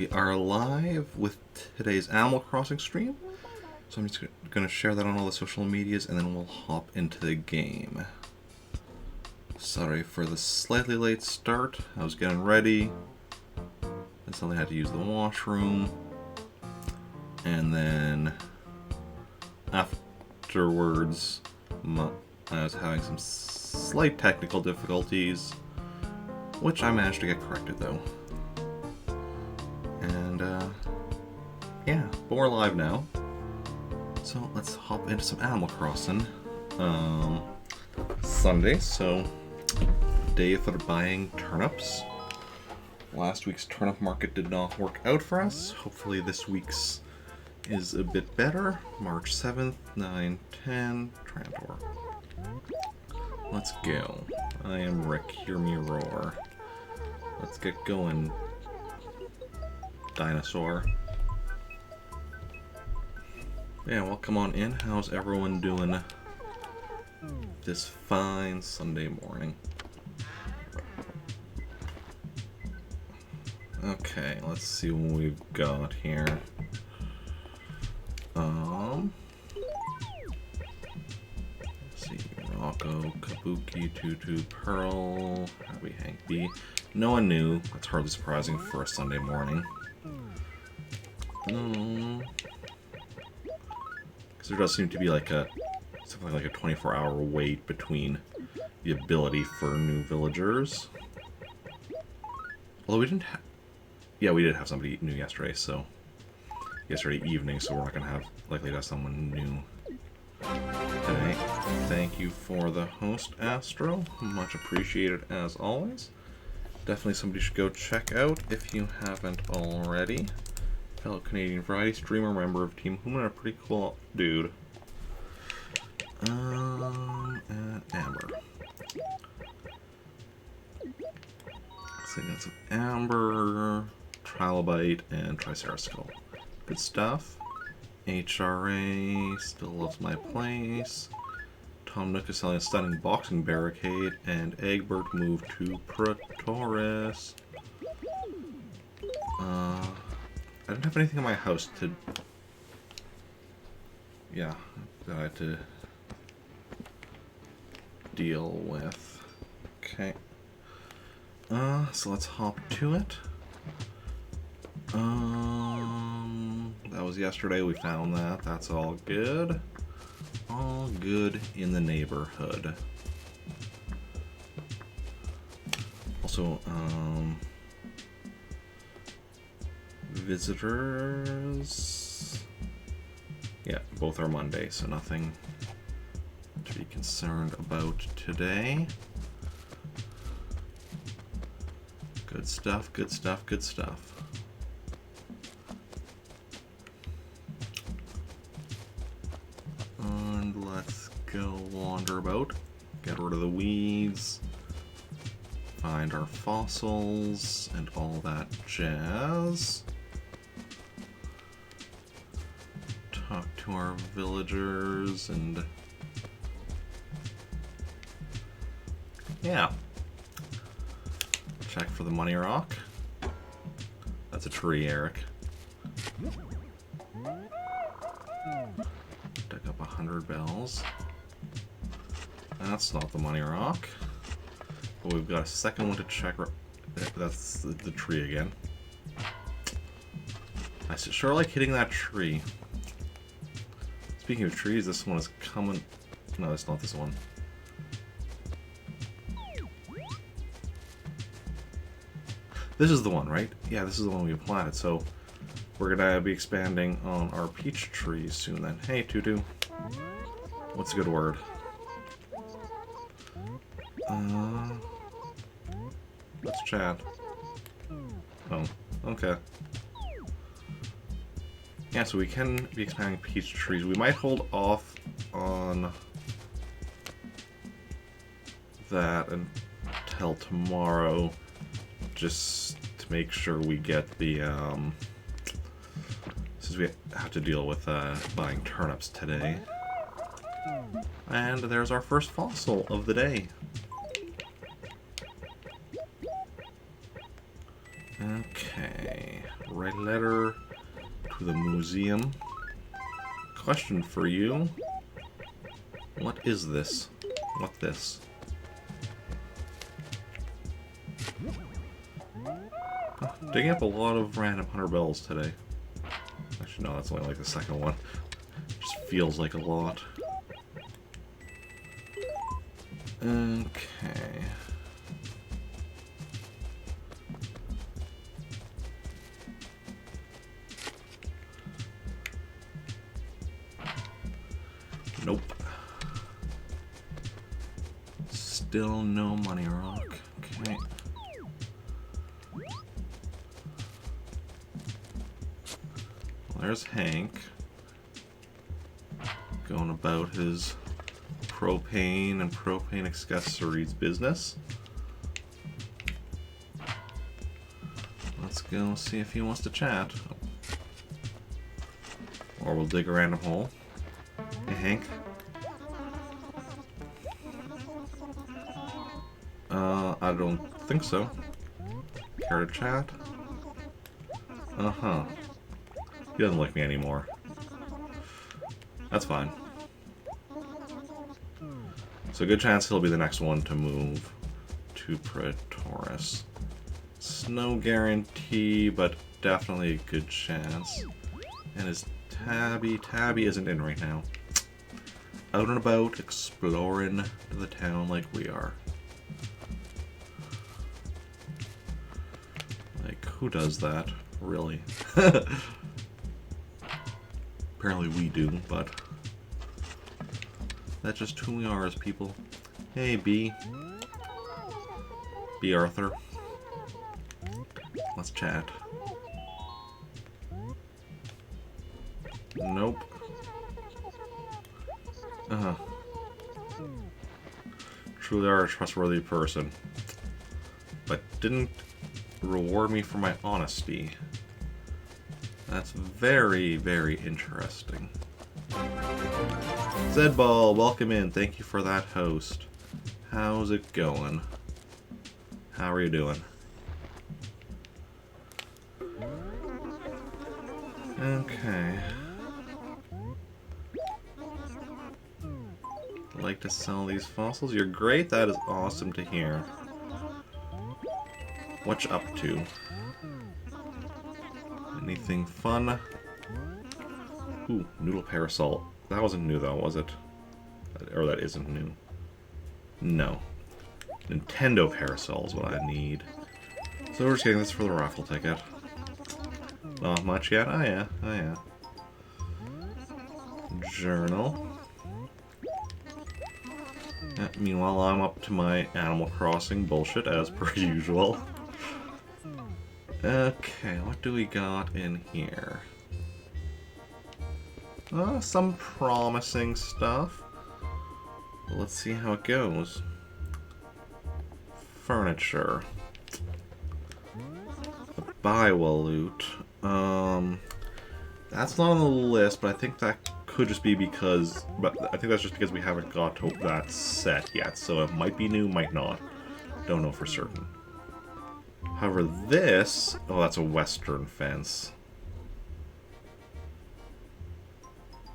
We are live with today's Animal Crossing stream, so I'm just going to share that on all the social medias and then we'll hop into the game. Sorry for the slightly late start, I was getting ready, and suddenly had to use the washroom, and then afterwards I was having some slight technical difficulties, which I managed to get corrected though. And yeah, but we're live now. So let's hop into some Animal Crossing. Sunday, so day for buying turnips. Last week's turnip market did not work out for us. Hopefully this week's is a bit better. March 7th, 9, 10, Trantor. Let's go. I am Rick, hear me roar. Let's get going, dinosaur. Yeah, well, come on in. How's everyone doing this fine Sunday morning? Okay, let's see what we've got here. Let's see, Rocco, Kabuki, Tutu, Pearl, Happy Hank B. No one knew. That's hardly surprising for a Sunday morning. Because there does seem to be like something like a 24-hour wait between the ability for new villagers. Although we didn't have... Yeah, we did have somebody new yesterday, so... Yesterday evening, so we're not going to have... likely to have someone new today. Thank you for the host, Astro. Much appreciated as always. Definitely somebody should go check out if you haven't already. Fellow Canadian Variety streamer, member of Team Human, a pretty cool dude. And Amber. So we got some Amber, Trilobite, and Triceraskull. Good stuff. HRA still loves my place. Tom Nook is selling a stunning boxing barricade, and Egbert moved to Pretoris. I didn't have anything in my house to... Yeah, that I had to deal with. Okay. So let's hop to it. That was yesterday, we found that. That's all good. All good in the neighborhood. Also, visitors... Yeah, both are Monday, so nothing to be concerned about today. Good stuff, good stuff, good stuff. And let's go wander about, get rid of the weeds, find our fossils, and all that jazz. Talk to our villagers, and yeah. Check for the money rock. That's a tree, Eric. Dug up 100 bells. That's not the money rock. But we've got a second one to check. That's the tree again. I sure like hitting that tree. Speaking of trees, this one is coming... No, that's not this one. This is the one, right? Yeah, this is the one we planted, so we're gonna be expanding on our peach trees soon then. Hey, Tutu. What's a good word? Let's chat. Oh, okay. Yeah, so we can be expanding peach trees. We might hold off on that until tomorrow, just to make sure we get the, since we have to deal with buying turnips today. And there's our first fossil of the day. Write a letter to the museum. Question for you. What is this? What this? Digging up a lot of random 100 bells today. Actually, no, that's only like the second one. Just feels like a lot. Okay. Nope. Still no money rock. Okay. Well, there's Hank. Going about his propane and propane accessories business. Let's go see if he wants to chat. Or we'll dig a random hole. Hey, Hank. I don't think so. Care to chat? Uh-huh. He doesn't like me anymore. That's fine. So good chance he'll be the next one to move to Praetoris. It's no guarantee, but definitely a good chance. And his Tabby isn't in right now. Out and about, exploring the town like we are. Like, who does that, really? Apparently we do, but that's just who we are as people. Hey, B. B. Arthur. Let's chat. Nope. Uh-huh. Truly are a trustworthy person. But didn't reward me for my honesty. That's very, very interesting. Zedball, welcome in. Thank you for that host. How's it going? How are you doing? Okay. Like to sell these fossils? You're great. That is awesome to hear. What you up to? Anything fun? Ooh, noodle parasol. That wasn't new though, was it? Or that isn't new. No. Nintendo parasol is what I need. So we're just getting this for the raffle ticket. Not much yet? Oh yeah, oh yeah. Journal. Meanwhile, I'm up to my Animal Crossing bullshit as per usual. Okay, what do we got in here? Some promising stuff. Let's see how it goes. Furniture. The Biwa loot. That's not on the list, but I think that could just be because... But I think that's just because we haven't got to that set yet, so it might be new, might not. Don't know for certain. However, this... Oh, that's a western fence.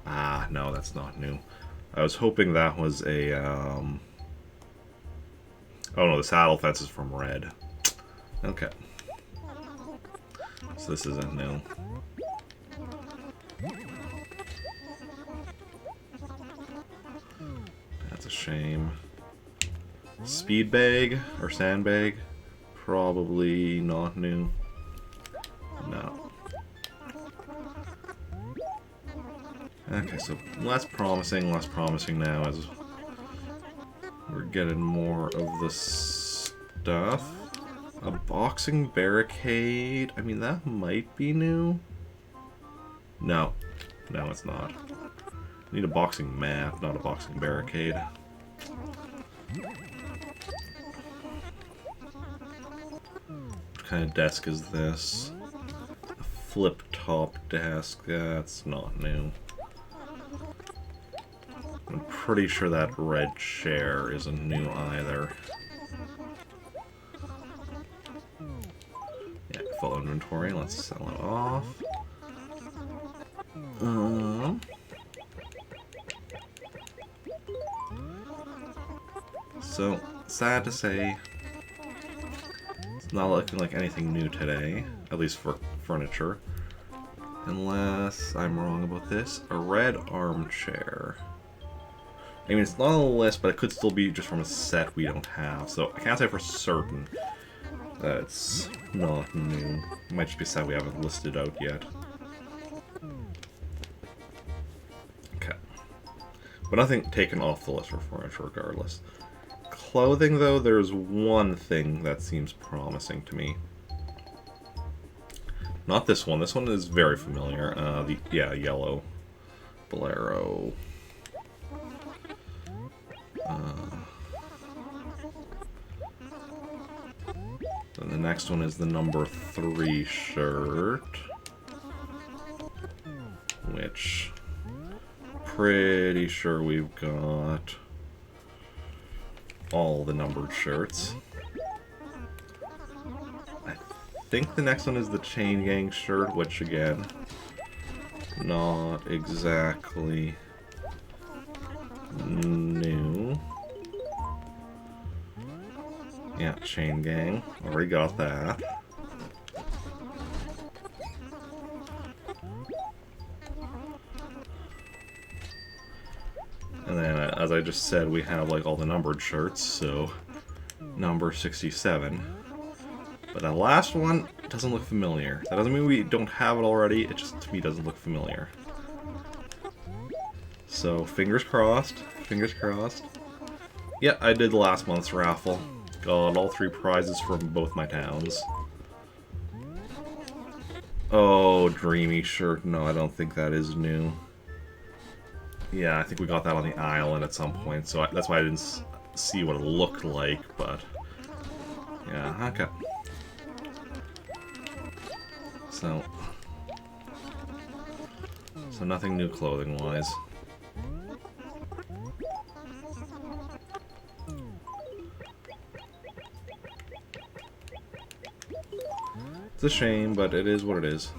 Ah, no, that's not new. I was hoping that was a, Oh no, the saddle fence is from Red. Okay. So this isn't new. That's a shame. Speed bag or sandbag? Probably not new. No. Okay, so less promising now as we're getting more of the stuff. A boxing barricade. I mean, that might be new. No. No, it's not. I need a boxing mat, not a boxing barricade. What kind of desk is this? A flip-top desk. That's not new. I'm pretty sure that red chair isn't new either. Yeah, follow inventory. Let's sell it off. So, sad to say, it's not looking like anything new today, at least for furniture. Unless I'm wrong about this. A red armchair. I mean, it's not on the list, but it could still be just from a set we don't have. So I can't say for certain that it's not new. It might just be a set we haven't listed out yet. Okay. But nothing taken off the list for furniture regardless. Clothing, though, there's one thing that seems promising to me. Not this one. This one is very familiar. Yellow bolero. Then the next one is the number 3 shirt, which pretty sure we've got all the numbered shirts. I think the next one is the Chain Gang shirt, which again, not exactly new. Yeah, Chain Gang. Already got that. And then, as I just said, we have like all the numbered shirts, so number 67. But that last one doesn't look familiar. That doesn't mean we don't have it already, it just, to me, doesn't look familiar. So, fingers crossed. Fingers crossed. Yeah, I did last month's raffle. Got all 3 prizes from both my towns. Oh, Dreamy shirt. No, I don't think that is new. Yeah, I think we got that on the island at some point, so that's why I didn't see what it looked like, but... yeah, okay. So nothing new clothing-wise. It's a shame, but it is what it is.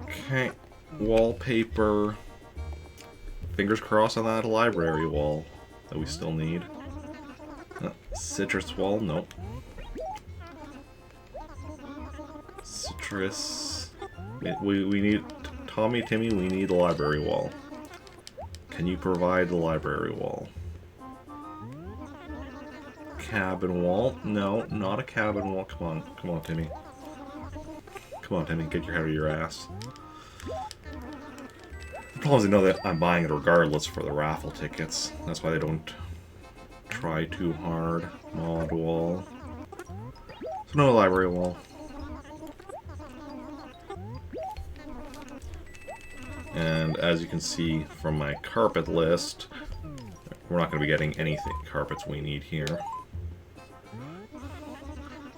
Okay, wallpaper. Fingers crossed on that library wall that we still need. Citrus wall, nope. Citrus. We need... Tommy, Timmy, we need a library wall. Can you provide the library wall? Cabin wall? No, not a cabin wall. Come on, Timmy. Come on, Timmy, get your head out of your ass. The problem is they know that I'm buying it regardless for the raffle tickets. That's why they don't try too hard. Mod wall. So no library wall. And as you can see from my carpet list, we're not going to be getting anything carpets we need here.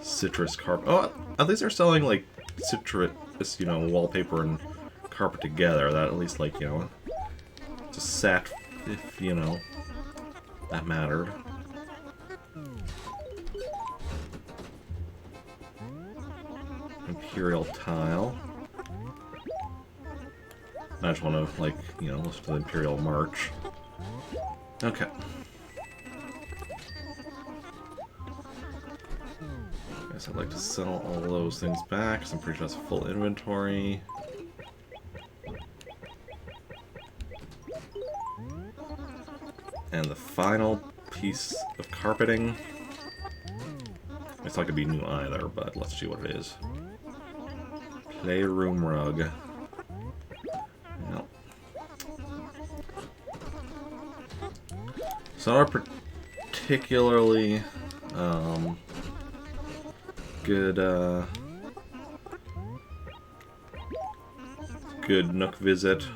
Citrus carpet. Oh, at least they're selling like citrus, you know, wallpaper and carpet together. That at least, like, you know, it's a set if, you know, that mattered. Imperial tile. I just want to, like, you know, listen to the Imperial March. Okay. Guess I'd like to sell all those things back, because I'm pretty sure that's full inventory. And the final piece of carpeting. It's not going to be new either, but let's see what it is. Playroom rug. Nope. So not particularly good good Nook visit.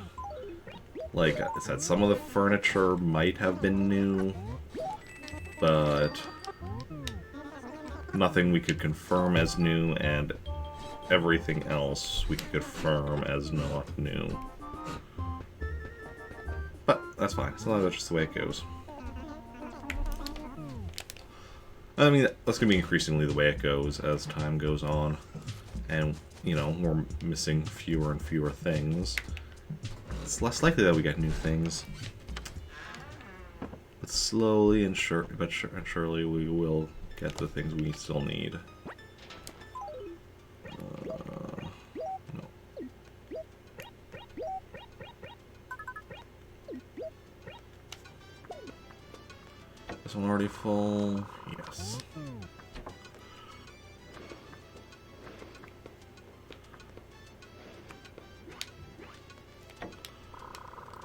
Like I said, some of the furniture might have been new, but nothing we could confirm as new, and everything else we could confirm as not new. But that's fine. So that's just the way it goes. I mean, that's going to be increasingly the way it goes as time goes on. And, you know, we're missing fewer and fewer things. It's less likely that we get new things. But slowly and surely we will get the things we still need. No. This one already full? Yes.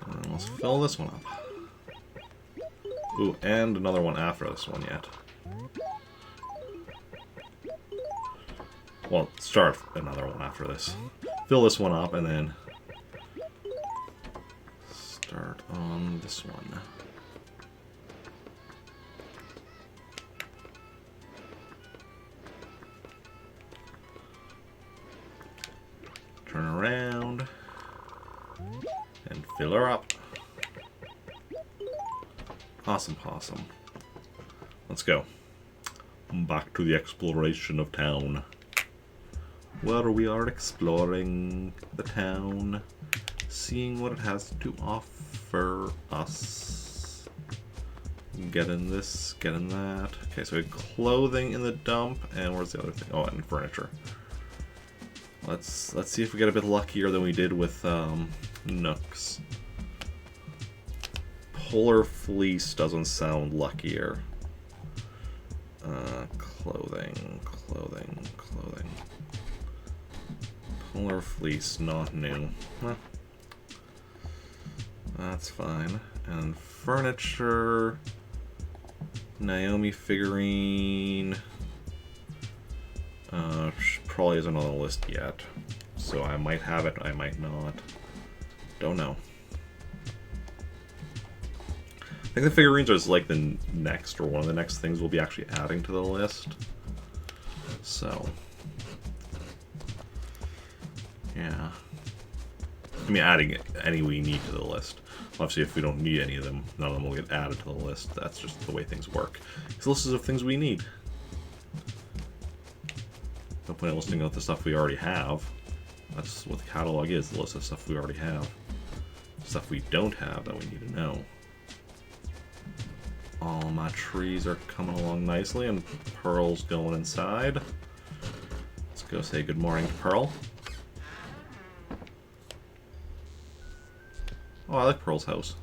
And let's fill this one up. Ooh, and another one after this one yet. Well, start another one after this. Fill this one up and then start on this one. Turn around and fill her up. Awesome possum. Let's go. Back to the exploration of town. Where we are exploring the town, seeing what it has to offer us. Getting this, getting that. Okay, so we have clothing in the dump, and where's the other thing? Oh, and furniture. Let's see if we get a bit luckier than we did with Nooks. Polar Fleece doesn't sound luckier. Clothing. Polar Fleece, not new. Huh. That's fine. And furniture. Naomi figurine. Probably isn't on the list yet. So I might have it, I might not. Don't know. I think the figurines are like the next, or one of the next things we'll be actually adding to the list. So, yeah. I mean, adding any we need to the list. Obviously, if we don't need any of them, none of them will get added to the list. That's just the way things work. This list is of things we need. No point in listing out the stuff we already have. That's what the catalog is, the list of stuff we already have. Stuff we don't have that we need to know. All my trees are coming along nicely, and Pearl's going inside. Let's go say good morning to Pearl. Oh, I like Pearl's house.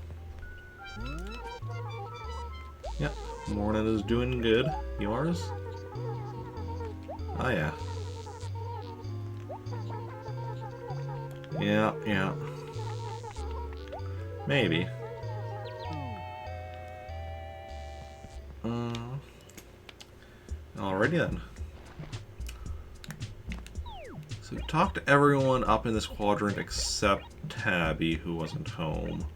Yep, morning is doing good. Yours? Oh, yeah. Yeah. Maybe. Alrighty then. So we talked to everyone up in this quadrant except Tabby, who wasn't home.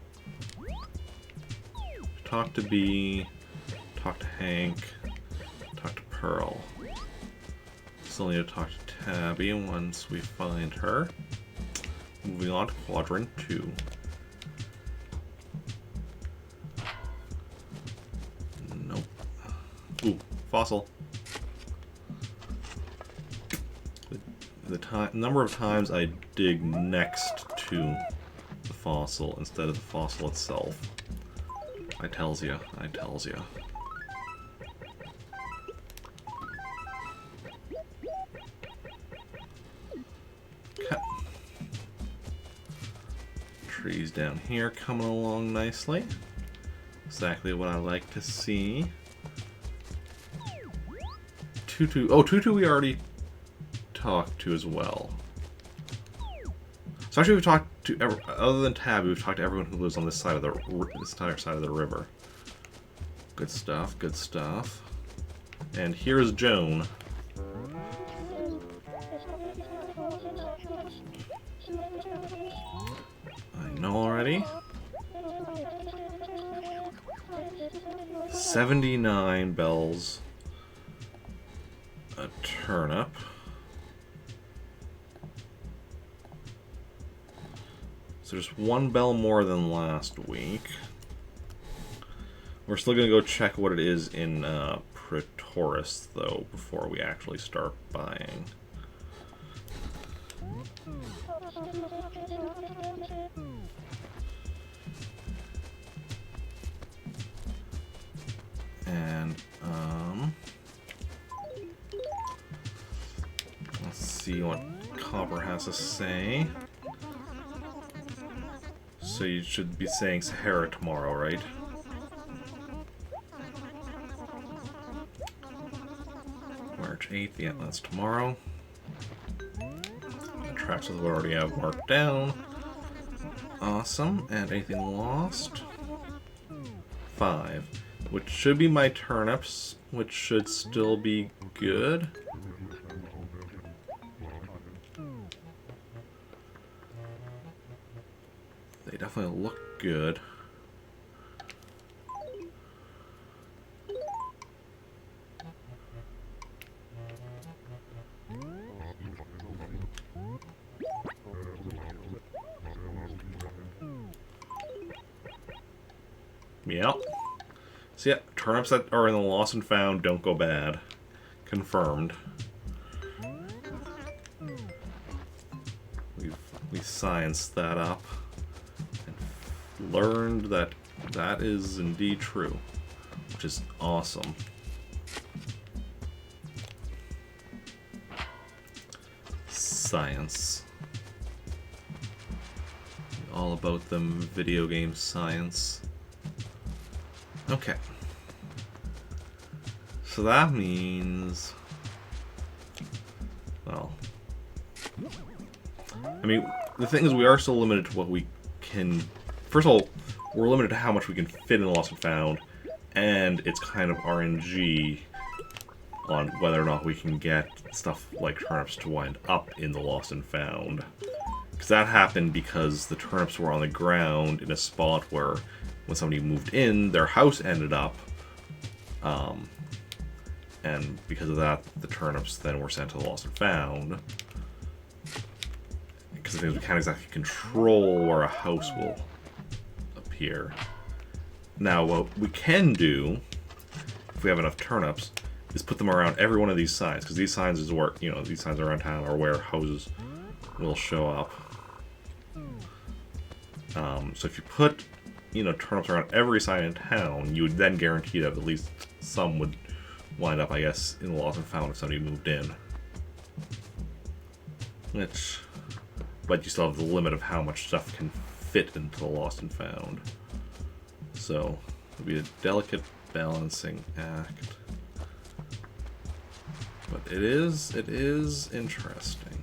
Talked to Bee, talked to Hank, talked to Pearl. Still need to talk to Tabby once we find her. Moving on to quadrant 2. Nope. Ooh, fossil. The number of times I dig next to the fossil instead of the fossil itself. I tells ya. Okay. Trees down here coming along nicely. Exactly what I like to see. Tutu. Oh, Tutu we already talked to as well. So actually we've talked to, other than Tabby, we've talked to everyone who lives on this side of the, this entire side of the river. Good stuff, good stuff. And here's Joan. I know already. 79 bells. A turnip. So just 1 bell more than last week. We're still gonna go check what it is in recruit tourists, though, before we actually start buying. And, let's see what Copper has to say. So you should be saying Sahara tomorrow, right? March 8th, yeah, that's tomorrow. Tracks we already have marked down. Awesome. And anything lost? 5. Which should be my turnips, which should still be good. They definitely look good. Yep. So yeah, turnips that are in the lost and found don't go bad. Confirmed. We scienced that up and learned that that is indeed true, which is awesome. Science. All about them video game science. Okay. So that means... well... I mean, the thing is we are still limited to what we can... First of all, we're limited to how much we can fit in Lost and Found, and it's kind of RNG on whether or not we can get stuff like turnips to wind up in the Lost and Found. Because that happened because the turnips were on the ground in a spot where when somebody moved in, their house ended up, and because of that, the turnips then were sent to the Lost and Found. Because the thing is, we can't exactly control where a house will appear. Now, what we can do, if we have enough turnips, is put them around every one of these signs, because these signs is where, you know, these signs around town are where houses will show up. So if you put, you know, turnips around every sign in town, you would then guarantee that at least some would wind up, I guess, in the Lost and Found if somebody moved in. Which, but you still have the limit of how much stuff can fit into the Lost and Found. So, it'll be a delicate balancing act. But it is interesting.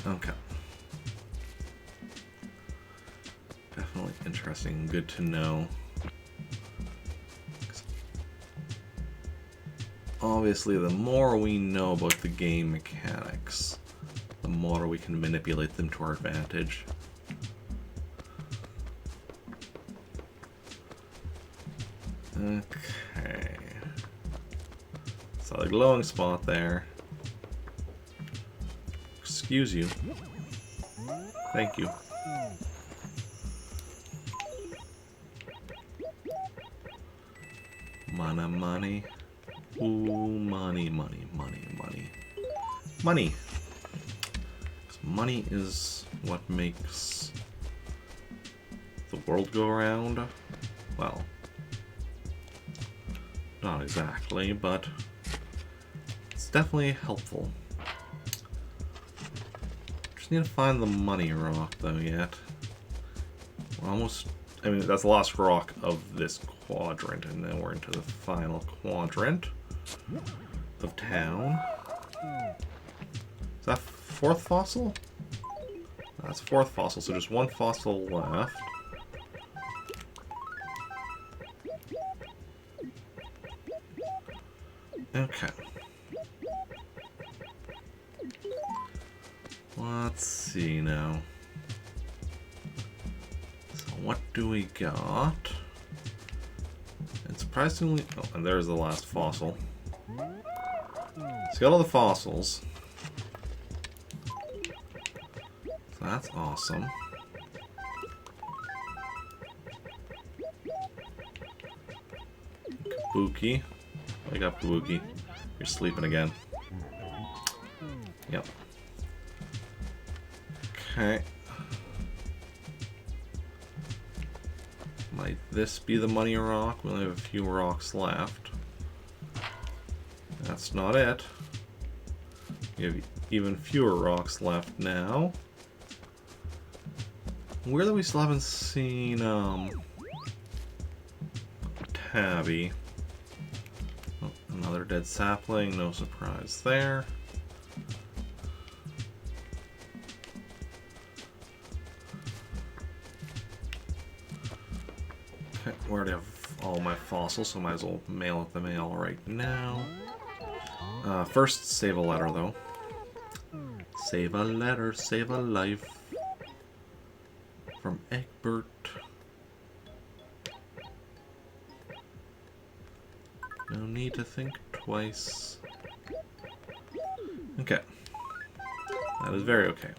Okay. Definitely interesting. Good to know. Obviously, the more we know about the game mechanics, the more we can manipulate them to our advantage. Okay. So the glowing spot there. Excuse you. Thank you. Money. Ooh, money. Money. 'Cause money is what makes the world go around. Well, not exactly, but it's definitely helpful. Just need to find the money rock, though, yet. We're almost... I mean, that's the last rock of this quadrant, and then we're into the final quadrant of town. Is that fourth fossil? That's fourth fossil, so just one fossil left. Okay. Let's see now. So what do we got? And surprisingly... oh, and there's the last fossil. So got all the fossils. So that's awesome. Spooky. Wake up, Spooky. You're sleeping again. Yep. Okay. Might this be the money rock? We only have a few rocks left. That's not it. We have even fewer rocks left now. Where that we still haven't seen Tabby. Oh, another dead sapling, no surprise there. Okay, we already have all my fossils, so I might as well mail up the mail right now. First, save a letter, though. Save a letter, save a life. From Egbert. No need to think twice. Okay. That is very okay.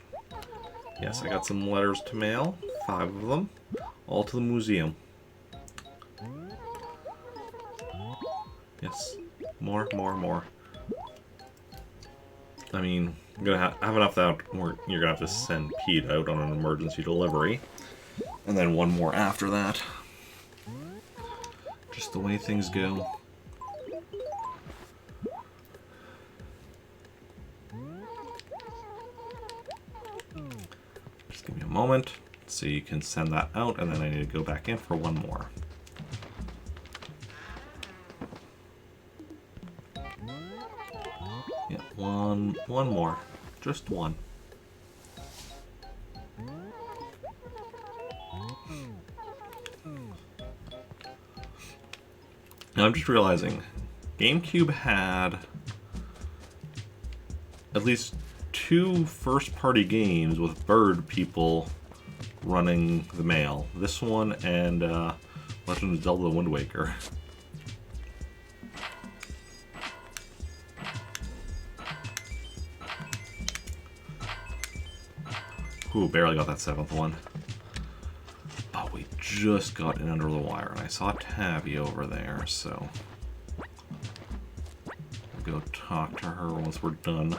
Yes, I got some letters to mail. 5 of them. All to the museum. Yes. More, more, more. I mean, I'm gonna have enough that you're gonna have to send Pete out on an emergency delivery. And then one more after that. Just the way things go. Just give me a moment so you can send that out, and then I need to go back in for one more. Yeah, one more. Just one. Now I'm just realizing, GameCube had at least 2 first-party games with bird people running the mail. This one and Legend of Zelda: Wind Waker. Ooh, barely got that 7th one. But we just got in under the wire, and I saw Tabby over there, so we'll go talk to her once we're done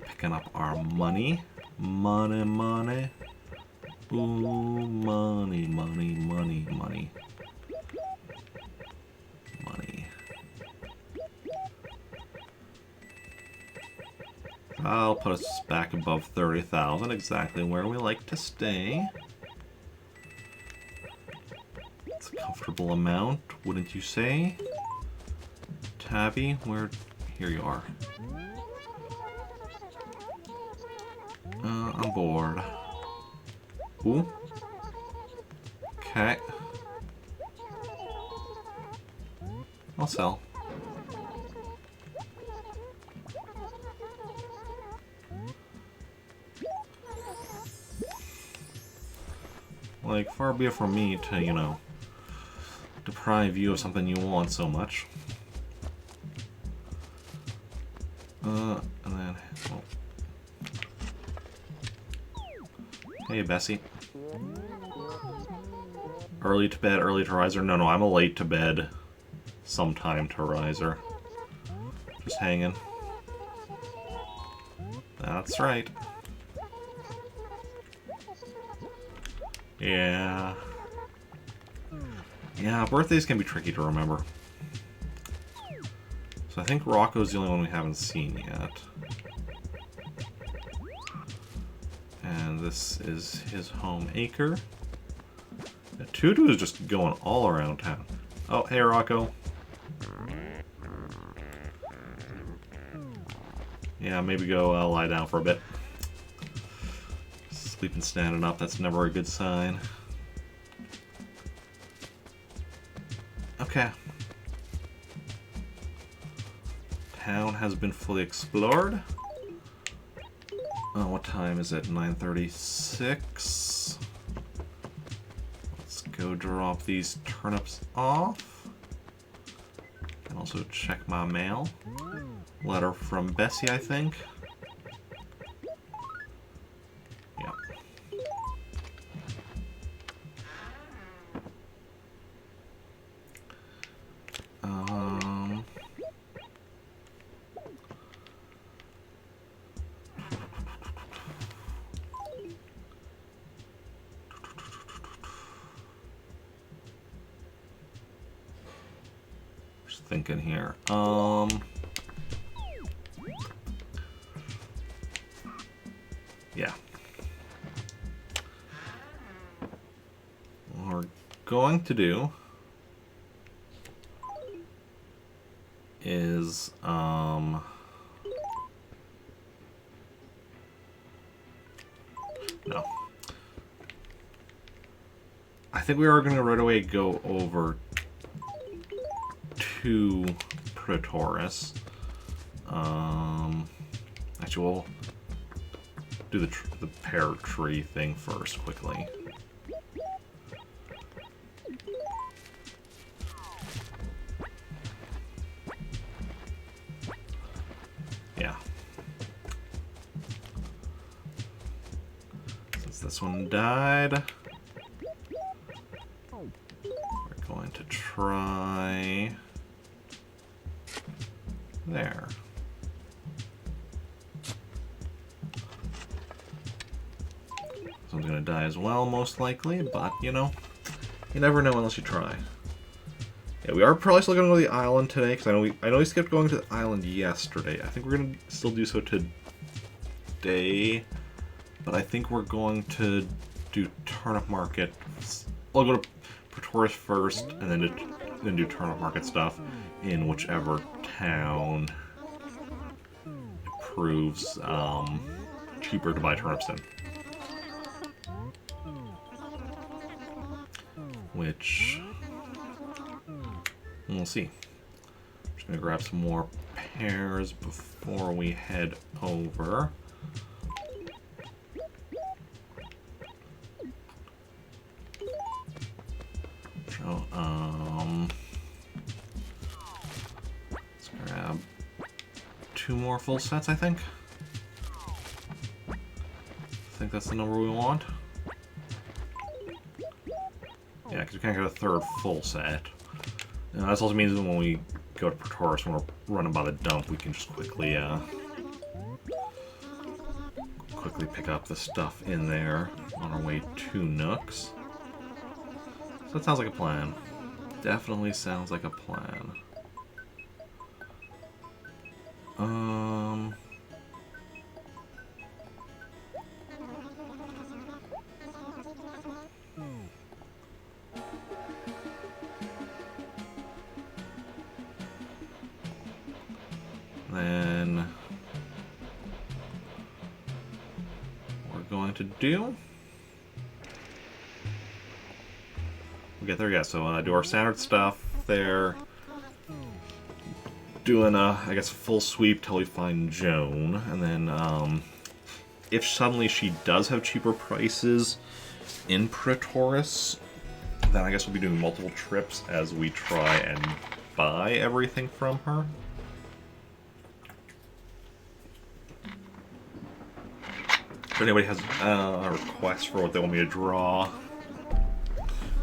picking up our money. Money, money. Ooh, money, money, money, money. Money. I'll put us back above 30,000, exactly where we like to stay. It's a comfortable amount, wouldn't you say? Tabby, where... Here you are. I'm bored. Ooh. Okay. I'll sell. Like, far be it from me to, you know, deprive you of something you want so much. And then... Oh. Hey, Bessie. Early to bed, early to riser? No, I'm a late to bed, sometime to riser. Just hanging. That's right. Yeah. Yeah, birthdays can be tricky to remember. So I think Rocco's the only one we haven't seen yet. And this is his home acre. Tutu is just going all around town. Oh, hey Rocco. Yeah, maybe go lie down for a bit. Sleeping standing up, that's never a good sign. Okay. Town has been fully explored. Oh, what time is it? 9:36. Let's go drop these turnips off. And also check my mail. Letter from Bessie, I think. Yeah. thinking here. Yeah. What we're going to do is, no. I think we are going to right away go over to Pretoris. Actually, we'll do the pear tree thing first, quickly. Yeah. Since this one died, we're going to try there. This one's gonna die as well, most likely, but, you know, you never know unless you try. Yeah, we are probably still gonna go to the island today, because I know we skipped going to the island yesterday. I think we're gonna still do so today, but I think we're going to do Turnip Market. I'll go to Pretoris first, and then do Turnip Market stuff in whichever town it proves cheaper to buy turnips in. Which we'll see. I'm just gonna grab some more pears before we head over. So, let's grab 2 more full sets, I think. I think that's the number we want. Yeah, because we can't get a 3rd full set. And that also means that when we go to Pretoris, when we're running by the dump, we can just quickly pick up the stuff in there on our way to Nooks. So that sounds like a plan. Definitely sounds like a plan. Then we're going to do. We'll get there, yeah. So do our standard stuff there. Doing I guess full sweep till we find Joan, and then if suddenly she does have cheaper prices in Pretoris, then I guess we'll be doing multiple trips as we try and buy everything from her. If anybody has a request for what they want me to draw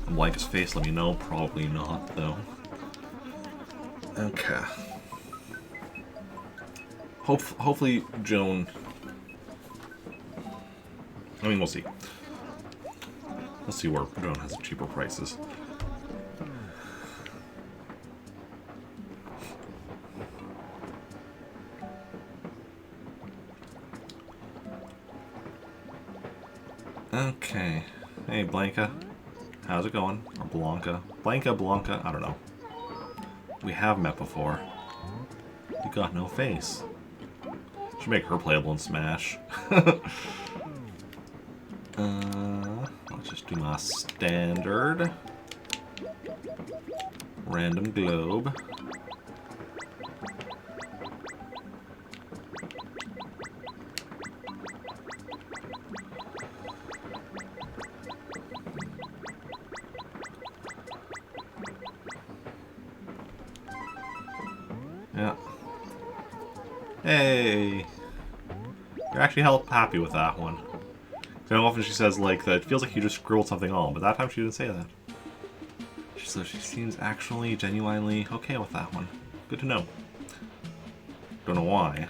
on Blanca's face, let me know. Probably not, though. Okay. Hopefully Joan... I mean, we'll see. We'll see where Joan has cheaper prices. Okay. Hey, Blanca. How's it going? Or Blanca. Blanca, I don't know. We have met before. You got no face. Should make her playable in Smash. Let's just do my standard. Random globe. Yeah. Hey! You're actually hella happy with that one. I know often she says, like, that it feels like you just scribbled something on, but that time she didn't say that. So she seems actually, genuinely okay with that one. Good to know. Don't know why.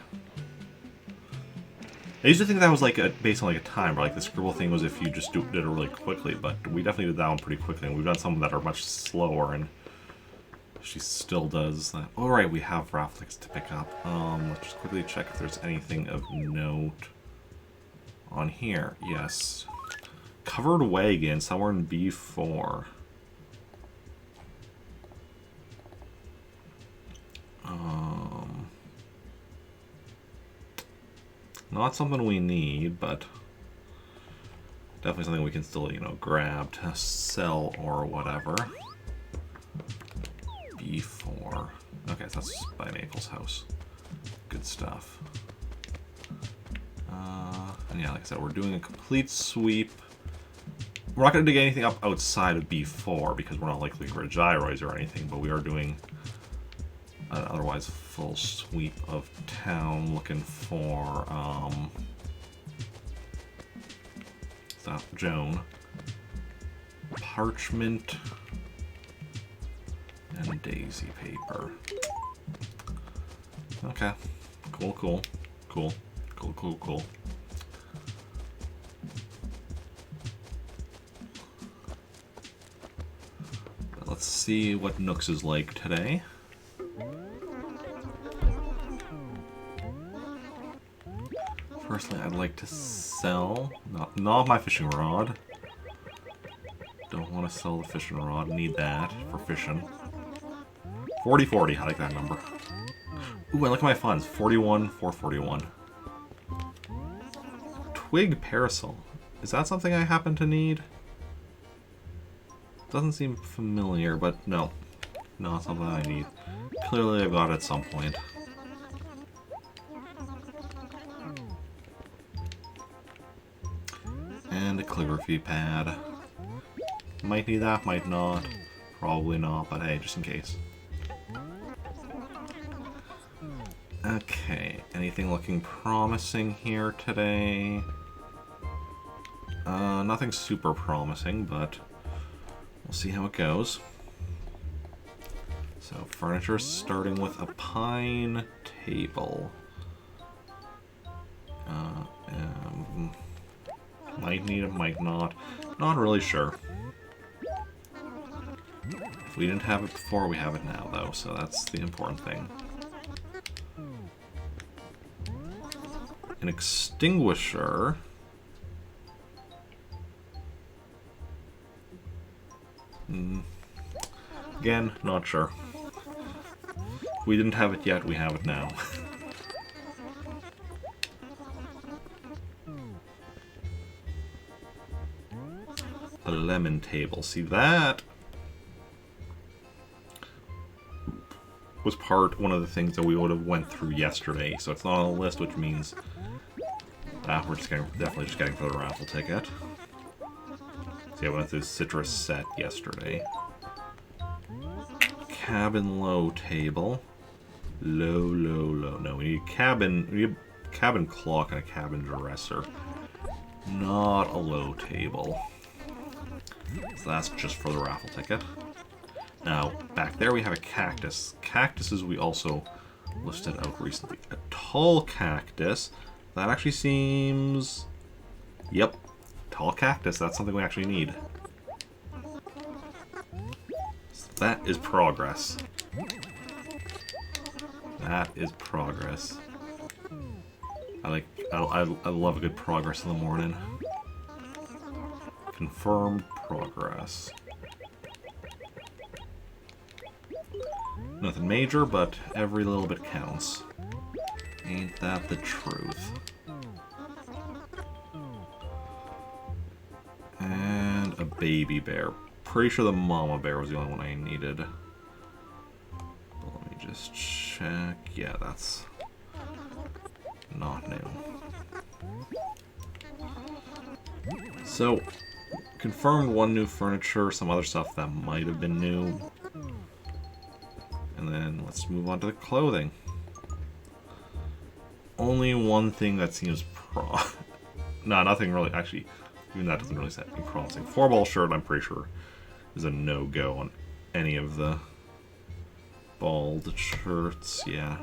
I used to think that was, like, based on, like, a timer. Like, the scribble thing was if you just did it really quickly, but we definitely did that one pretty quickly, and we've done some that are much slower, and She still does that. All right, we have raffle tickets to pick up. Let's just quickly check if there's anything of note on here. Yes. Covered wagon somewhere in B4. Not something we need, but definitely something we can still, you know, grab to sell or whatever. B4. Okay, so that's by Maple's house. Good stuff. And yeah, like I said, we're doing a complete sweep. We're not going to dig anything up outside of B4 because we're not like looking for gyroids or anything, but we are doing an otherwise full sweep of town looking for stop Joan. Parchment and daisy paper. Okay. Cool, cool. Cool. Cool, cool, cool. Let's see what Nooks is like today. Personally, I'd like to sell, not my fishing rod. Don't want to sell the fishing rod, need that for fishing. 40-40, I like that number. Ooh, I look at my funds, 41, 441. Twig parasol, is that something I happen to need? Doesn't seem familiar, but no. Not something I need. Clearly I've got it at some point. And a calligraphy pad. Might need that, might not. Probably not, but hey, just in case. Okay, anything looking promising here today? Nothing super promising, but we'll see how it goes. So, furniture starting with a pine table. Might need it, might not. Not really sure. If we didn't have it before, we have it now, though, so that's the important thing. An extinguisher. Again, not sure. If we didn't have it yet, we have it now. A lemon table. See, that was one of the things that we would have went through yesterday, so it's not on the list, which means we're just definitely just getting for the raffle ticket. See, I went through citrus set yesterday. Cabin low table. Low. No, we need a cabin clock and a cabin dresser. Not a low table. So that's just for the raffle ticket. Now, back there we have a cactus. Cactuses we also listed out recently. A tall cactus. That actually seems... Yep. Tall cactus. That's something we actually need. So that is progress. That is progress. I love a good progress in the morning. Confirmed progress. Nothing major, but every little bit counts. Ain't that the truth? And a baby bear. Pretty sure the mama bear was the only one I needed. But let me just check. Yeah, that's not new. So, confirmed one new furniture, some other stuff that might have been new. And then let's move on to the clothing. Only one thing that seems no, nothing really. Actually, even that doesn't really set me promising. 4-ball shirt, I'm pretty sure, is a no-go on any of the bald shirts. Yeah.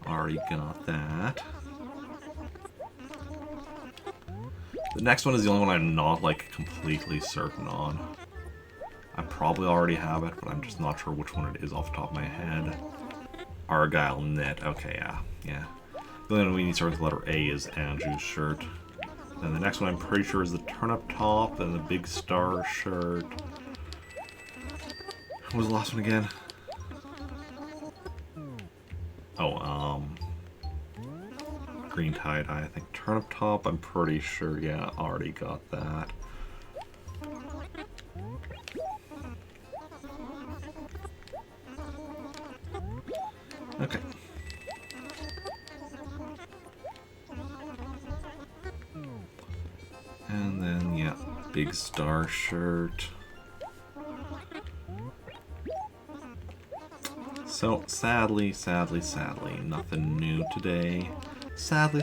Already got that. The next one is the only one I'm not, like, completely certain on. I probably already have it, but I'm just not sure which one it is off the top of my head. Argyle Knit. Okay, yeah. The only one we need starting with the letter A is Andrew's shirt. And the next one I'm pretty sure is the Turnip Top and the Big Star shirt. What was the last one again? Oh, green tie-dye, I think. Turnip Top, I'm pretty sure, yeah, already got that. Okay. And then, yeah, Big Star shirt. So, sadly, nothing new today. Sadly,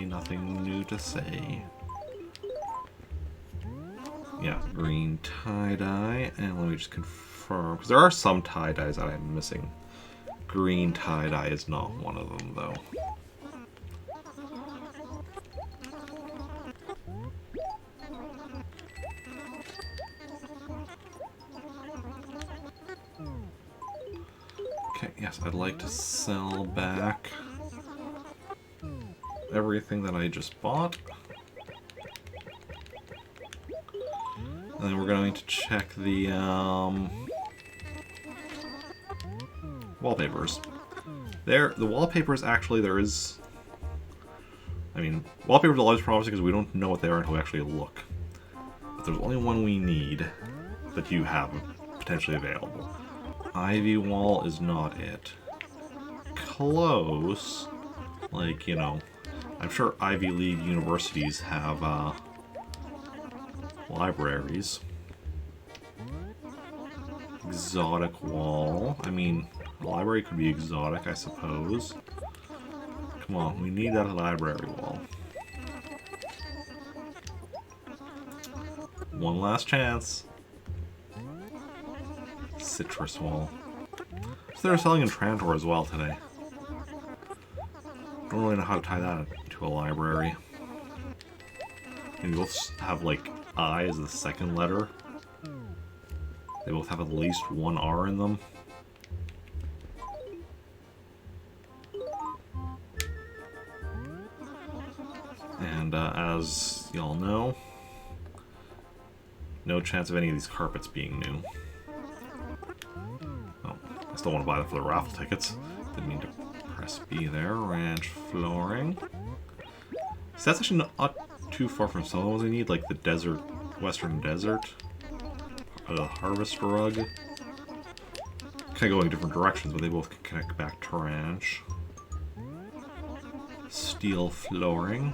nothing new to say. Yeah, green tie-dye, and let me just confirm, because there are some tie-dyes that I'm missing. Green tie-dye is not one of them, though. Okay, yes, I'd like to sell back everything that I just bought. And then we're going to check the wallpapers. The wallpapers actually, there is... I mean, wallpapers are always promising because we don't know what they are until we actually look. But there's only one we need that you have potentially available. Ivy Wall is not it. Close. Like, you know, I'm sure Ivy League universities have libraries. Exotic Wall. I mean, a library could be exotic, I suppose. Come on, we need that library wall. One last chance. Citrus Wall. So they're selling Enchantor as well today. Don't really know how to tie that into a library. They both have like I as the second letter. They both have at least one R in them. And as y'all know, no chance of any of these carpets being new. Oh, I still want to buy them for the raffle tickets. Didn't mean to press B there. Ranch flooring. So that's actually not too far from some of the ones we need, like the desert, western desert. The harvest rug. Kind of going different directions, but they both can connect back to ranch. Steel flooring.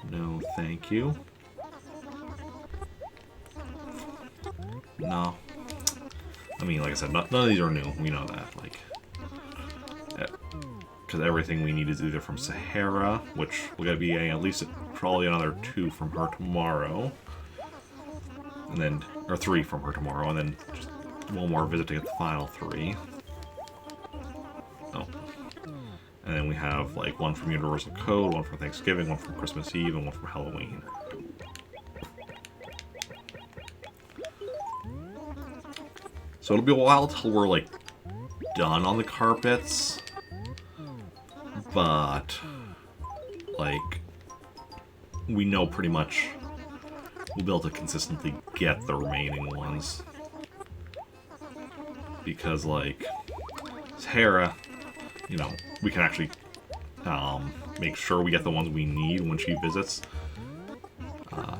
No, thank you. No. I mean, like I said, none of these are new. We know that. Like, because everything we need is either from Sahara, which we're gonna be getting at least probably another 2 from her tomorrow, and then or 3 from her tomorrow, and then just one more visit to get the final 3. Oh. And then we have like 1 from Universal Code, 1 from Thanksgiving, 1 from Christmas Eve, and 1 from Halloween. So it'll be a while till we're like done on the carpets, but like we know pretty much we'll be able to consistently get the remaining ones. Because, like, Sahara, you know, we can actually make sure we get the ones we need when she visits.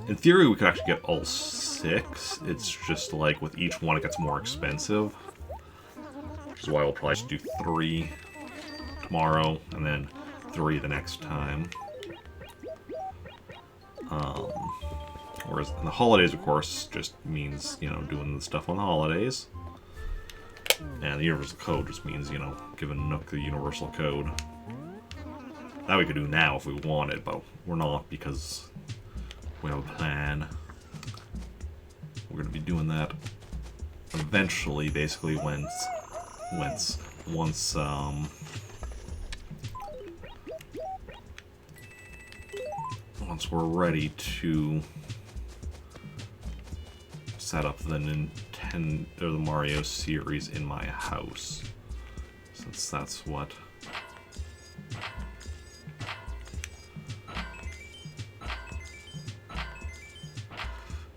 In theory, we could actually get all 6. It's just, like, with each one, it gets more expensive. Which is why we'll probably just do 3 tomorrow, and then 3 the next time. Whereas in the holidays, of course, just means, you know, doing the stuff on the holidays. And the Universal Code just means, you know, giving Nook the Universal Code. That we could do now if we wanted, but we're not because we have a plan. We're going to be doing that eventually, basically, once we're ready to set up the Nintendo or the Mario series in my house, since that's what.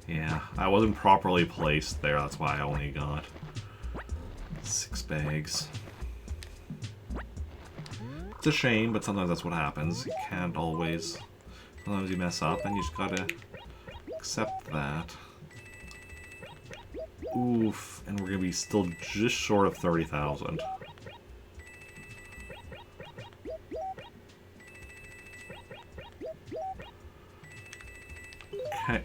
Yeah, I wasn't properly placed there. That's why I only got 6 bags. It's a shame, but sometimes that's what happens. You can't always. Sometimes you mess up, and you just gotta accept that. Oof, and we're gonna be still just short of 30,000. Okay.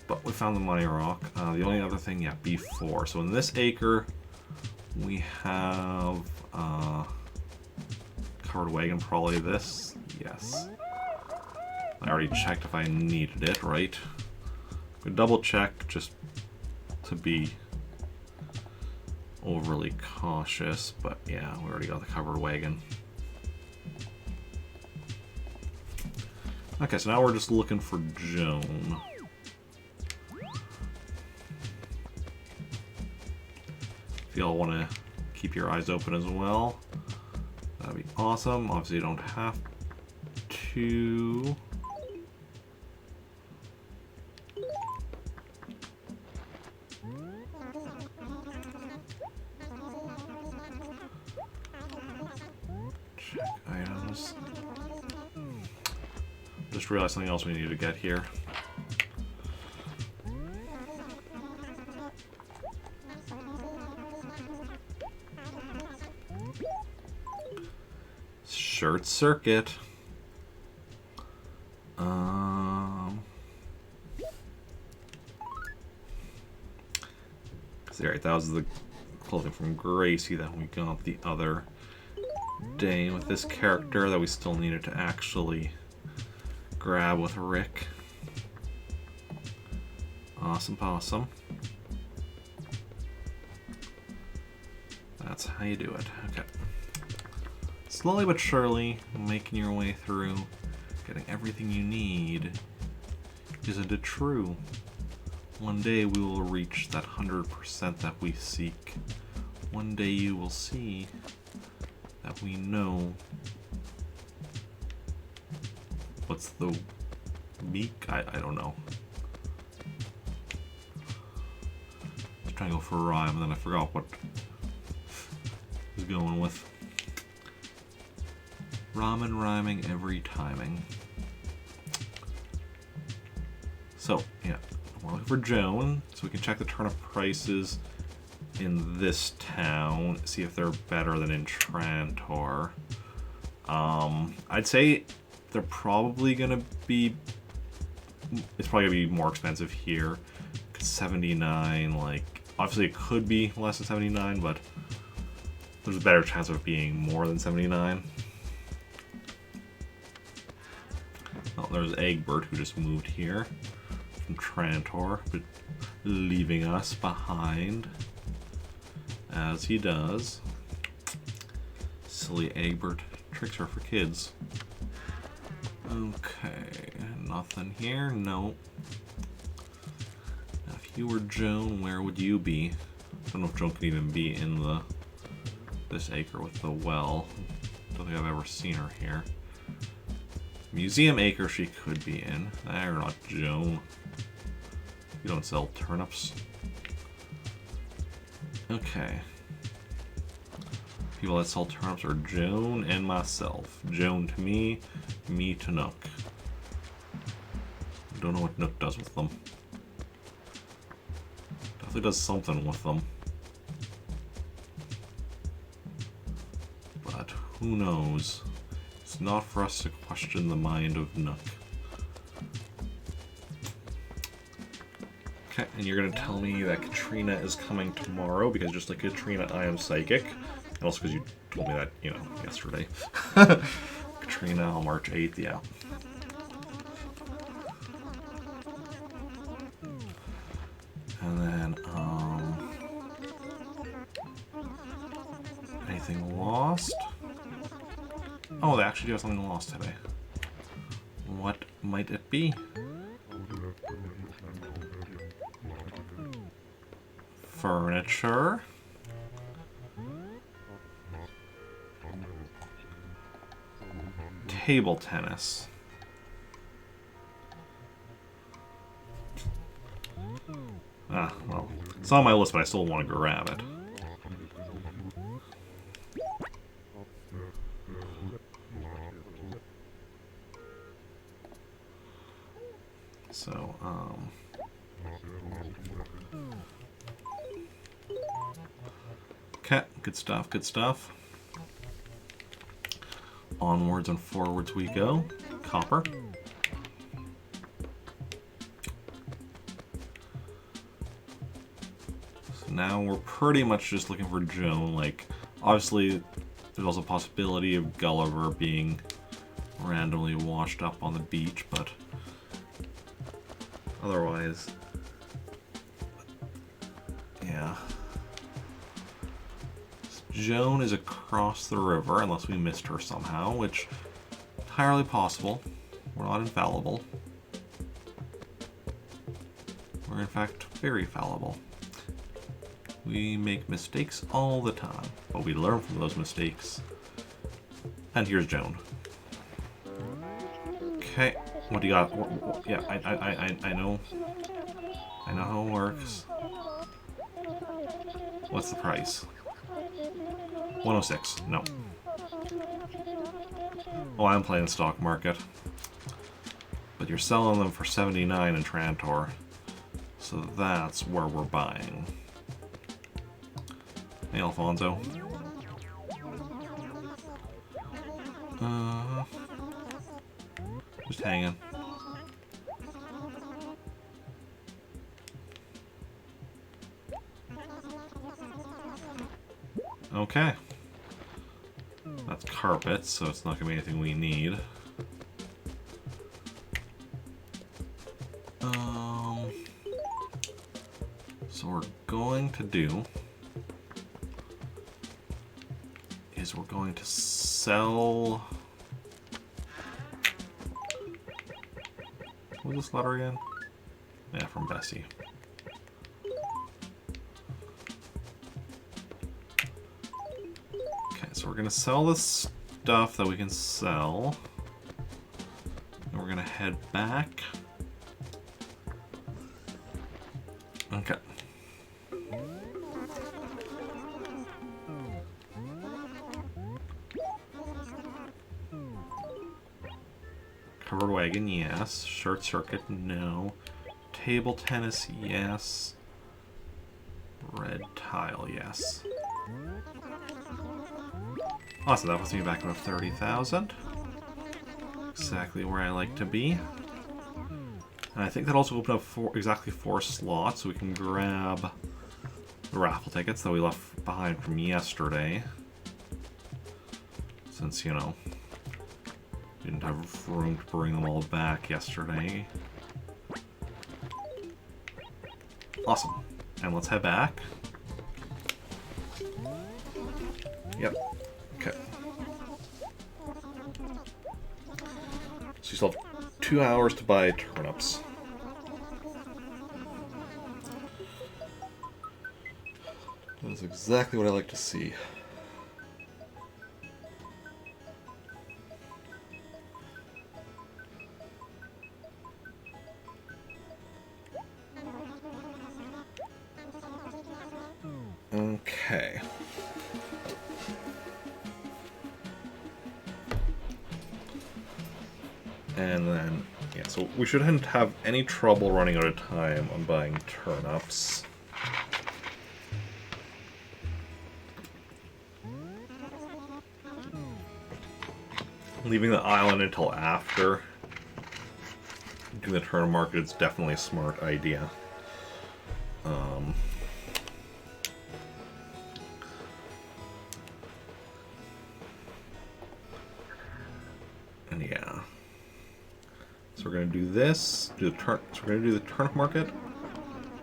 But we found the money rock. The only other thing, yeah, B4. So in this acre, we have covered wagon, probably this. Yes. I already checked if I needed it, right? We double check just to be overly cautious, but yeah, we already got the covered wagon. Okay, so now we're just looking for Joan. If y'all want to keep your eyes open as well, that'd be awesome. Obviously, you don't have to. Check items. Just realized something else we need to get here. Short circuit. Alright, that was the clothing from Gracie that we got the other day with this character that we still needed to actually grab with Rick. Awesome possum. That's how you do it. Okay. Slowly but surely, making your way through, getting everything you need. Isn't it true? One day we will reach that 100% that we seek. One day you will see that we know. What's the meek? I don't know. I was trying to go for a rhyme and then I forgot what I was going with. Ramen rhyming every timing. So, yeah. We're looking for Joan, so we can check the turnip prices in this town, see if they're better than in Trantor. I'd say they're probably gonna be. It's probably gonna be more expensive here. 79, like obviously it could be less than 79, but there's a better chance of it being more than 79. Oh, there's Egbert who just moved here from Trantor, but leaving us behind, as he does. Silly Egbert. Tricks are for kids. Okay, nothing here. No. Now, if you were Joan, where would you be? I don't know if Joan could even be in this acre with the well. Don't think I've ever seen her here. Museum acre she could be in. They're not Joan. You don't sell turnips. Okay. People that sell turnips are Joan and myself. Joan to me, me to Nook. Don't know what Nook does with them. Definitely does something with them. But who knows? It's not for us to question the mind of Nook. Okay, and you're gonna tell me that Katrina is coming tomorrow, because just like Katrina, I am psychic. And also because you told me that, you know, yesterday. Katrina on March 8th, yeah. And then, anything lost? Oh, they actually do have something lost today. What might it be? furniture. Table tennis. Ah, well, it's on my list, but I still want to grab it. So, okay, good stuff, good stuff. Onwards and forwards we go. Copper. So now we're pretty much just looking for Joan. Like, obviously, there's also a possibility of Gulliver being randomly washed up on the beach, but otherwise, yeah. Joan is across the river, unless we missed her somehow, which entirely possible. We're not infallible. We're in fact very fallible. We make mistakes all the time, but we learn from those mistakes. And here's Joan. Okay, what do you got? Yeah, I know. I know how it works. What's the price? 106. No. Oh, I'm playing stock market. But you're selling them for 79 in Trantor. So that's where we're buying. Hey, Alfonso. Just hanging. Okay. That's carpet, so it's not going to be anything we need. So what we're going to do is we're going to sell... What was this letter again? Yeah, from Bessie. So we're gonna sell the stuff that we can sell. And we're gonna head back. Okay. Covered wagon, yes. Short circuit, no. Table tennis, yes. Red tile, yes. Awesome, that puts me back about 30,000. Exactly where I like to be. And I think that also opened up exactly 4 slots, so we can grab the raffle tickets that we left behind from yesterday. Since, you know, didn't have room to bring them all back yesterday. Awesome. And let's head back. Yep. Okay. So you still have 2 hours to buy turnips. That's exactly what I like to see. Okay. And then, yeah, so we shouldn't have any trouble running out of time on buying turnips. Leaving the island until after doing the turnip market is definitely a smart idea. And yeah. So we're gonna do this, so we're gonna do the turnip market,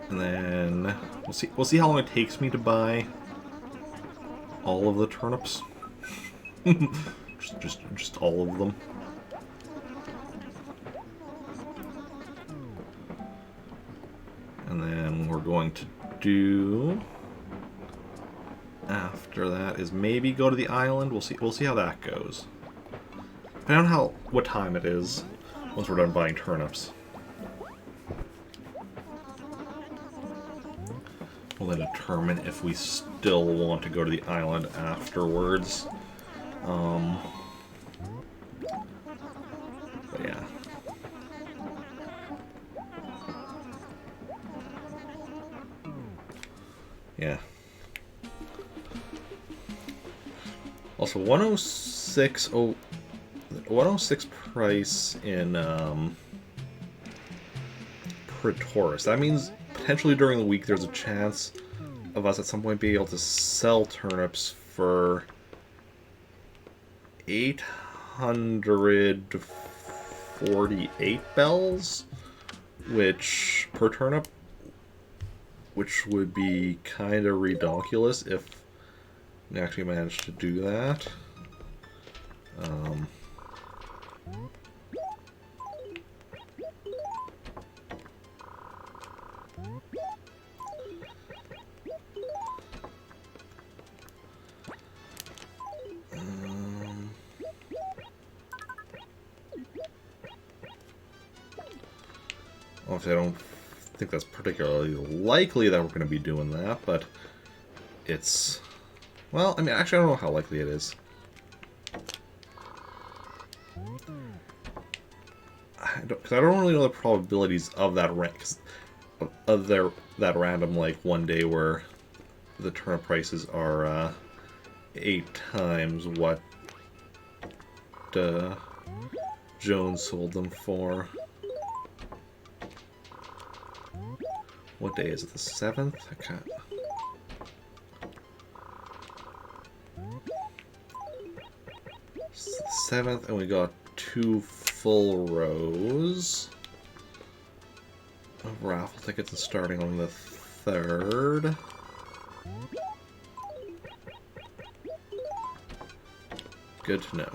and then we'll see how long it takes me to buy all of the turnips. just all of them. And then we're going to do after that is maybe go to the island. We'll see how that goes. Depending on what time it is once we're done buying turnips. We'll then determine if we still want to go to the island afterwards. But yeah. Yeah. Also, 106 price in Pretoris. That means potentially during the week there's a chance of us at some point being able to sell turnips for 848 bells, which per turnip, which would be kind of redonkulous if we actually managed to do that. Obviously, I don't think that's particularly likely that we're going to be doing that, but it's... Well, I mean, actually, I don't know how likely it is. Because I don't really know the probabilities of that that random, like, one day where the turnip prices are 8 times what Jones sold them for. What day is it? The 7th? I can't... It's the 7th, and we got 2 full rows of raffle tickets and starting on the 3rd. Good to know.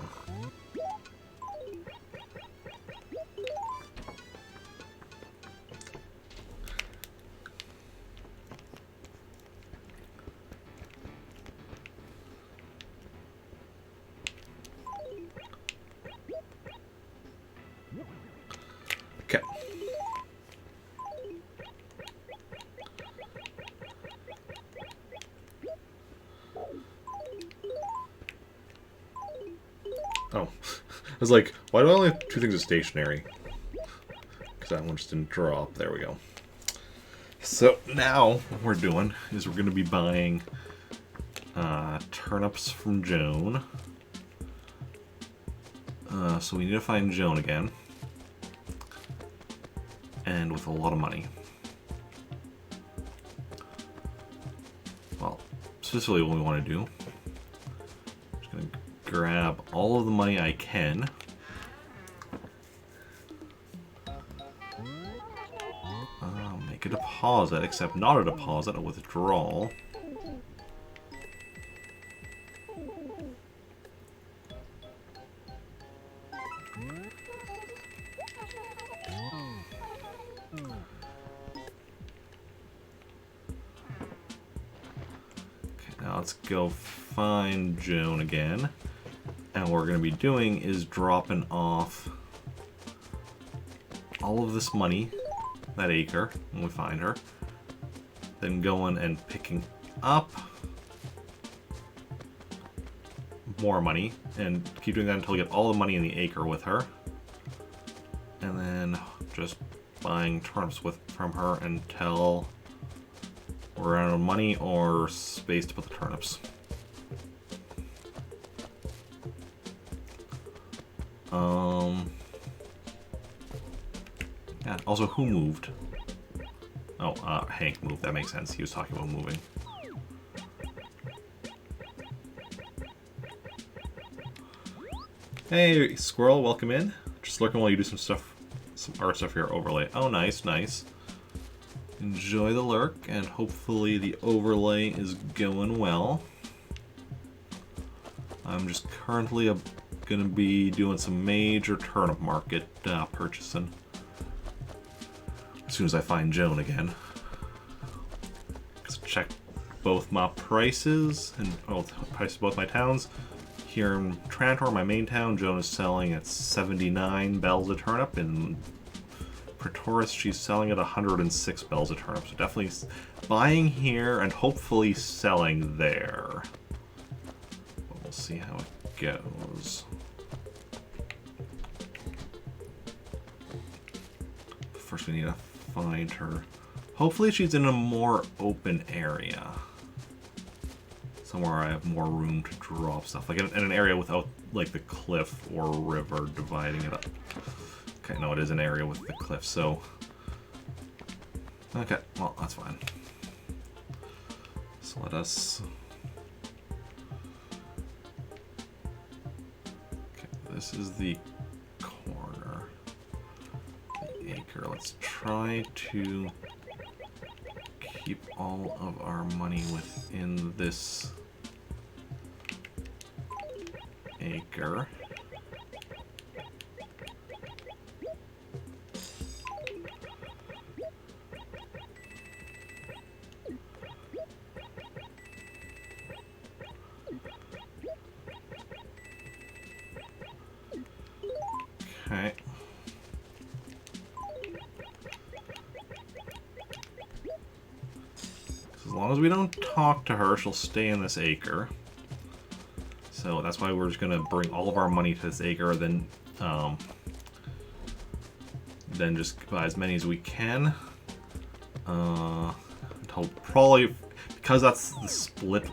Okay. Oh. I was like, why do I only have 2 things of stationery? Because that one just didn't drop. There we go. So now what we're doing is we're going to be buying turnips from Joan. So we need to find Joan again. And with a lot of money. Well, specifically what we want to do. Just going to grab all of the money I can. Make a deposit, except not a deposit, a withdrawal. Now let's go find Joan again. And what we're going to be doing is dropping off all of this money, that acre, when we find her. Then going and picking up more money. And keep doing that until we get all the money in the acre with her. And then just buying turnips from her until we're out of money or space to put the turnips. Yeah, also, who moved? Oh, Hank moved. That makes sense. He was talking about moving. Hey, Squirrel, welcome in. Just lurking while you do some art stuff here. Overlay. Oh, nice, nice. Enjoy the lurk, and hopefully the overlay is going well. I'm just currently going to be doing some major turnip market purchasing as soon as I find Joan again. just check both my prices and prices of both my towns. Here in Trantor, my main town, Joan is selling at 79 bells a turnip. In Pretoris, she's selling at 106 bells a turnip. So definitely buying here and hopefully selling there. But we'll see how it goes. First we need to find her. Hopefully she's in a more open area. Somewhere I have more room to drop stuff. Like in an area without like the cliff or river dividing it up. Okay, no, it is an area with the cliff, so... Okay, well, that's fine. So let us... Okay, this is the corner. The acre. Let's try to keep all of our money within this acre. Okay. As long as we don't talk to her, she'll stay in this acre. So that's why we're just gonna bring all of our money to this acre, then just buy as many as we can. Until probably, because that's the split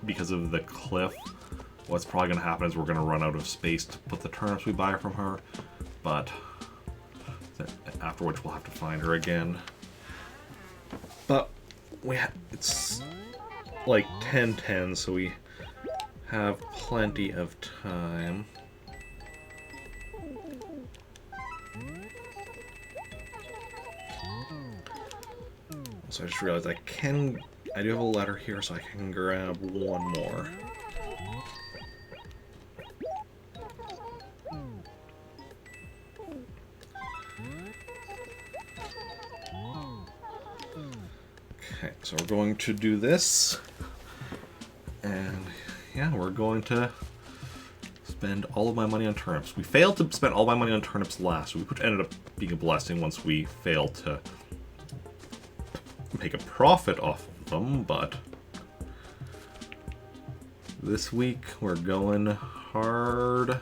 because of the cliff, what's probably gonna happen is we're gonna run out of space to put the turnips we buy from her. But after which we'll have to find her again. But it's like 10:10, so we have plenty of time. So I just realized I do have a letter here, so I can grab one more. Okay, so we're going to do this, and yeah, we're going to spend all of my money on turnips. We failed to spend all my money on turnips last week, which ended up being a blessing once we failed to make a profit off of them, but this week we're going hard.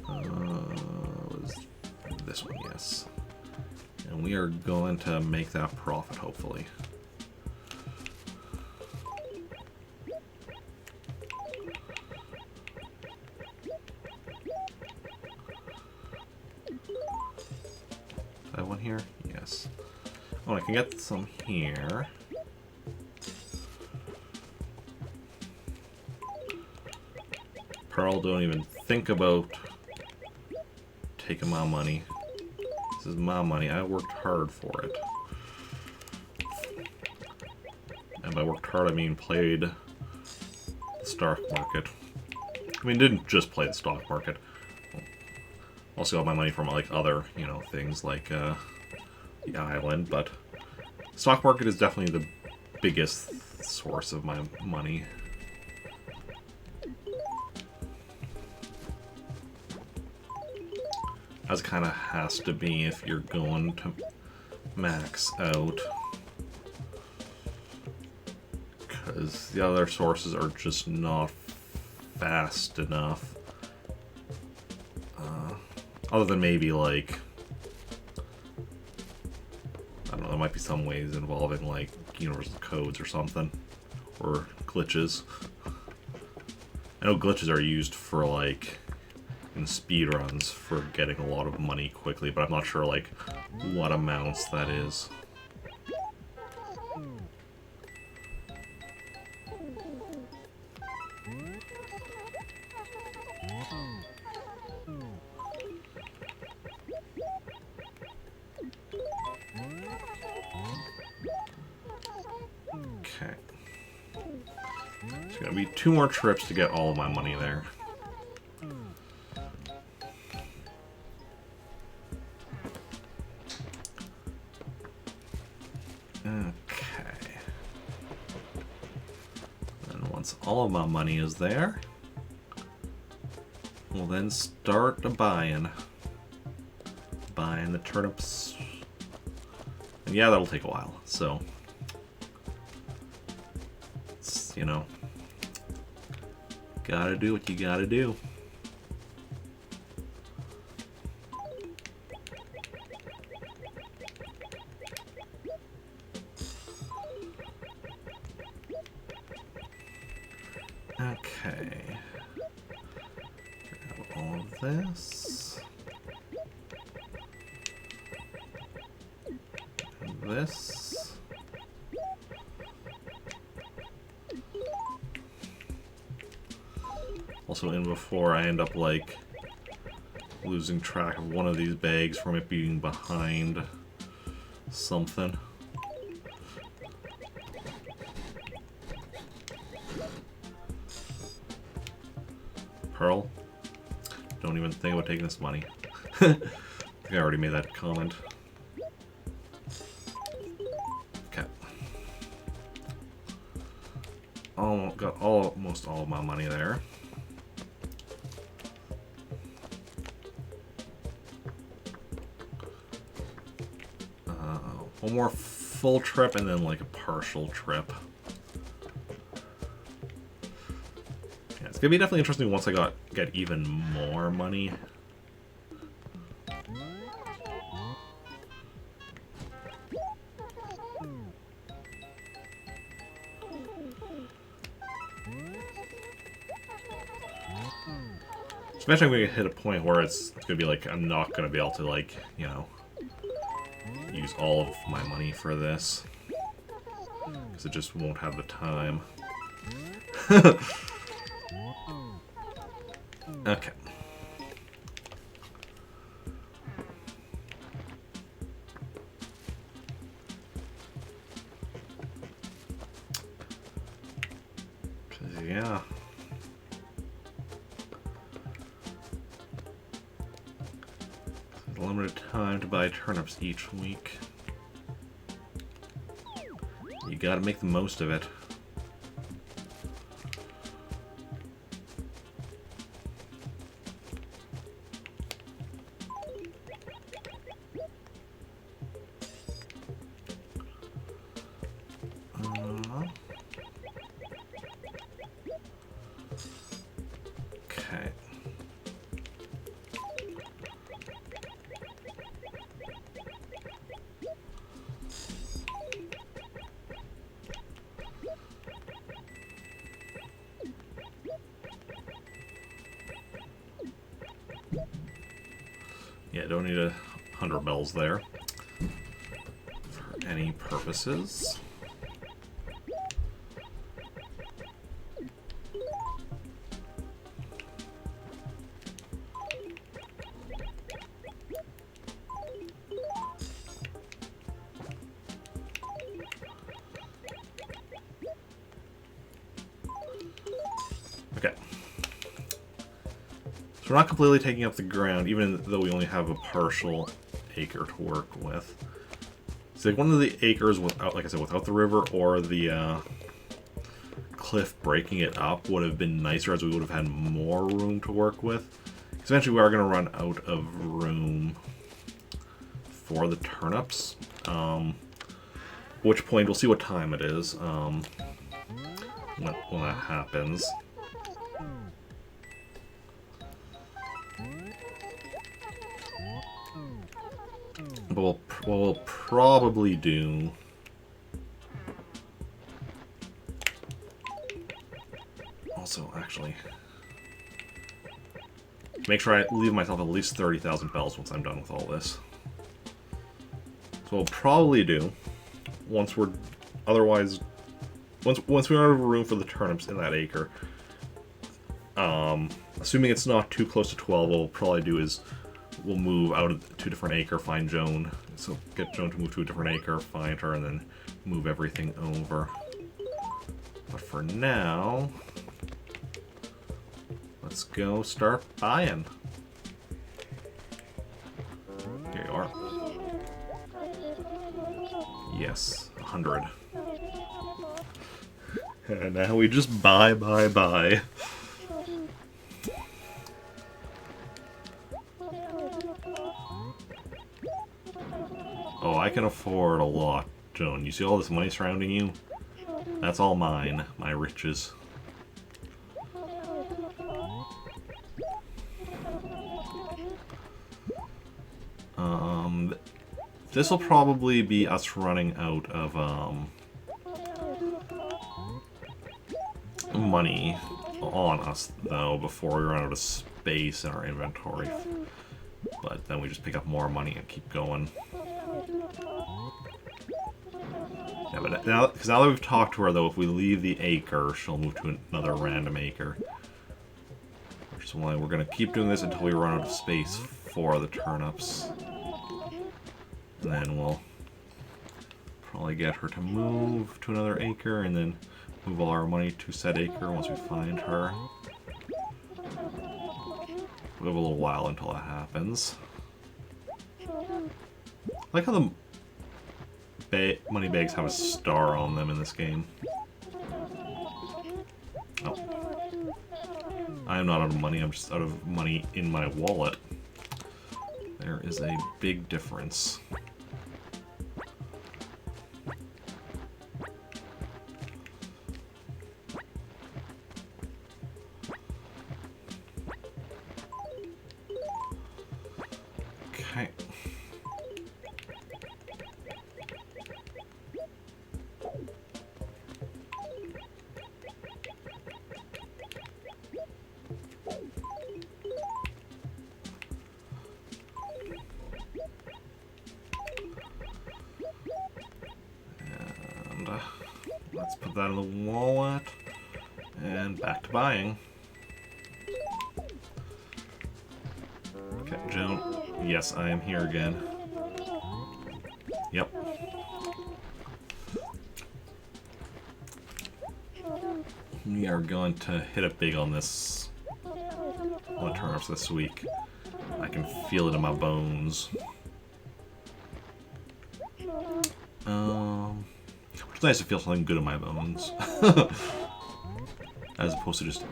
Was this one, yes. And we are going to make that profit, hopefully. That one here? Yes. Oh, I can get some here. Pearl, don't even think about taking my money. This is my money. I worked hard for it. And by worked hard, I mean played the stock market. I mean, didn't just play the stock market. Also got my money from like other, things like the island, but stock market is definitely the biggest source of my money. As it kind of has to be if you're going to max out. Because the other sources are just not fast enough. Other than maybe like, I don't know, there might be some ways involving like universal codes or something. Or glitches. I know glitches are used for like in speedruns for getting a lot of money quickly, but I'm not sure like what amounts that is. Okay. It's gonna be 2 more trips to get all of my money there. Okay. Once all of my money is there, we'll then start buying the turnips. And yeah, that'll take a while, so it's, you know, gotta do what you gotta do. Okay. Grab all of this. And this. Also in before I end up like losing track of one of these bags from it being behind something. Pearl, don't even think about taking this money. I think I already made that comment. Okay. Got almost all of my money there. One more full trip and then like a partial trip. Yeah, it's gonna be definitely interesting once I get even more money. Eventually I'm gonna hit a point where it's gonna be like I'm not gonna be able to, like, you know, use all of my money for this because it just won't have the time. Okay. Yeah. Limited time to buy turnips each week. You gotta make the most of it. Okay. Yeah, don't need 100 bells there for any purposes. Okay. So we're not completely taking up the ground, even though we only have a partial acre to work with. So like one of the acres without, like I said, without the river or the cliff breaking it up would have been nicer, as we would have had more room to work with. Because eventually we are going to run out of room for the turnips. At which point we'll see what time it is when that happens. But what we'll probably do also, actually, make sure I leave myself at least 30,000 bells once I'm done with all this. So what we'll probably do, once we run out of room for the turnips in that acre, assuming it's not too close to 12, what we'll probably do is we'll move out to a different acre, find Joan. So get Joan to move to a different acre, find her, and then move everything over. But for now, let's go start buying. Here you are. Yes, 100. And now we just buy. Oh, I can afford a lot, Joan. You see all this money surrounding you? That's all mine, my riches. This will probably be us running out of, money on us, though, before we run out of space in our inventory. But then we just pick up more money and keep going. Yeah, but now, because now that we've talked to her, though, if we leave the acre, she'll move to another random acre. Which is why we're going to keep doing this until we run out of space for the turnips. And then we'll probably get her to move to another acre, and then move all our money to said acre once we find her. We have a little while until that happens. I like how the money bags have a star on them in this game. Oh. I am not out of money, I'm just out of money in my wallet. There is a big difference. Okay. And let's put that in the wallet. And back to buying. Okay, Joan. Yes, I am here again. Yep. We are going to hit it big on this. On turnips this week. I can feel it in my bones. It's nice to feel something good in my bones. As opposed to just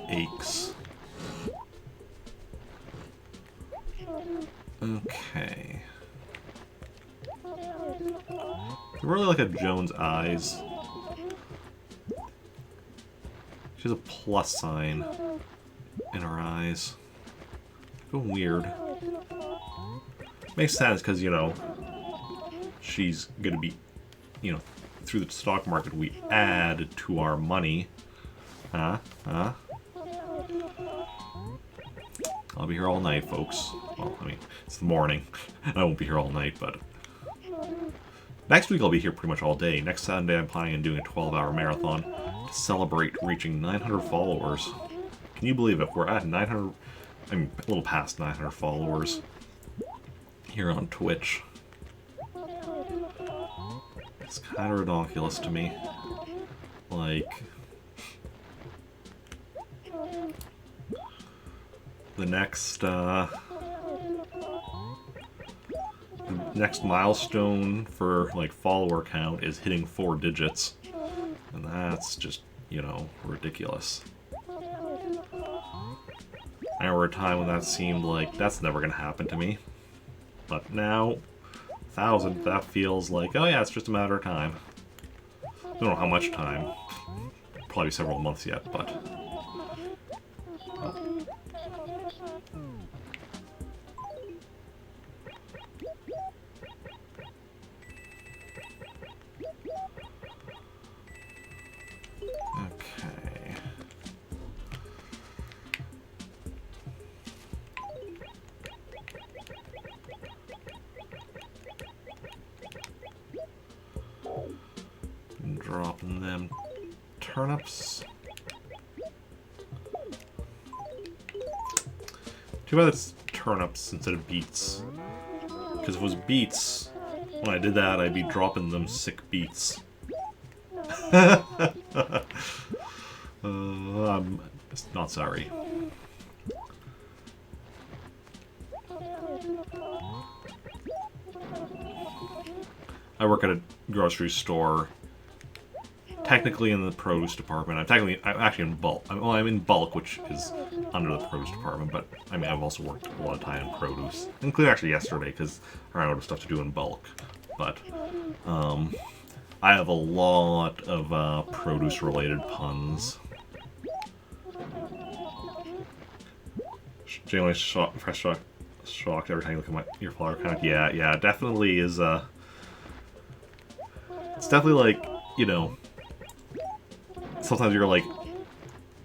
aches. Okay. I really look at Joan's eyes. She has a plus sign in her eyes. Feel weird. Makes sense because, you know, she's gonna be, you know, through the stock market we add to our money. Huh? I'll be here all night, folks. Well, I mean, it's the morning. I won't be here all night, but... Next week I'll be here pretty much all day. Next Sunday I'm planning on doing a 12-hour marathon to celebrate reaching 900 followers. Can you believe it? We're at 900... I mean, a little past 900 followers here on Twitch. It's kind of ridiculous to me. Like... The next milestone for, like, follower count is hitting 4 digits. And that's just, you know, ridiculous. I remember a time when that seemed like, that's never gonna happen to me. But now, 1,000, that feels like, oh yeah, it's just a matter of time. I don't know how much time. Probably several months yet, but... Okay. Dropping them turnips. Too bad it's turnips instead of beets. Because if it was beets, when I did that, I'd be dropping them sick beets. I'm not sorry. I work at a grocery store technically in the produce department. I'm actually in bulk. I'm in bulk, which is under the produce department. But I mean, I've also worked a lot of time in produce, including actually yesterday because I ran out of stuff to do in bulk. But I have a lot of produce-related puns. Genuinely shocked every time you look at your flower count. Yeah, definitely is. It's definitely like, you know. Sometimes you're like,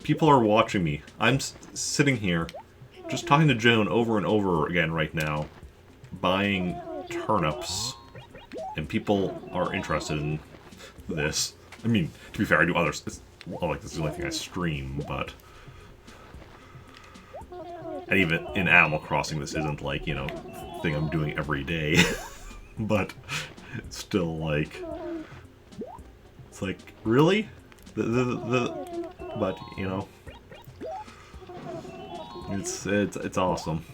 people are watching me. I'm sitting here, just talking to Joan over and over again right now, buying turnips, and people are interested in this. I mean, to be fair, I do others. It's, well, like, this is the only thing I stream, but... And even in Animal Crossing, this isn't, like, you know, thing I'm doing every day. But it's still, like... It's like, really? But, you know... It's awesome.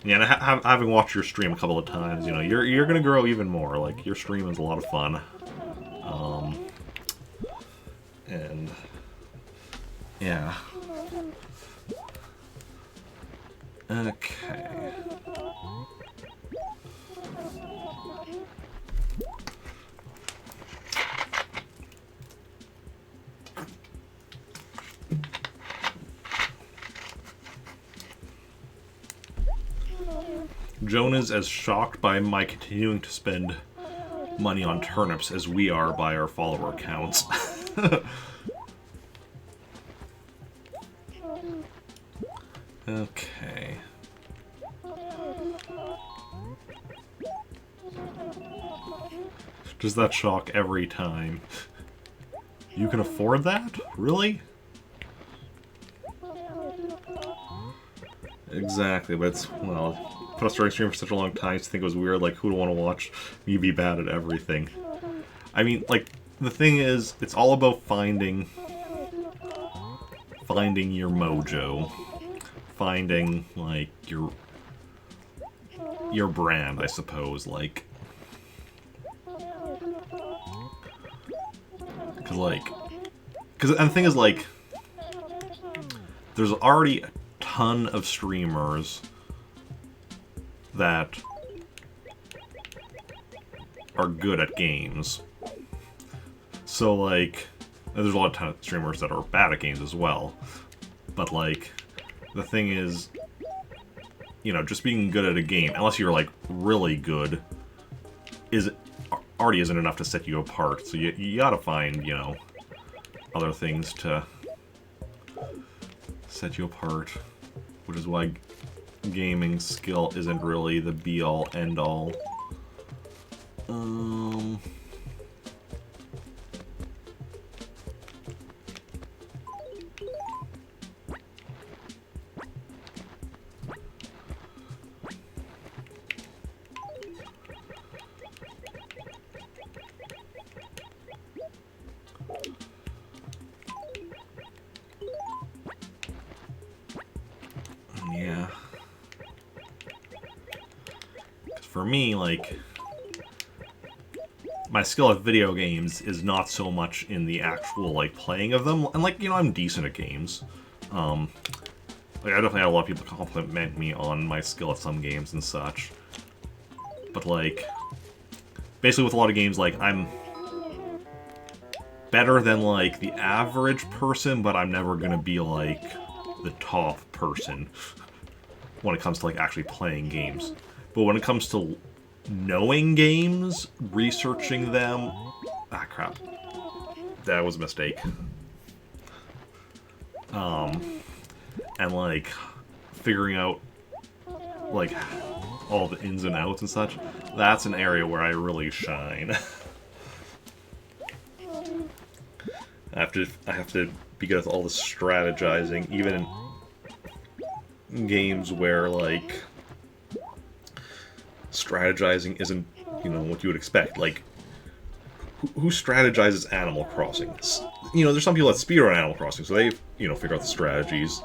Yeah, and having watched your stream a couple of times, you know, you're gonna grow even more. Like, your stream is a lot of fun. And... Yeah. Okay. Joan is as shocked by my continuing to spend money on turnips as we are by our follower counts. Okay. Does that shock every time? You can afford that? Really? Exactly, but it's, well, put a story stream for such a long time, I used to think it was weird, like, who would want to watch me be bad at everything? I mean, like, the thing is, it's all about finding your mojo. Finding, like, your brand, I suppose, like... And the thing is, like, there's already a ton of streamers that are good at games. So, like, there's a ton of streamers that are bad at games as well. But, like, the thing is, you know, just being good at a game, unless you're, like, really good, already isn't enough to set you apart. So you gotta find, you know, other things to set you apart. Which is why gaming skill isn't really the be-all, end-all. Yeah. For me, like, my skill at video games is not so much in the actual, like, playing of them. And, like, you know, I'm decent at games. Like, I definitely had a lot of people compliment me on my skill at some games and such. But, like, basically with a lot of games, like, I'm better than, like, the average person, but I'm never gonna be, like, the top person when it comes to, like, actually playing games. But when it comes to knowing games, researching them... Ah, crap. That was a mistake. And, like, figuring out, like, all the ins and outs and such, that's an area where I really shine. I have to be good at all the strategizing, even in games where, like, strategizing isn't, you know, what you would expect. Like, who strategizes Animal Crossing? You know, there's some people that speedrun Animal Crossing, so they, you know, figure out the strategies.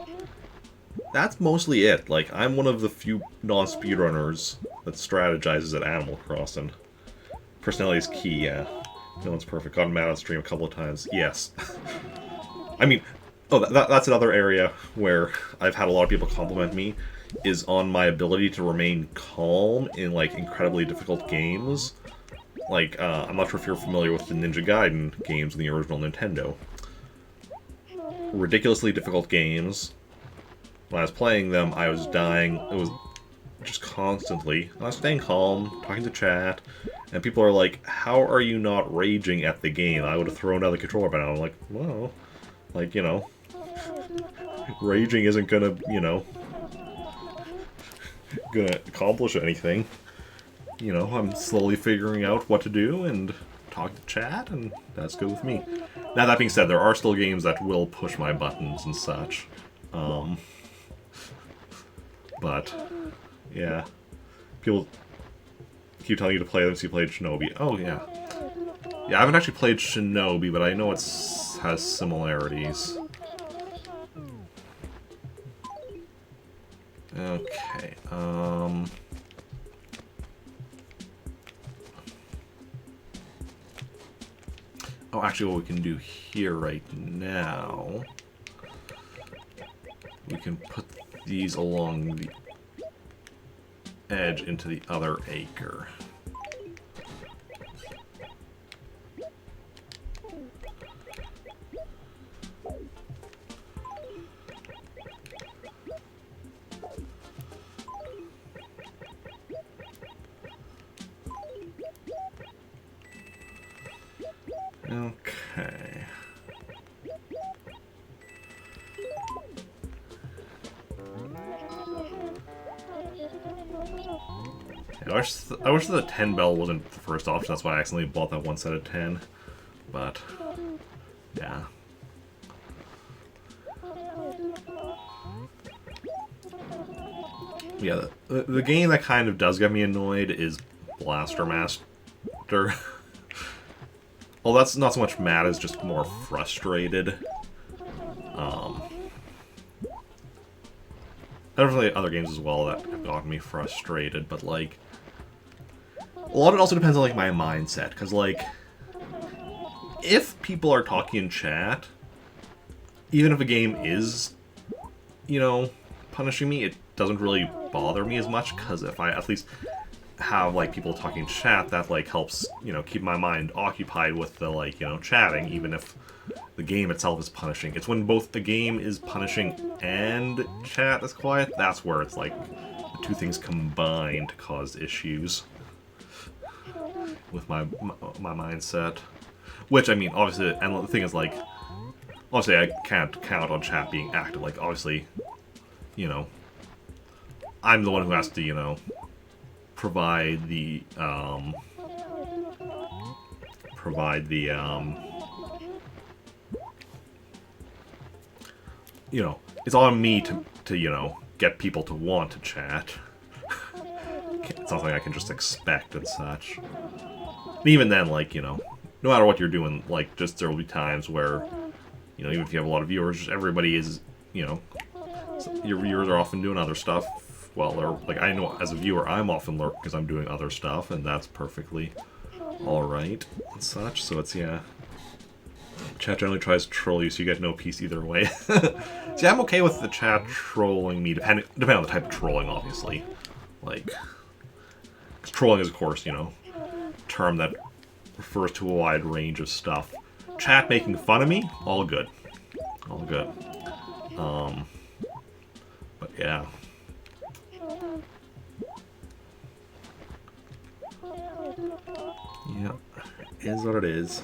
That's mostly it. Like, I'm one of the few non-speedrunners that strategizes at Animal Crossing. Personality is key, yeah. No one's perfect. Gotten mad on stream a couple of times. Yes. I mean, that's another area where I've had a lot of people compliment me, is on my ability to remain calm in, like, incredibly difficult games. Like, I'm not sure if you're familiar with the Ninja Gaiden games in the original Nintendo. Ridiculously difficult games. When I was playing them, I was dying. It was just constantly. I was staying calm, talking to chat, and people are like, how are you not raging at the game? I would have thrown down the controller by now. I'm like, well, like, you know, raging isn't gonna, you know, gonna accomplish anything. You know, I'm slowly figuring out what to do and talk to chat, and that's good with me. Now, that being said, there are still games that will push my buttons and such. But, yeah. People keep telling you to play them, so you played Shinobi. Oh, yeah. Yeah, I haven't actually played Shinobi, but I know it has similarities. Okay, Oh, actually, what we can do here right now... We can put these along the edge into the other acre. Okay. I wish the 10 bell wasn't the first option, that's why I accidentally bought that one set of 10. But, yeah. Yeah, the game that kind of does get me annoyed is Blaster Master. Well, that's not so much mad as just more frustrated. There's really other games as well that have gotten me frustrated, but, like... A lot of it also depends on, like, my mindset, because, like... If people are talking in chat, even if a game is, you know, punishing me, it doesn't really bother me as much, because if I at least have, like, people talking in chat, that, like, helps, you know, keep my mind occupied with the, like, you know, chatting, even if the game itself is punishing. It's when both the game is punishing and chat is quiet, that's where it's like the two things combine to cause issues with my mindset. Which, I mean, obviously, and the thing is, like, obviously I can't count on chat being active. Like, obviously, you know, I'm the one who has to, you know, provide the, you know, it's on me to, you know, get people to want to chat. It's not something I can just expect and such. And even then, like, you know, no matter what you're doing, like, just there will be times where, you know, even if you have a lot of viewers, just everybody is, you know, your viewers are often doing other stuff. Well, they're, like, I know as a viewer, I'm often lurking because I'm doing other stuff, and that's perfectly alright and such, so it's, yeah. Chat generally tries to troll you, so you get no peace either way. See, I'm okay with the chat trolling me, depending on the type of trolling, obviously. Like, 'cause trolling is, of course, you know, a term that refers to a wide range of stuff. Chat making fun of me, all good. All good. But yeah. Yeah, is what it is.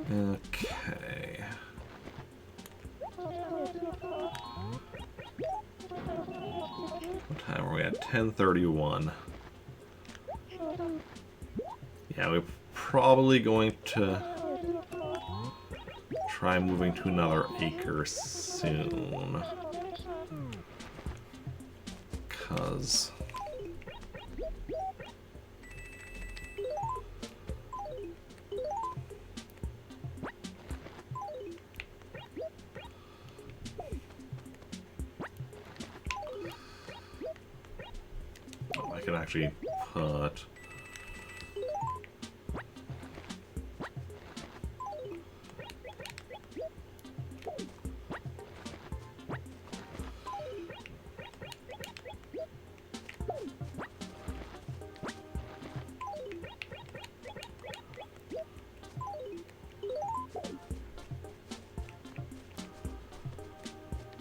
Okay. What time are we at? 10:31. Yeah, we're probably going to try moving to another acre soon. 'Cause... could actually put...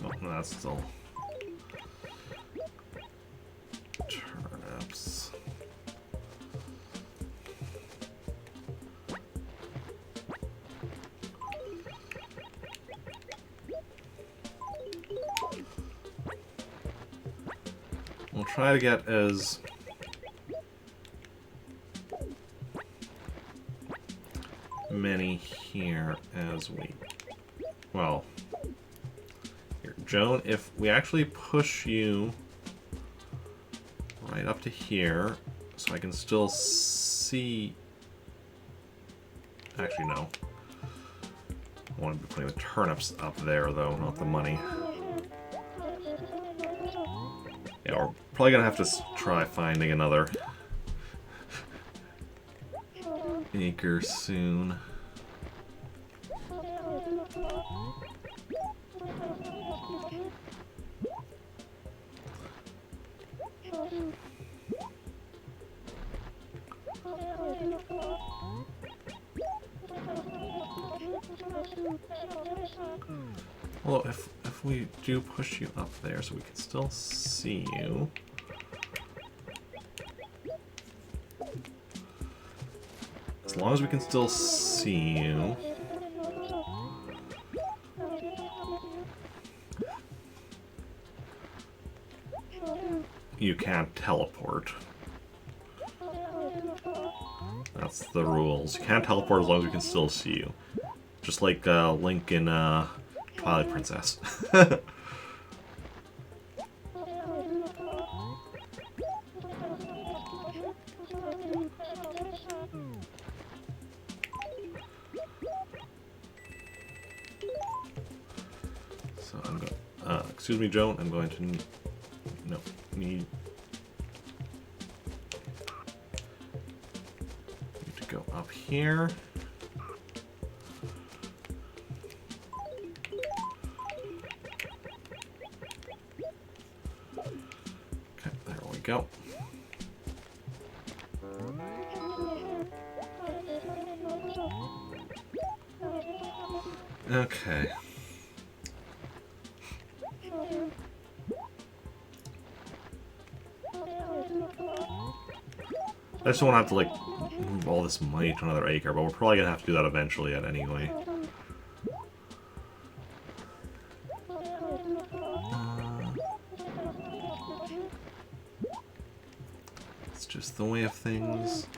Oh, that's still... turnips. We'll try to get as many here as we... Well, here, Joan, if we actually push you right up to here, so I can still see... Actually, no. I want to be putting the turnips up there, though, not the money. Yeah, we're probably gonna have to try finding another acre soon. Well, if we do push you up there so we can still see you. As long as we can still see you. You can't teleport. That's the rules. You can't teleport as long as we can still see you. Just like Link in Twilight Princess. So I'm going. Excuse me, Joan. I'm going to need to go up here. Okay, there we go. Okay. I just don't want to have to, like, move all this money to another acre, but we're probably going to have to do that eventually anyway. It's just the way of things.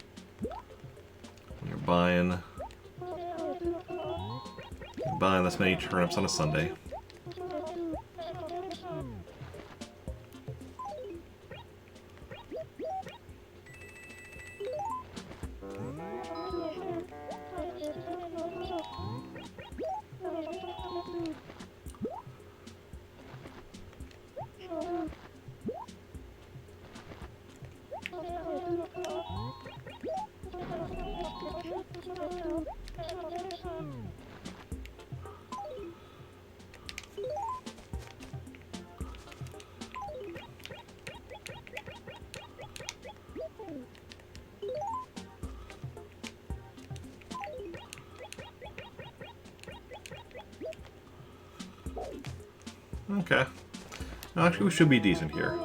When you're buying this many turnips on a Sunday. Okay. Actually, we should be decent here.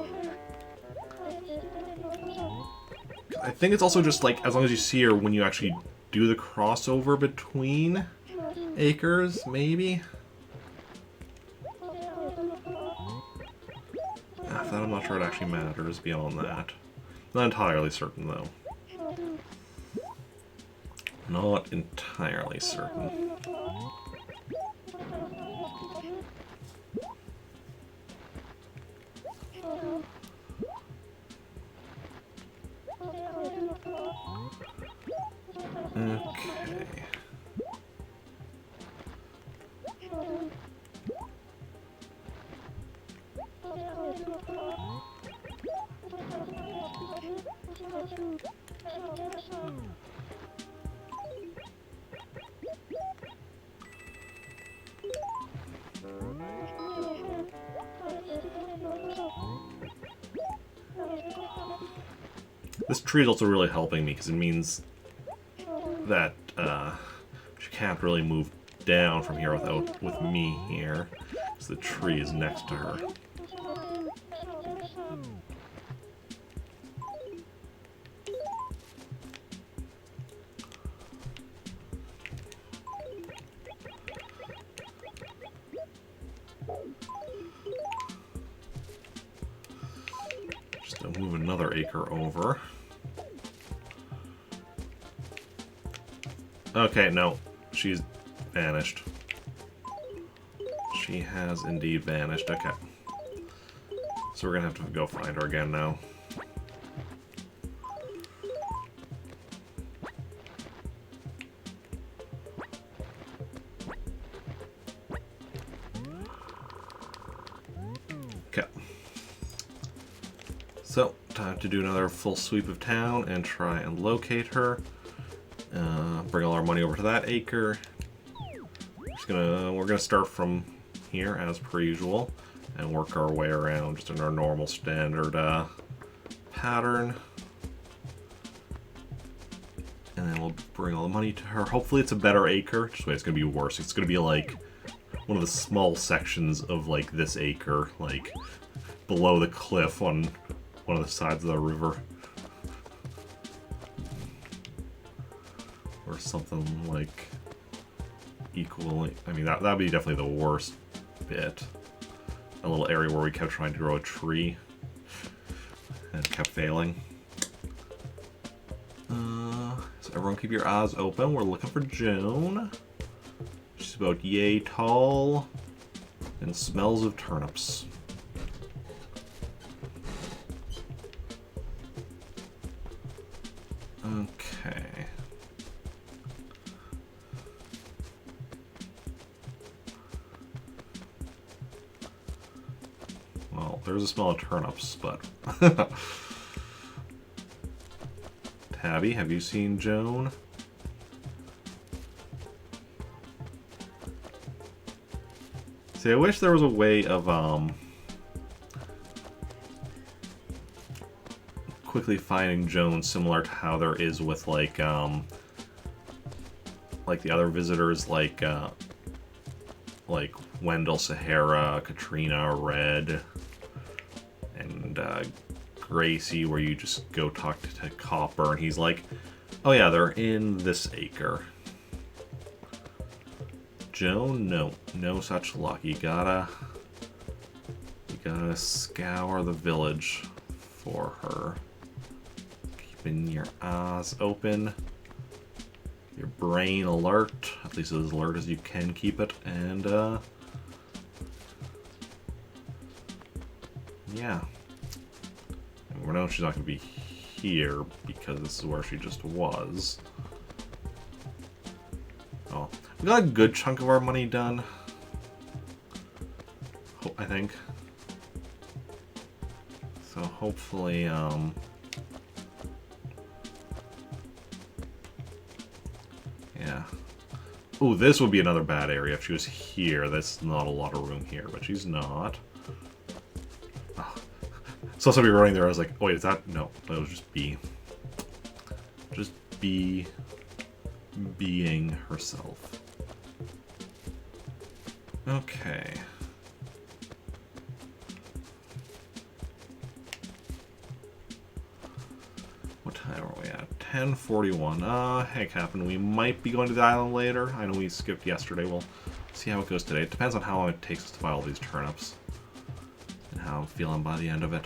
I think it's also just, like, as long as you see her when you actually do the crossover between acres, maybe? After that, I'm not sure it actually matters beyond that. Not entirely certain, though. Not entirely certain. Okay. This tree is also really helping me because it means that she can't really move down from here with me here, because the tree is next to her. Just to move another acre over. Okay, no, she's vanished. She has indeed vanished. Okay. So we're gonna have to go find her again now. Okay. So, time to do another full sweep of town and try and locate her. Bring all our money over to that acre. We're gonna start from here as per usual and work our way around just in our normal standard pattern. And then we'll bring all the money to her. Hopefully it's a better acre. Just wait, it's gonna be worse. It's gonna be like one of the small sections of like this acre, like below the cliff on one of the sides of the river. Or something like equally. I mean, that'd be definitely the worst bit. A little area where we kept trying to grow a tree and kept failing. So everyone keep your eyes open. We're looking for Joan. She's about yay tall and smells of turnips. Okay. Well, there's a smell of turnips, but... Tabby, have you seen Joan? See, I wish there was a way of, quickly finding Joan similar to how there is with, like the other visitors, like Wendell, Sahara, Katrina, Red, and, Gracie, where you just go talk to Copper, and he's like, oh yeah, they're in this acre. Joan, no such luck. You gotta scour the village for her. Keeping your eyes open, your brain alert, at least as alert as you can keep it, and yeah. And we know she's not gonna be here because this is where she just was. Oh, we got a good chunk of our money done, I think. So hopefully, yeah. Ooh, this would be another bad area if she was here. That's not a lot of room here, but she's not. Oh. Saw somebody running there, I was like, oh wait, is that? No, that was just B. Just B being herself. Okay. What time are we at? 10:41. Hey Captain, we might be going to the island later. I know we skipped yesterday. We'll see how it goes today. It depends on how long it takes us to buy all these turnips. And how I'm feeling by the end of it.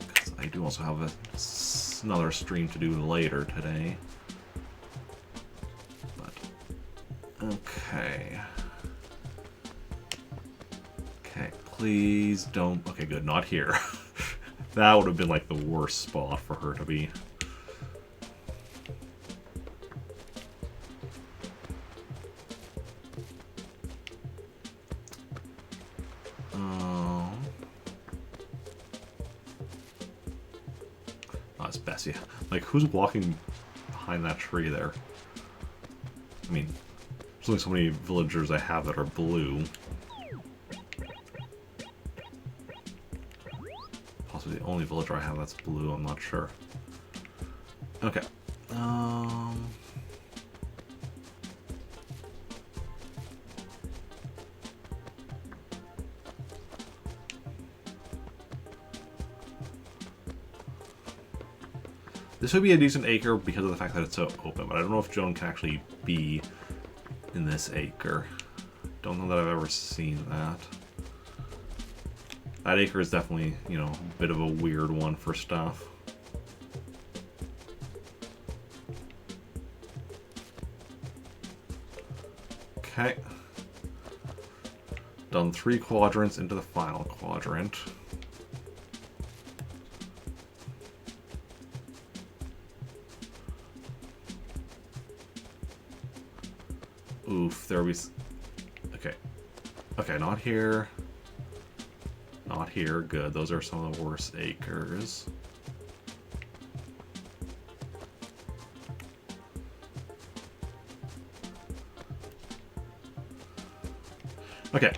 Because I do also have another stream to do later today. But, okay. Okay, please don't... Okay, good, not here. That would have been like the worst spot for her to be. Oh, it's Bessie. Like, who's walking behind that tree there? I mean, there's only so many villagers I have that are blue. So the only villager I have that's blue, I'm not sure. Okay. This would be a decent acre because of the fact that it's so open, but I don't know if Joan can actually be in this acre. Don't know that I've ever seen that. That acre is definitely, you know, a bit of a weird one for stuff. Okay. Done 3 quadrants into the final quadrant. Oof, there we... Okay. Okay, not here. Not here. Good. Those are some of the worst acres. Okay.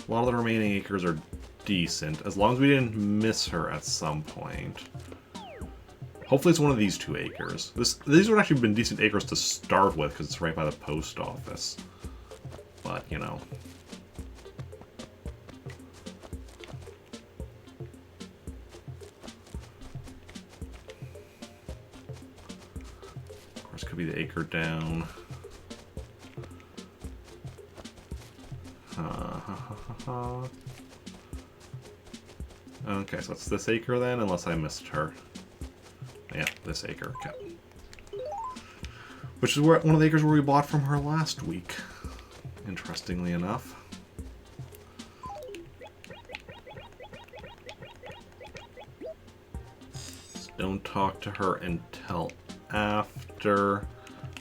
A lot of the remaining acres are decent, as long as we didn't miss her at some point. Hopefully it's one of these 2 acres. These would actually have been decent acres to start with, because it's right by the post office. But, you know. Of course, could be the acre down. Okay, so it's this acre then, unless I missed her. Yeah, this acre. Okay. Which is where one of the acres where we bought from her last week. Interestingly enough. So don't talk to her until after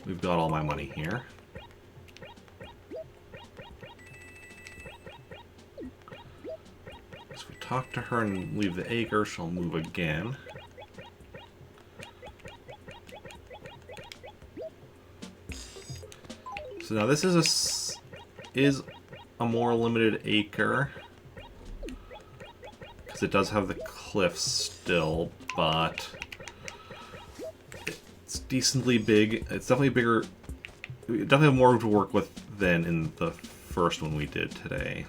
we've got all my money here. So if we talk to her and leave the acre, she'll move again. So now this is a more limited acre because it does have the cliffs still, but it's decently big. It's definitely bigger. We definitely have more to work with than in the first one we did today.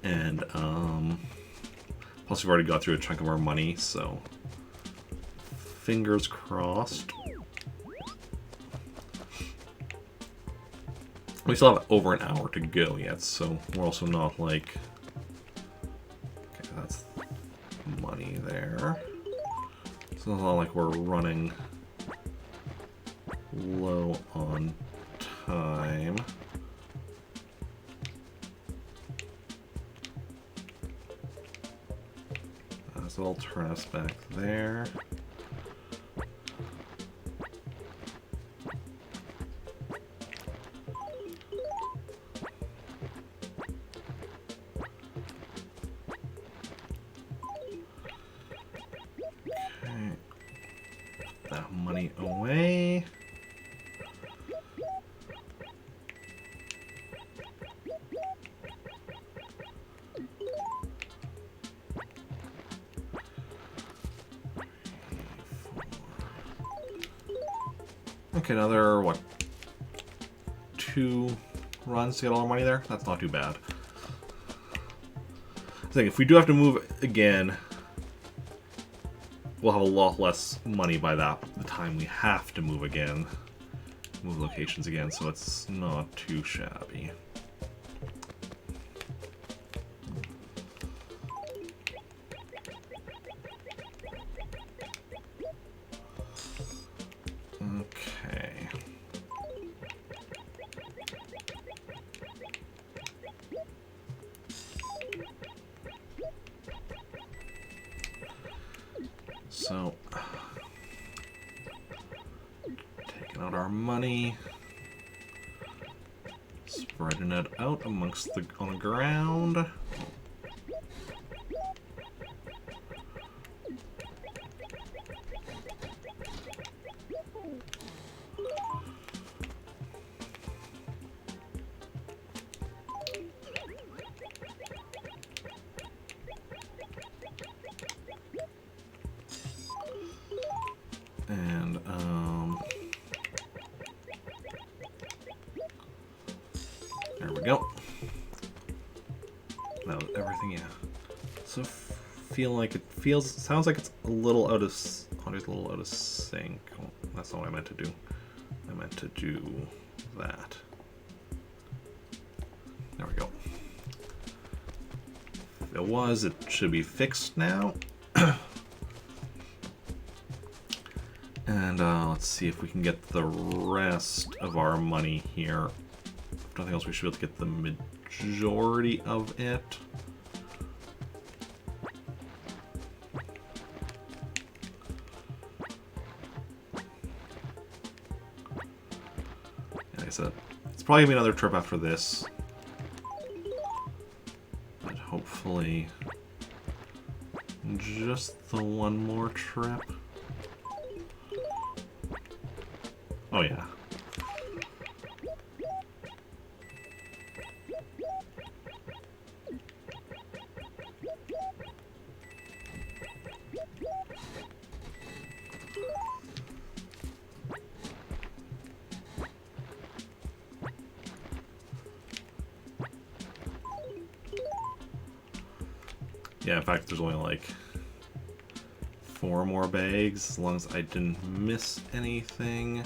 And plus we've already got through a chunk of our money, so fingers crossed. We still have over an hour to go yet, so we're also not like... Okay, that's money there. So it's not like we're running low on time. So I'll turn us back there. Away. Okay, now there are, what, 2 runs to get all our money there? That's not too bad. I think if we do have to move again, we'll have a lot less money by the time we have to move again. Move locations again, so it's not too shabby. Okay. So, taking out our money, spreading it out amongst on the ground. there we go. Now everything, yeah. So sounds like it's a little out of, audi's a little out of sync. Oh, that's not what I meant to do. I meant to do that. There we go. If it was, it should be fixed now. And let's see if we can get the rest of our money here. If nothing else, we should be able to get the majority of it. Like I said, it's probably gonna be another trip after this. But hopefully just the one more trip. Oh yeah. Yeah, in fact, there's only like 4 more bags, as long as I didn't miss anything.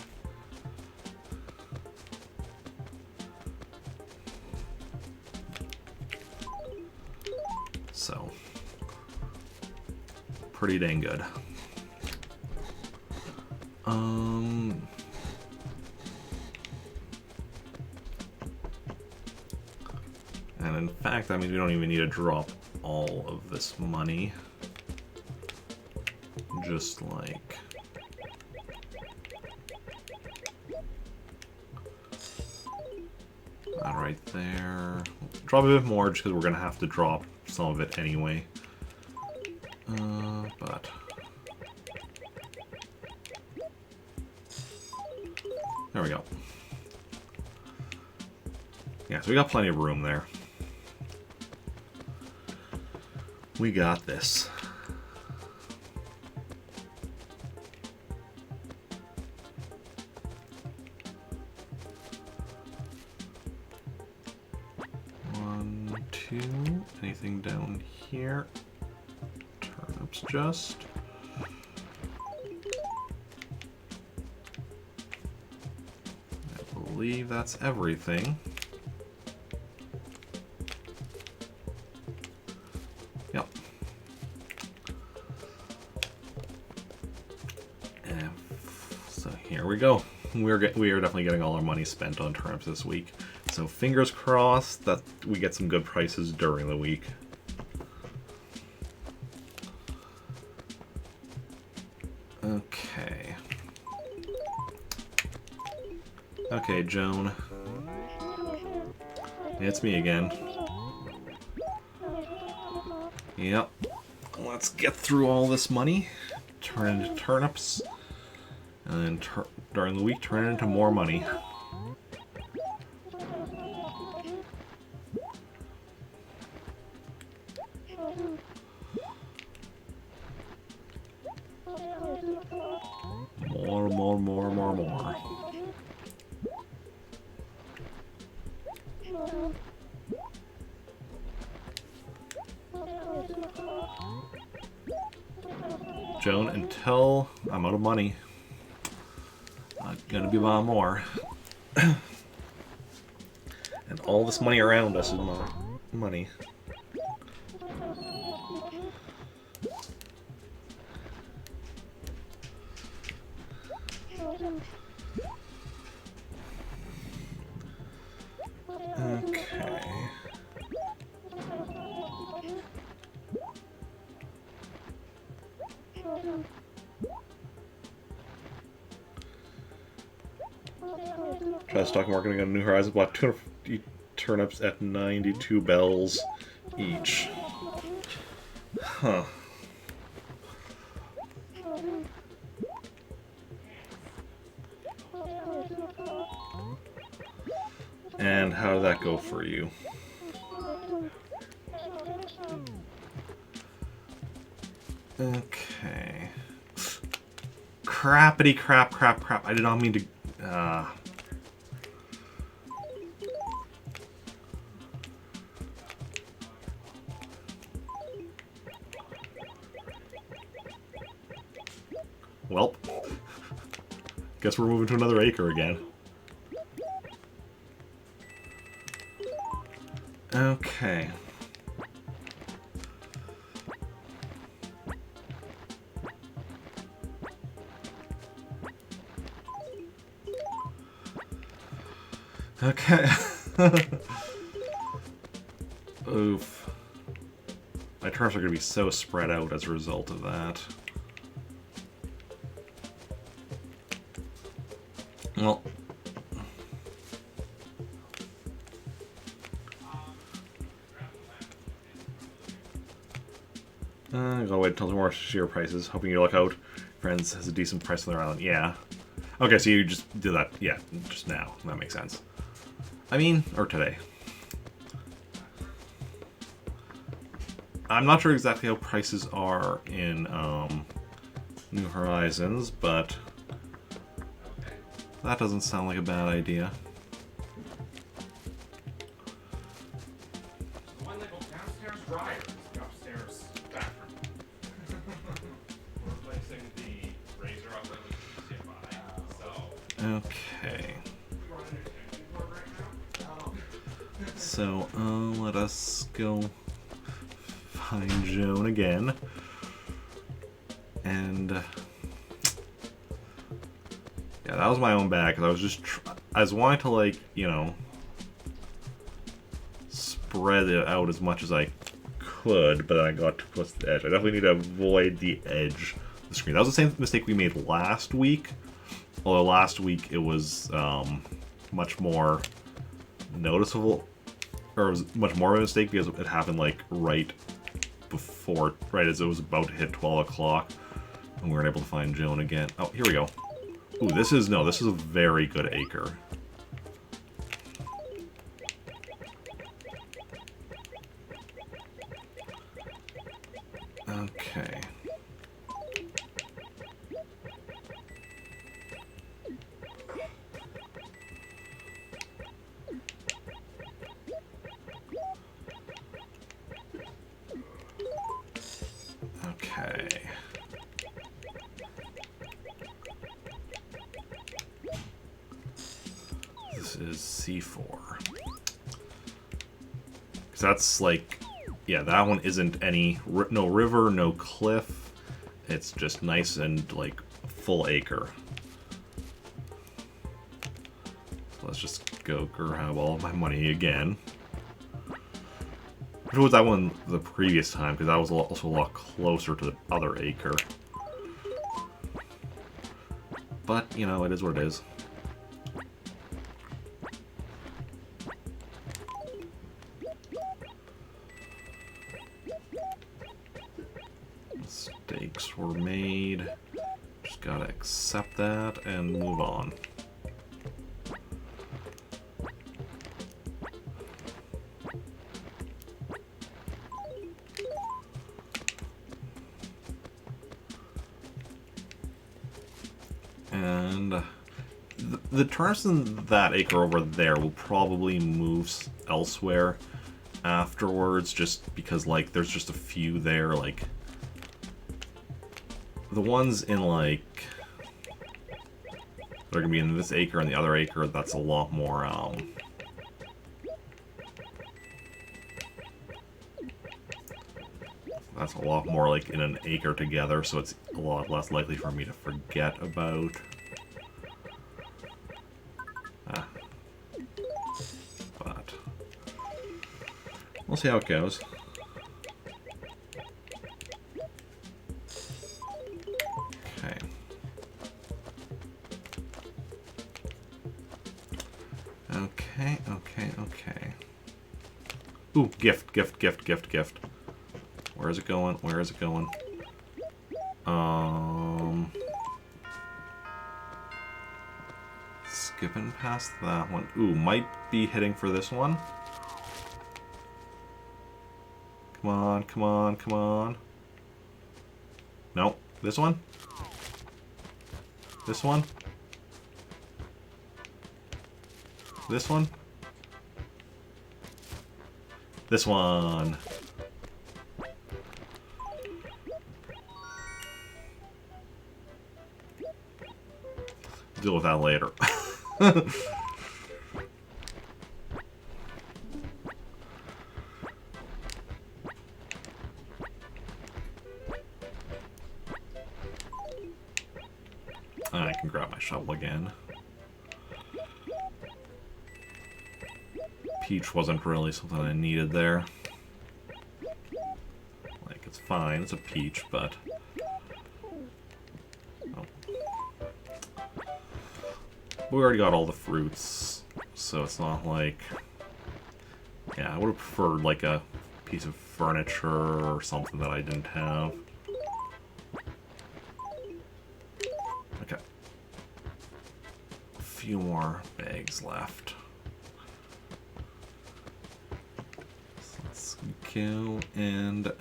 So, pretty dang good. And in fact, that means we don't even need to drop all of this money. Just like that right there. Drop a bit more just because we're gonna have to drop some of it anyway. But there we go. Yeah, so we got plenty of room there. We got this. One, two. Anything down here? Turnips just. I believe that's everything. Yep. And so here we go. We are definitely getting all our money spent on turnips this week. So fingers crossed that we get some good prices during the week. Okay. Okay, Joan. It's me again. Yep. Let's get through all this money. Turn it into turnips. And then during the week, turn it into more money. More. Joan, until I'm out of money, I'm gonna be buying more. And all this money around us is my money. Okay. Try the stock market again. New Horizons bought 250 turnips at 92 bells each. Huh. And how did that go for you? Okay. crappity crap. I did not mean to... Welp. Guess we're moving to another acre again. Okay. Okay. Oof. My turnips are going to be so spread out as a result of that. Well. Gotta wait until tomorrow to share prices. Hoping you luck out. Friends has a decent price on their island. Yeah. Okay, so you just did that. Yeah, just now. That makes sense. I mean, or today. I'm not sure exactly how prices are in New Horizons, but that doesn't sound like a bad idea. The one that goes downstairs dryer is the upstairs bathroom. We're replacing the razor outlet with the TFI, so... Okay. So, let us go find Joan again. And... yeah, that was my own bad, because I was just... I was wanting to, like, you know... spread it out as much as I could, but then I got too close to the edge. I definitely need to avoid the edge of the screen. That was the same mistake we made last week. Although last week it was much more noticeable, or it was much more of a mistake because it happened like right as it was about to hit 12 o'clock, and we weren't able to find Joan again. Oh, here we go. Ooh, this is a very good acre. Okay. Okay. This is C4. Because that's like... yeah, that one isn't any... no river, no cliff. It's just nice and, like, full acre. So let's just go grab all of my money again. Which was that one the previous time, because that was also a lot closer to the other acre. But, you know, it is what it is. Mistakes were made. Just gotta accept that and move on. And the turnips in that acre over there will probably move elsewhere afterwards, just because, like, there's just a few there, like... the ones in, like... they're gonna be in this acre and the other acre, that's a lot more, that's a lot more, like, in an acre together, so it's a lot less likely for me to forget about. But... we'll see how it goes. Okay. Okay. Ooh, gift. Where is it going? Skipping past that one. Ooh, might be hitting for this one. Come on. Nope. This one? This one? This one? This one. Deal with that later. I can grab my shovel again. Peach wasn't really something I needed there. Like, it's fine, it's a peach, but... Oh. We already got all the fruits, so it's not like... Yeah, I would have preferred, like, a piece of furniture or something that I didn't have. Okay. A few more bags left. So let's go and,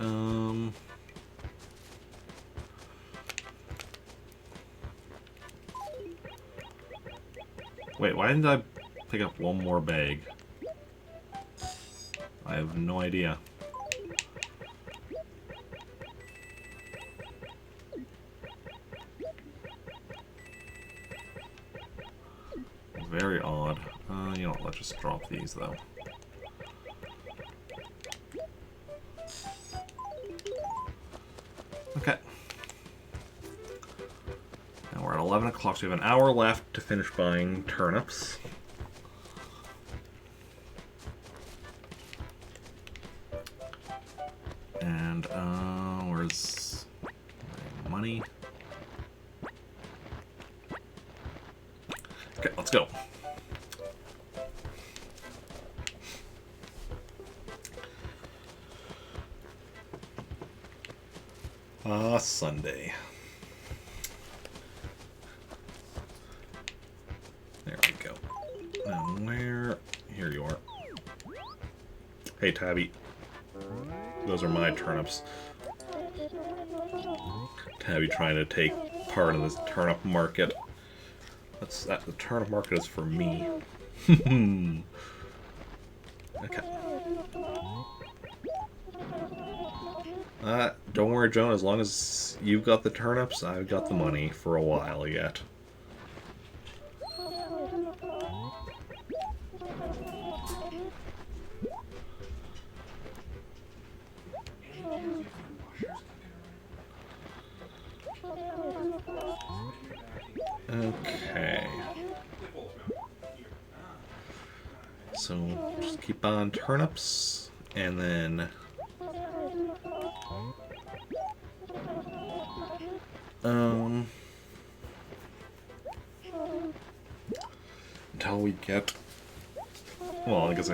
wait, why didn't I pick up one more bag? I have no idea. Very odd. You know what, let's just drop these, though. Okay. Now we're at 11 o'clock, so we have an hour left to finish buying turnips. And, where's my money? Okay, let's go. Sunday. There we go. And where? Here you are. Hey, Tabby. Those are my turnips. Tabby trying to take part in this turnip market. The turnip market is for me. Okay. Don't worry, Joan. As long as you've got the turnips, I've got the money for a while yet. Okay. So, just keep on turnips, and then... until we get... Well, I guess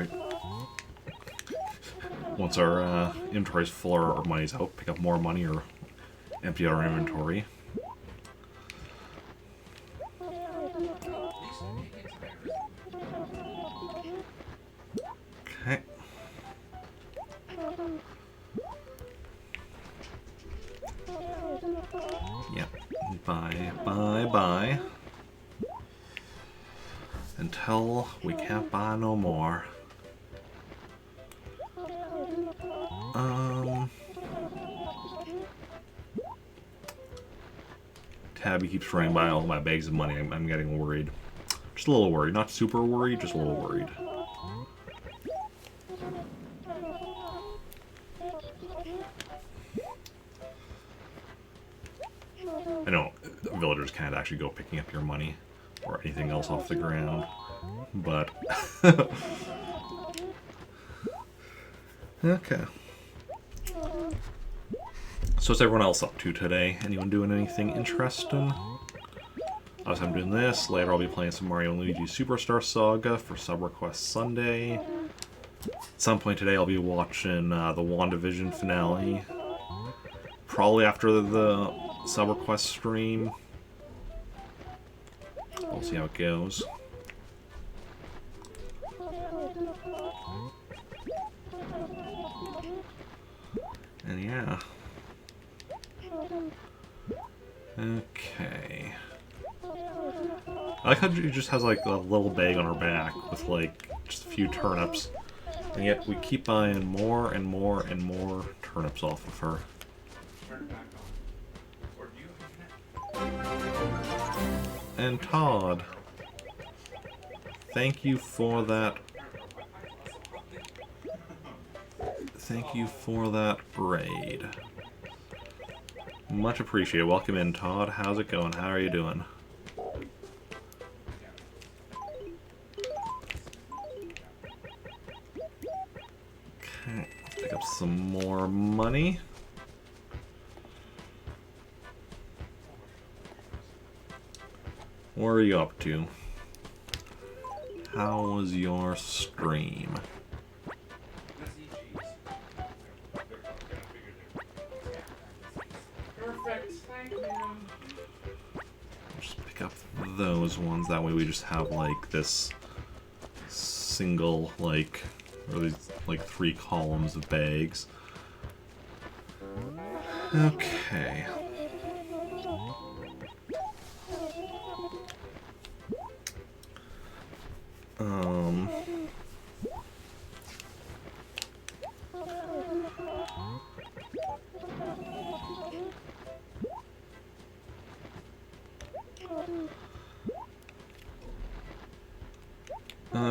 once our inventory's full or our money's out, pick up more money or empty out our inventory. Okay. Yep. Bye. Until we can't buy no more. Tabby keeps running by all my bags of money. I'm getting worried. Just a little worried. Not super worried, just a little worried. I know villagers can't actually go picking up your money or anything else off the ground, but... Okay. So what's everyone else up to today? Anyone doing anything interesting? Obviously I'm doing this. Later I'll be playing some Mario & Luigi Superstar Saga for Sub Request Sunday. At some point today I'll be watching the WandaVision finale. Probably after the Sub Request stream. We'll see how it goes. And yeah. Okay. I like how she just has like a little bag on her back with like just a few turnips. And yet we keep buying more and more and more turnips off of her. Turn it back on. Or do you have internet? And Todd, thank you for that. Thank you for that raid. Much appreciated. Welcome in, Todd. How's it going? How are you doing? Okay, let's pick up some more money. What are you up to? How was your stream? Perfect. Thank you. Just pick up those ones. That way we just have like this single like, or these like 3 columns of bags. Okay.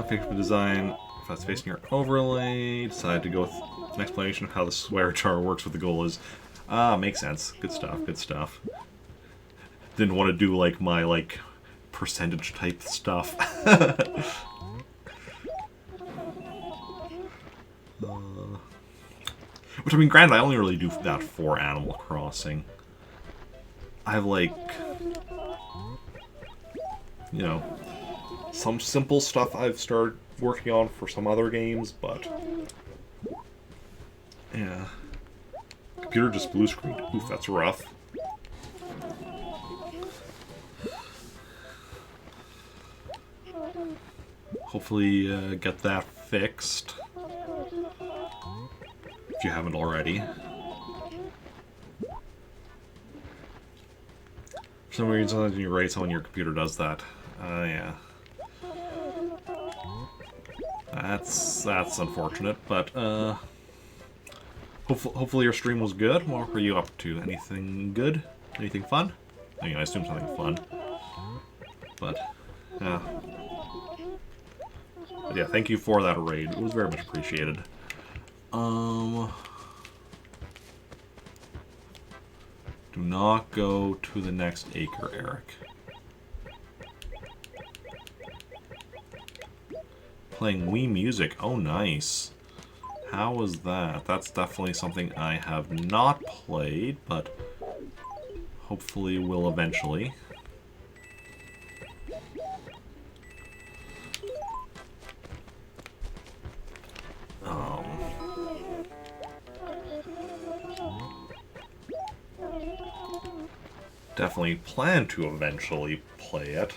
Fix the design. If that's facing your overlay, decide to go with an explanation of how the swear jar works. What the goal is. Makes sense. Good stuff. Good stuff. Didn't want to do like my like percentage type stuff. Which I mean, granted, I only really do that for Animal Crossing. I have like, you know, some simple stuff I've started working on for some other games, but yeah. Computer just blue screened. Oof, that's rough. Hopefully get that fixed. If you haven't already. For some reason, when you write someone, your computer does that. Yeah. That's unfortunate, but hopefully your stream was good. What were you up to? Anything good? Anything fun? I mean, I assume something fun. But yeah. But yeah, thank you for that raid. It was very much appreciated. Do not go to the next acre, Eric. Playing Wii Music. Oh, nice. How was that? That's definitely something I have not played, but hopefully will eventually. Definitely plan to eventually play it.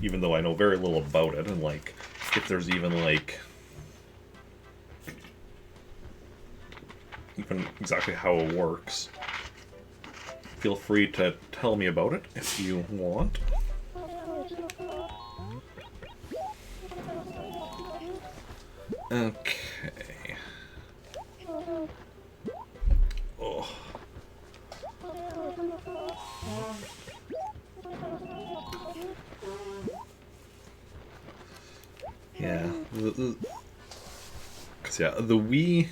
Even though I know very little about it, and like, if there's even like, even exactly how it works. Feel free to tell me about it if you want. Okay. Oh. Yeah. Cause yeah, the Wii.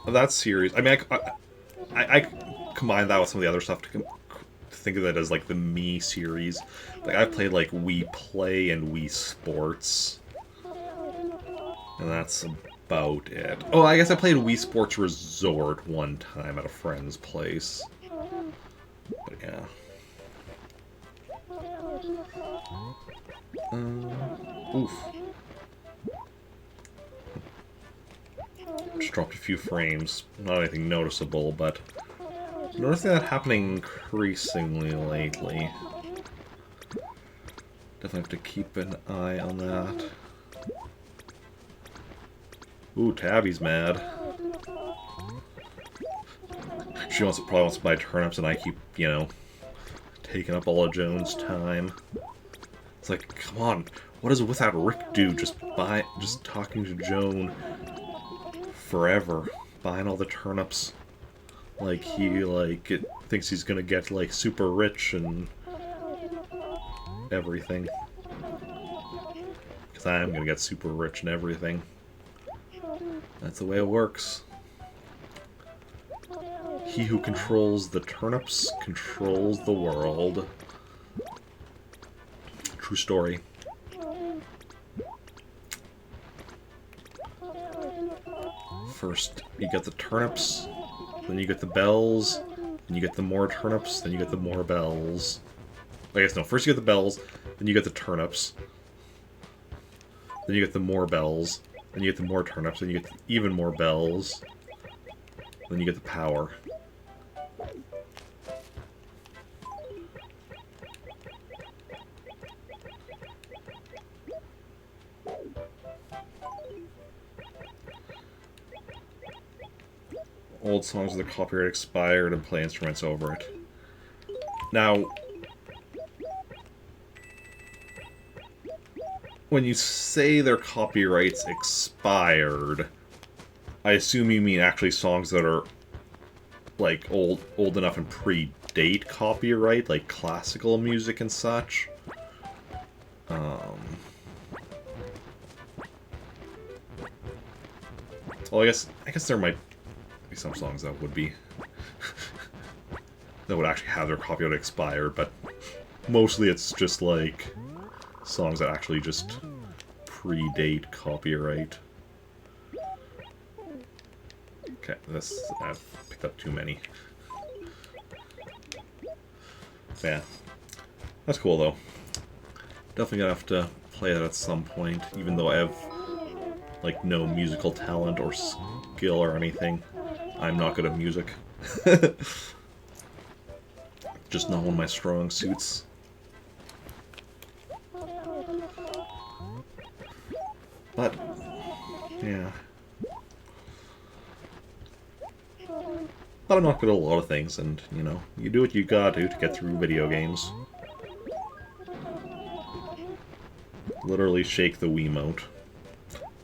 That series. I mean, I combine that with some of the other stuff to think of it as like the Mii series. Like I've played like Wii Play and Wii Sports, and that's about it. Oh, I guess I played Wii Sports Resort one time at a friend's place. But yeah. Oof. Just dropped a few frames. Not anything noticeable, but I'm noticing that happening increasingly lately. Definitely have to keep an eye on that. Ooh, Tabby's mad. She probably wants to buy turnips, and I keep, you know, taking up all of Joan's time. It's like, come on, what is it with that Rick dude just talking to Joan forever, buying all the turnips. Like he thinks he's gonna get like super rich and everything. Because I am gonna get super rich and everything. That's the way it works. He who controls the turnips controls the world. True story. First, you get the turnips, then you get the bells, then you get the more turnips, then you get the more bells. I guess no, first you get the bells, then you get the turnips, then you get the more bells, then you get the more turnips, then you get even more bells, then you get the power. Old songs with the copyright expired and play instruments over it. Now, when you say their copyrights expired, I assume you mean actually songs that are like old enough and predate copyright, like classical music and such. Well, I guess there might be some songs that would be that would actually have their copyright expired, but mostly it's just like songs that actually just predate copyright. Okay, I've picked up too many. Yeah, that's cool though. Definitely gonna have to play that at some point, even though I have like no musical talent or skill or anything. I'm not good at music. Just not one of my strong suits. But, yeah. But I'm not good at a lot of things, and, you know, you do what you gotta do to get through video games. Literally shake the Wiimote.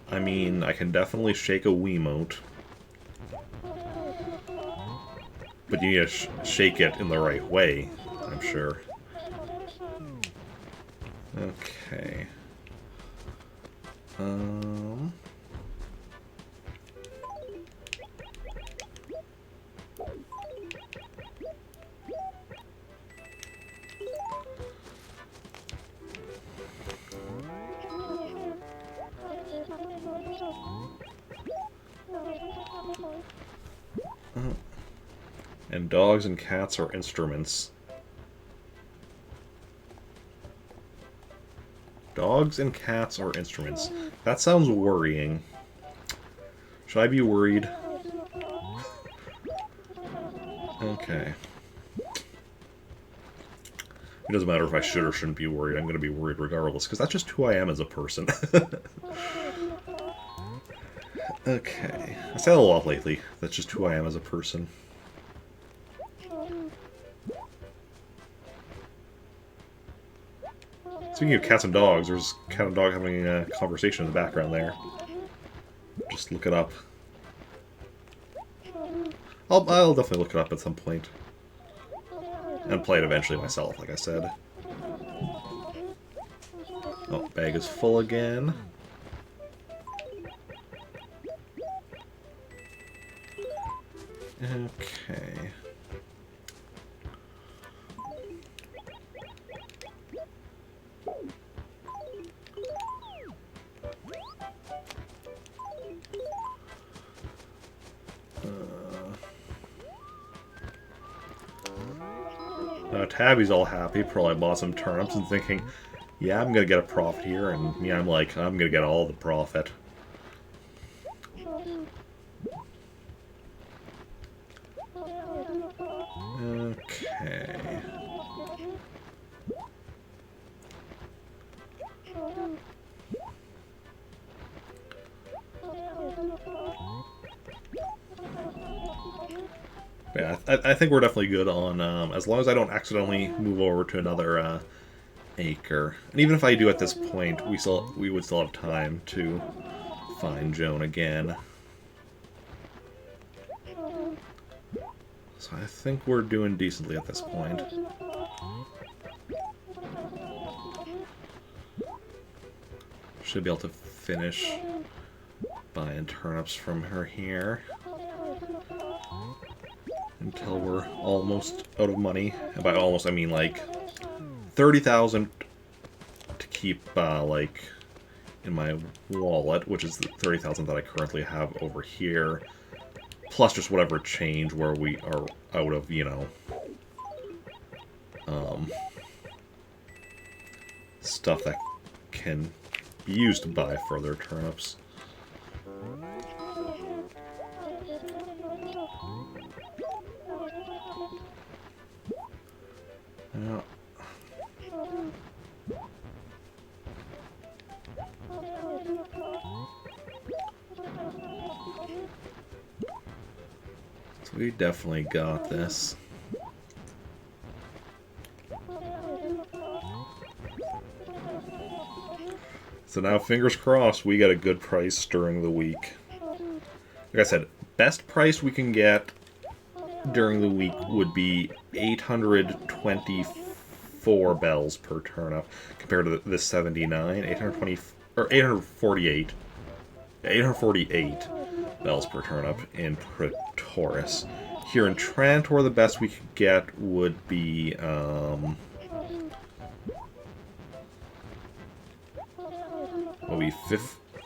I mean, I can definitely shake a Wiimote. But you need to shake it in the right way, I'm sure. Okay. And dogs and cats are instruments. Dogs and cats are instruments. That sounds worrying. Should I be worried? Okay. It doesn't matter if I should or shouldn't be worried. I'm going to be worried regardless, because that's just who I am as a person. Okay. I said a lot lately. That's just who I am as a person. Speaking of cats and dogs, there's a cat and dog having a conversation in the background there. Just look it up. I'll definitely look it up at some point. And play it eventually myself, like I said. Oh, bag is full again. Okay. Tabby's all happy, probably bought some turnips and thinking, yeah, I'm gonna get a profit here, and yeah, I'm like, I'm gonna get all the profit. Okay. Yeah, I think we're definitely good on, as long as I don't accidentally move over to another acre. And even if I do at this point, we would still have time to find Joan again. So I think we're doing decently at this point. Should be able to finish buying turnips from her here until we're almost out of money. And by almost, I mean like 30,000 to keep like in my wallet, which is the 30,000 that I currently have over here, plus just whatever change where we are out of, you know, stuff that can be used to buy further turnips. Yeah. So we definitely got this. So now, fingers crossed, we get a good price during the week. Like I said, best price we can get during the week would be 824 bells per turnip compared to the 79, 820 or 848. 848 bells per turnip in Pretoris. Here in Trantor, the best we could get would be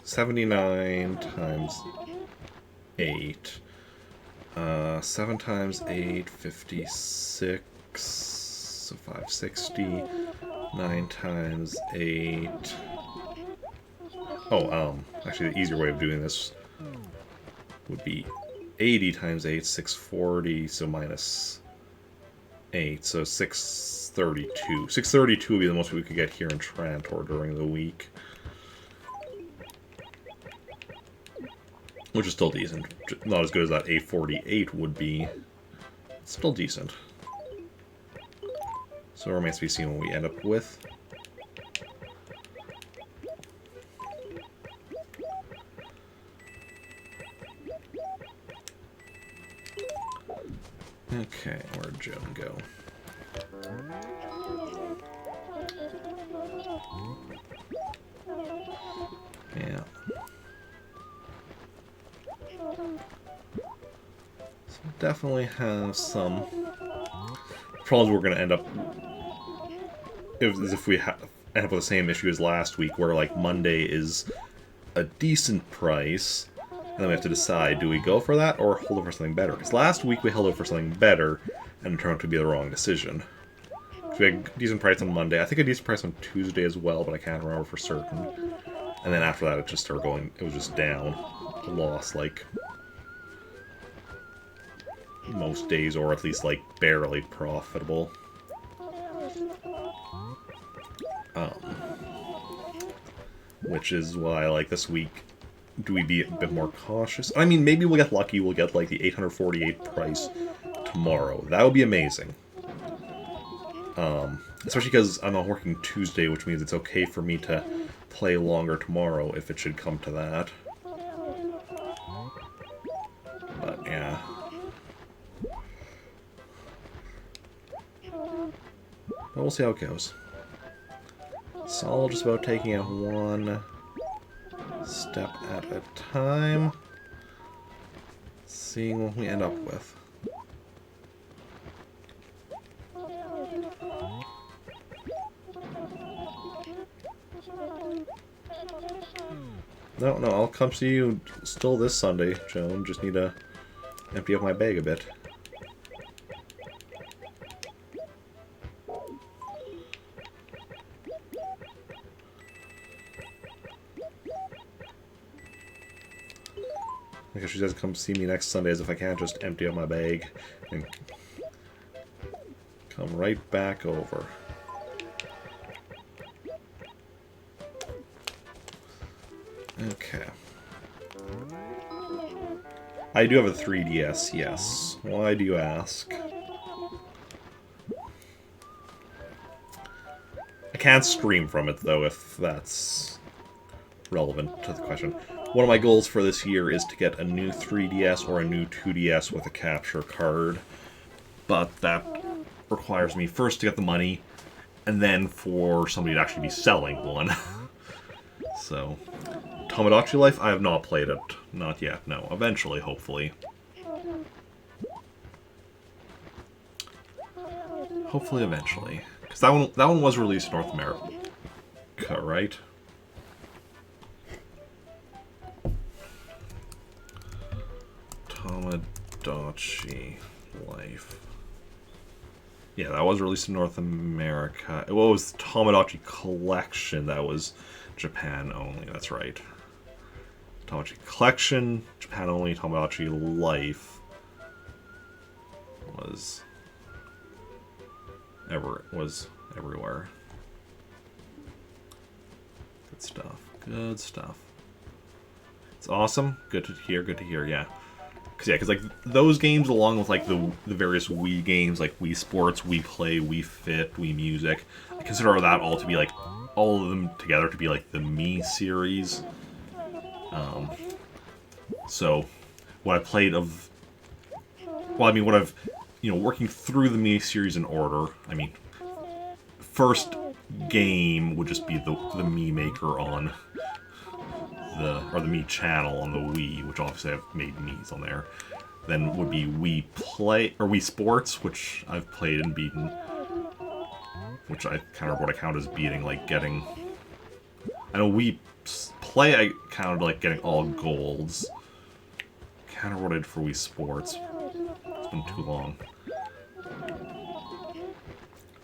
79 times 8. 7 times 8, 56. So 560. 9 times 8. Oh, actually the easier way of doing this would be 80 times 8, 640, so minus 8, so 632. 632 would be the most we could get here in Trantor during the week. Which is still decent. Not as good as that 848 would be. It's still decent. So it remains to be seen what we end up with. Okay, where'd Joan go? Yeah. So definitely have some problems we're going to end up if we end up with the same issue as last week, where like Monday is a decent price, and then we have to decide, do we go for that or hold it for something better? Because last week we held it for something better, and it turned out to be the wrong decision. We had a decent price on Monday. I think a decent price on Tuesday as well, but I can't remember for certain. And then after that, it just started going. It was just down, lost like most days, or at least like barely profitable. Which is why, like, this week, do we be a bit more cautious? I mean, maybe we'll get lucky, we'll get, like, the 848 price tomorrow. That would be amazing. Especially because I'm not working Tuesday, which means it's okay for me to play longer tomorrow if it should come to that. But, yeah. But we'll see how it goes. It's all just about taking it one step at a time, seeing what we end up with. No, I'll come see you still this Sunday, Joan. Just need to empty out my bag a bit. Like if she says come see me next Sunday, as if I can't just empty out my bag and come right back over. Okay. I do have a 3DS, yes. Why do you ask? I can't stream from it, though, if that's relevant to the question. One of my goals for this year is to get a new 3DS or a new 2DS with a capture card. But that requires me first to get the money, and then for somebody to actually be selling one. So, Tomodachi Life, I have not played it. Not yet, no. Eventually, hopefully. Hopefully, eventually. Because that one was released in North America, right? Tomodachi Life. Yeah, that was released in North America. What was Tomodachi Collection? That was Japan only, that's right. Tomodachi Collection, Japan only. Tomodachi Life was everywhere. Good stuff. Good stuff. It's awesome. Good to hear, yeah. Because like those games, along with like the various Wii games, like Wii Sports, Wii Play, Wii Fit, Wii Music, I consider that all to be like all of them together to be like the Mii series. So what I played of, well, I mean, what I've, working through the Mii series in order. I mean, first game would just be the Mii Maker on the Mii channel on the Wii, which obviously I've made Mii's on there. Then would be Wii Play or Wii Sports, which I've played and beaten, which I kind of what I count as beating, like getting. I know Wii Play I counted like getting all golds. Kind of what I did for Wii Sports. It's been too long.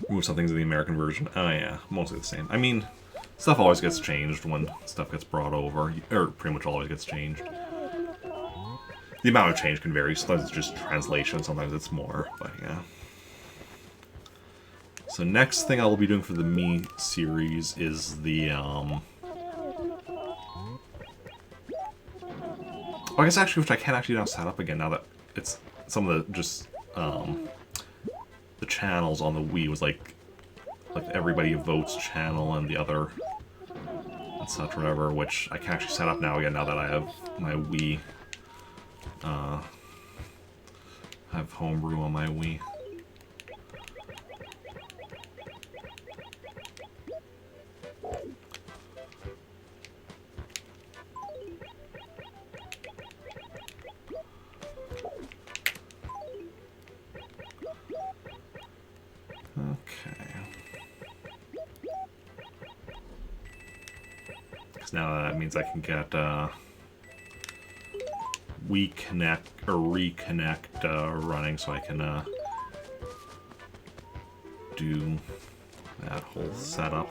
Move some things in the American version. Oh yeah, mostly the same. I mean, stuff always gets changed when stuff gets brought over, or pretty much always gets changed. The amount of change can vary. Sometimes it's just translation, sometimes it's more, but yeah. So next thing I will be doing for the Mii series is the, oh, I guess actually, which I can actually now set up again now that it's some of the, just, the channels on the Wii was like Everybody Votes channel and the other, etc. whatever, which I can actually set up now again now that I have my Wii, have homebrew on my Wii. Now that means I can get Wii Connect or Reconnect running, so I can do that whole setup.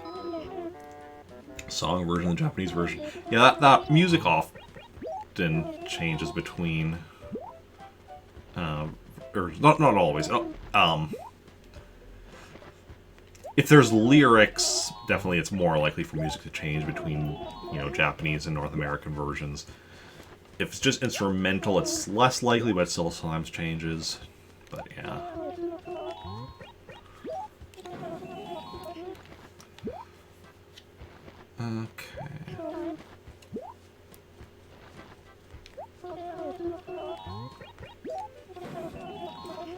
Song version, the Japanese version. Yeah, that music often changes between, or not always. If there's lyrics, definitely it's more likely for music to change between, Japanese and North American versions. If it's just instrumental, it's less likely, but it still sometimes changes. But yeah. Okay.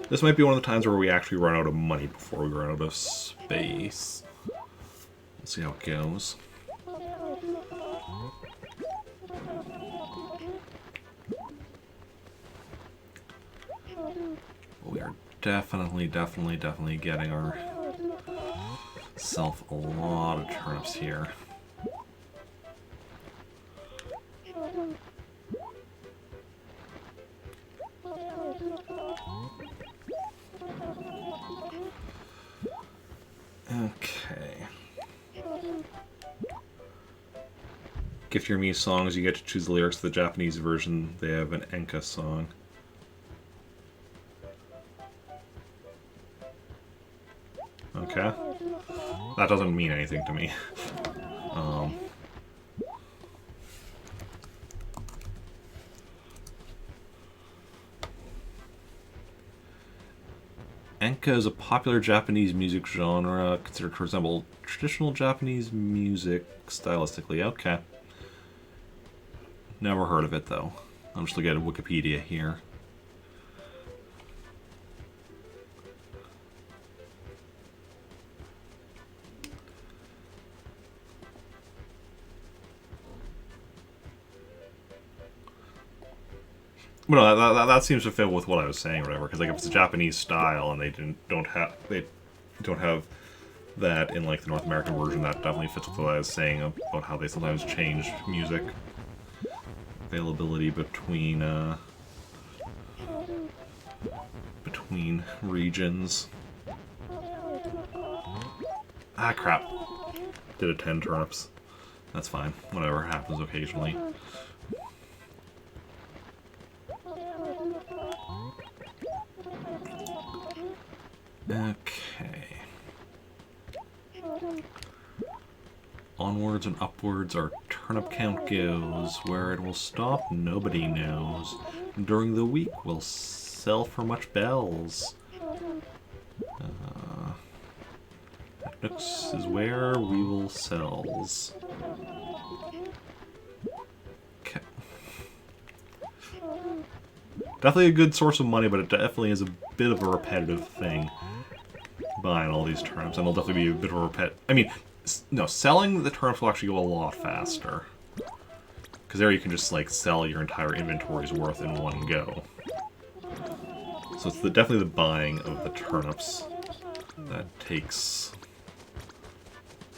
This might be one of the times where we actually run out of money before we run out of space. We'll see how it goes. We are definitely getting ourselves a lot of turnips here. Okay. Gift your Mii songs, you get to choose the lyrics to the Japanese version. They have an Enka song. Okay. That doesn't mean anything to me. Enka is a popular Japanese music genre considered to resemble traditional Japanese music stylistically. Okay. Never heard of it, though. I'm just looking at Wikipedia here. But no, that seems to fit with what I was saying, or whatever. Because like, if it's a Japanese style and they don't have that in like the North American version, that definitely fits with what I was saying about how they sometimes change music availability between regions. Ah, crap! Did a 10 turnips. That's fine. Whatever happens occasionally. Okay. Onwards and upwards our turnip count goes. Where it will stop, nobody knows. During the week, we'll sell for much bells. Nooks is where we will sells. Okay. Definitely a good source of money, but it definitely is a bit of a repetitive thing. Buying all these turnips, and it'll definitely be a bit of a I mean, no, selling the turnips will actually go a lot faster. Because there you can just, like, sell your entire inventory's worth in one go. So it's definitely the buying of the turnips that takes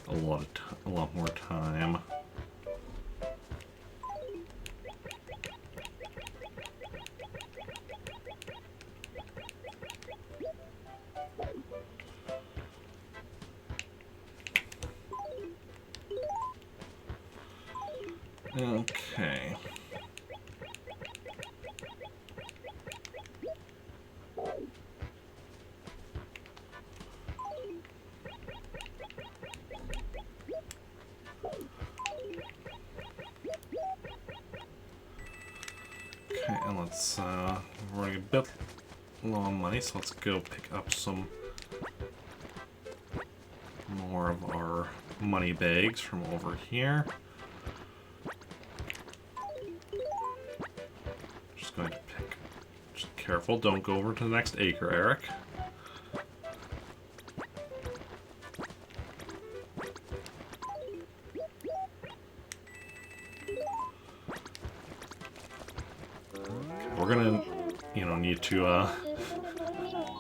a lot more time. Okay. Okay, and let's, we're running a bit low on money, so let's go pick up some more of our money bags from over here. Just going to pick, just careful, don't go over to the next acre, Eric. We're gonna, you know, need to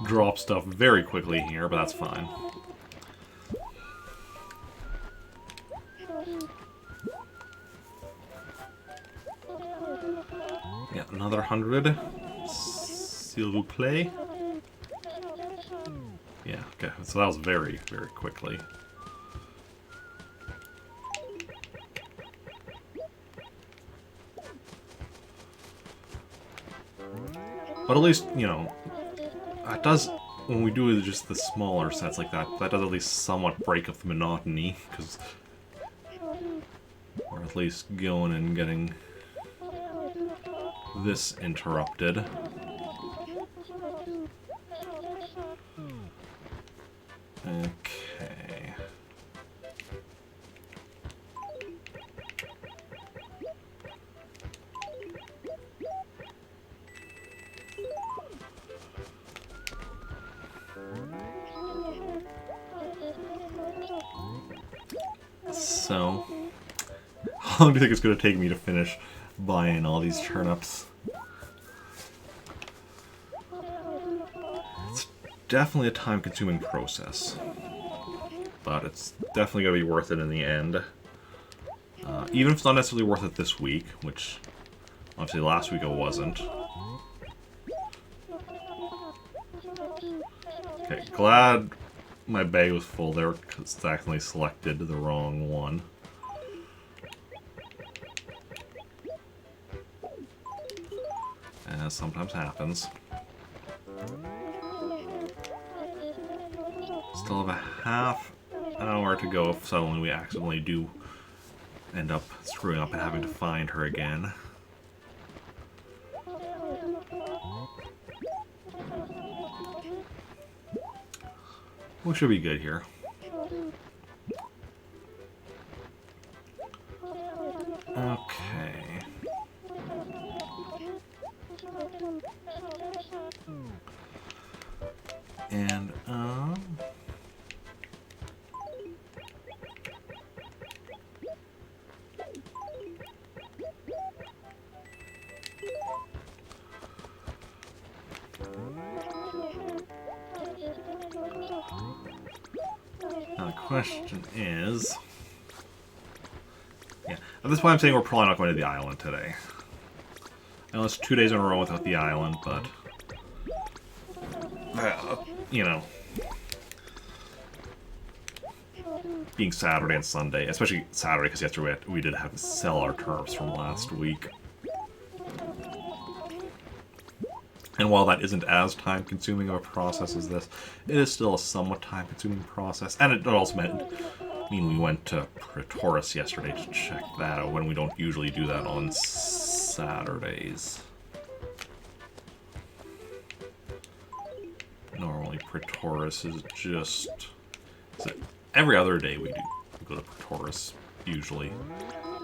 drop stuff very quickly here, but that's fine. Yeah, another 100. S'il vous plaît. Yeah, okay, so that was very, very quickly. But at least, you know, it does, when we do just the smaller sets like that, that does at least somewhat break up the monotony, because we're at least going and getting this interrupted. Okay. So, how long do you think it's going to take me to finish buying all these turnips? It's definitely a time-consuming process, but it's definitely going to be worth it in the end. Even if it's not necessarily worth it this week, which obviously last week it wasn't. Okay, glad my bag was full there because it's accidentally selected the wrong one. As sometimes happens. Still have a half hour to go if suddenly we accidentally do end up screwing up and having to find her again. We should be good here. Okay. And, now the question is... Yeah, at this point I'm saying we're probably not going to the island today. I know it's 2 days in a row without the island, but... you know... Being Saturday and Sunday, especially Saturday because yesterday we did have to sell our turnips from last week. And while that isn't as time-consuming of a process as this, it is still a somewhat time-consuming process. And it also meant... I mean, we went to Pretoris yesterday to check that out when we don't usually do that on Saturdays. Normally, Pretoris is just... every other day we go to Pretoris, usually.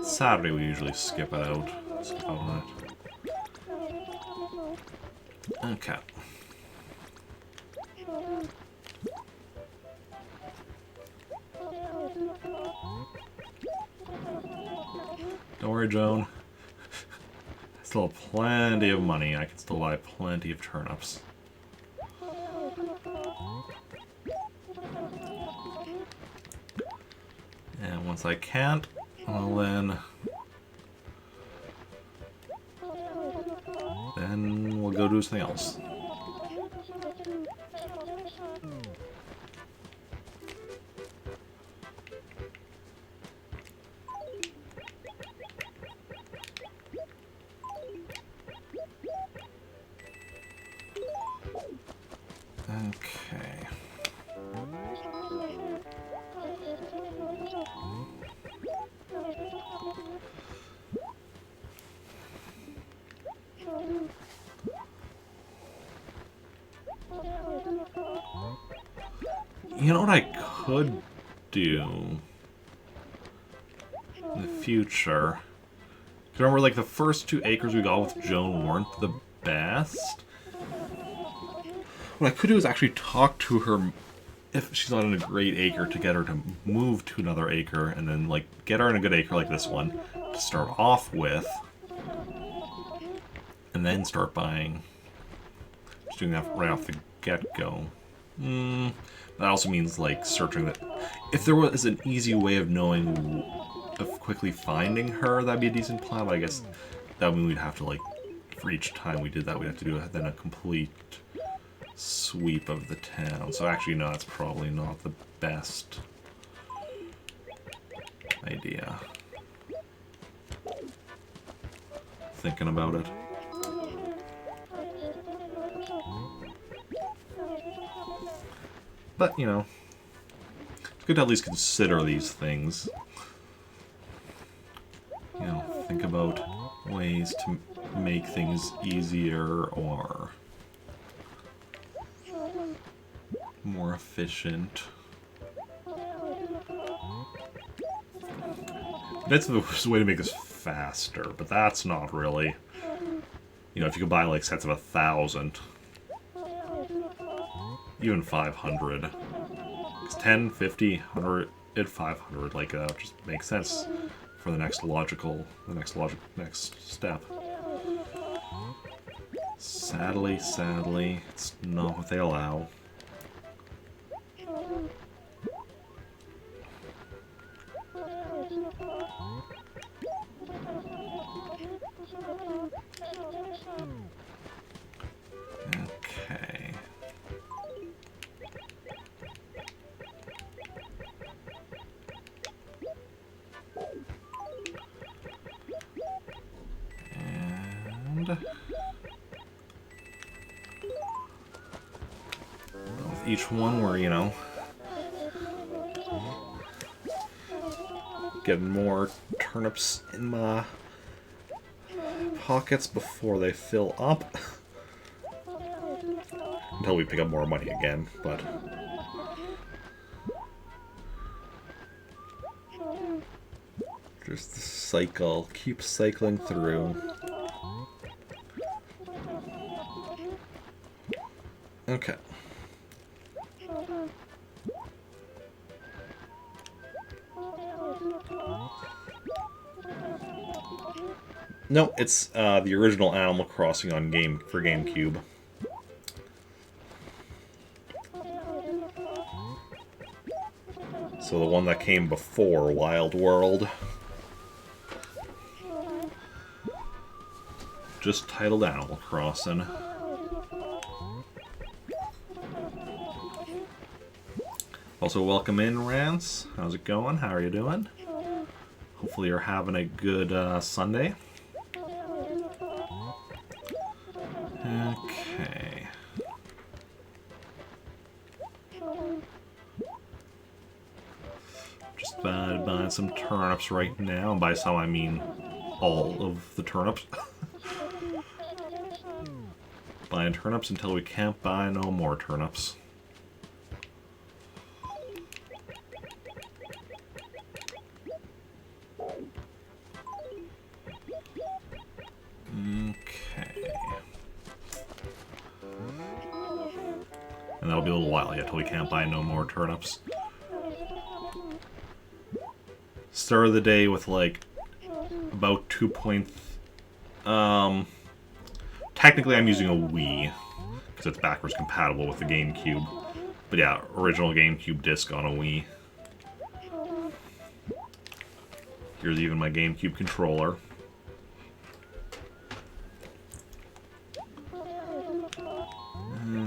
Saturday we usually skip it out. Skip out on it. Okay. Don't worry, Joan. I still have plenty of money. I can still buy plenty of turnips. And once I can't, well then we'll go do something else. Okay. You know what I could do in the future? Remember, like, the first 2 acres we got with Joan weren't the best? What I could do is actually talk to her, if she's not in a great acre, to get her to move to another acre, and then, like, get her in a good acre like this one to start off with, and then start buying. Just doing that right off the get-go. That also means, like, searching that. If there was an easy way of knowing, of quickly finding her, that'd be a decent plan, but I guess that would mean we'd have to, like, for each time we did that, we'd have to do then a complete sweep of the town. So actually, no, that's probably not the best idea. Thinking about it. But, you know, it's good to at least consider these things. You know, think about ways to make things easier or more efficient. That's the way to make this faster, but that's not really. You know, if you could buy like sets of 1,000. Even 500. It's 10, 50, 100, 500. Like, just makes sense for the next next step. Sadly, it's not what they allow. Okay. And with each one we're, you know, getting more turnips in my pockets before they fill up. Until we pick up more money again, but cycle. Keep cycling through. Okay. No, it's the original Animal Crossing on GameCube. So the one that came before Wild World. Just titled Animal Crossing. Also, welcome in, Rance. How's it going? How are you doing? Hopefully you're having a good Sunday. Okay. Just buying some turnips right now. And by some, I mean all of the turnips. Buying turnips until we can't buy no more turnips. Okay. And that'll be a little while yet till we can't buy no more turnips. Start of the day with like about 2 point... technically I'm using a Wii, because it's backwards compatible with the GameCube. But yeah, original GameCube disc on a Wii. Here's even my GameCube controller.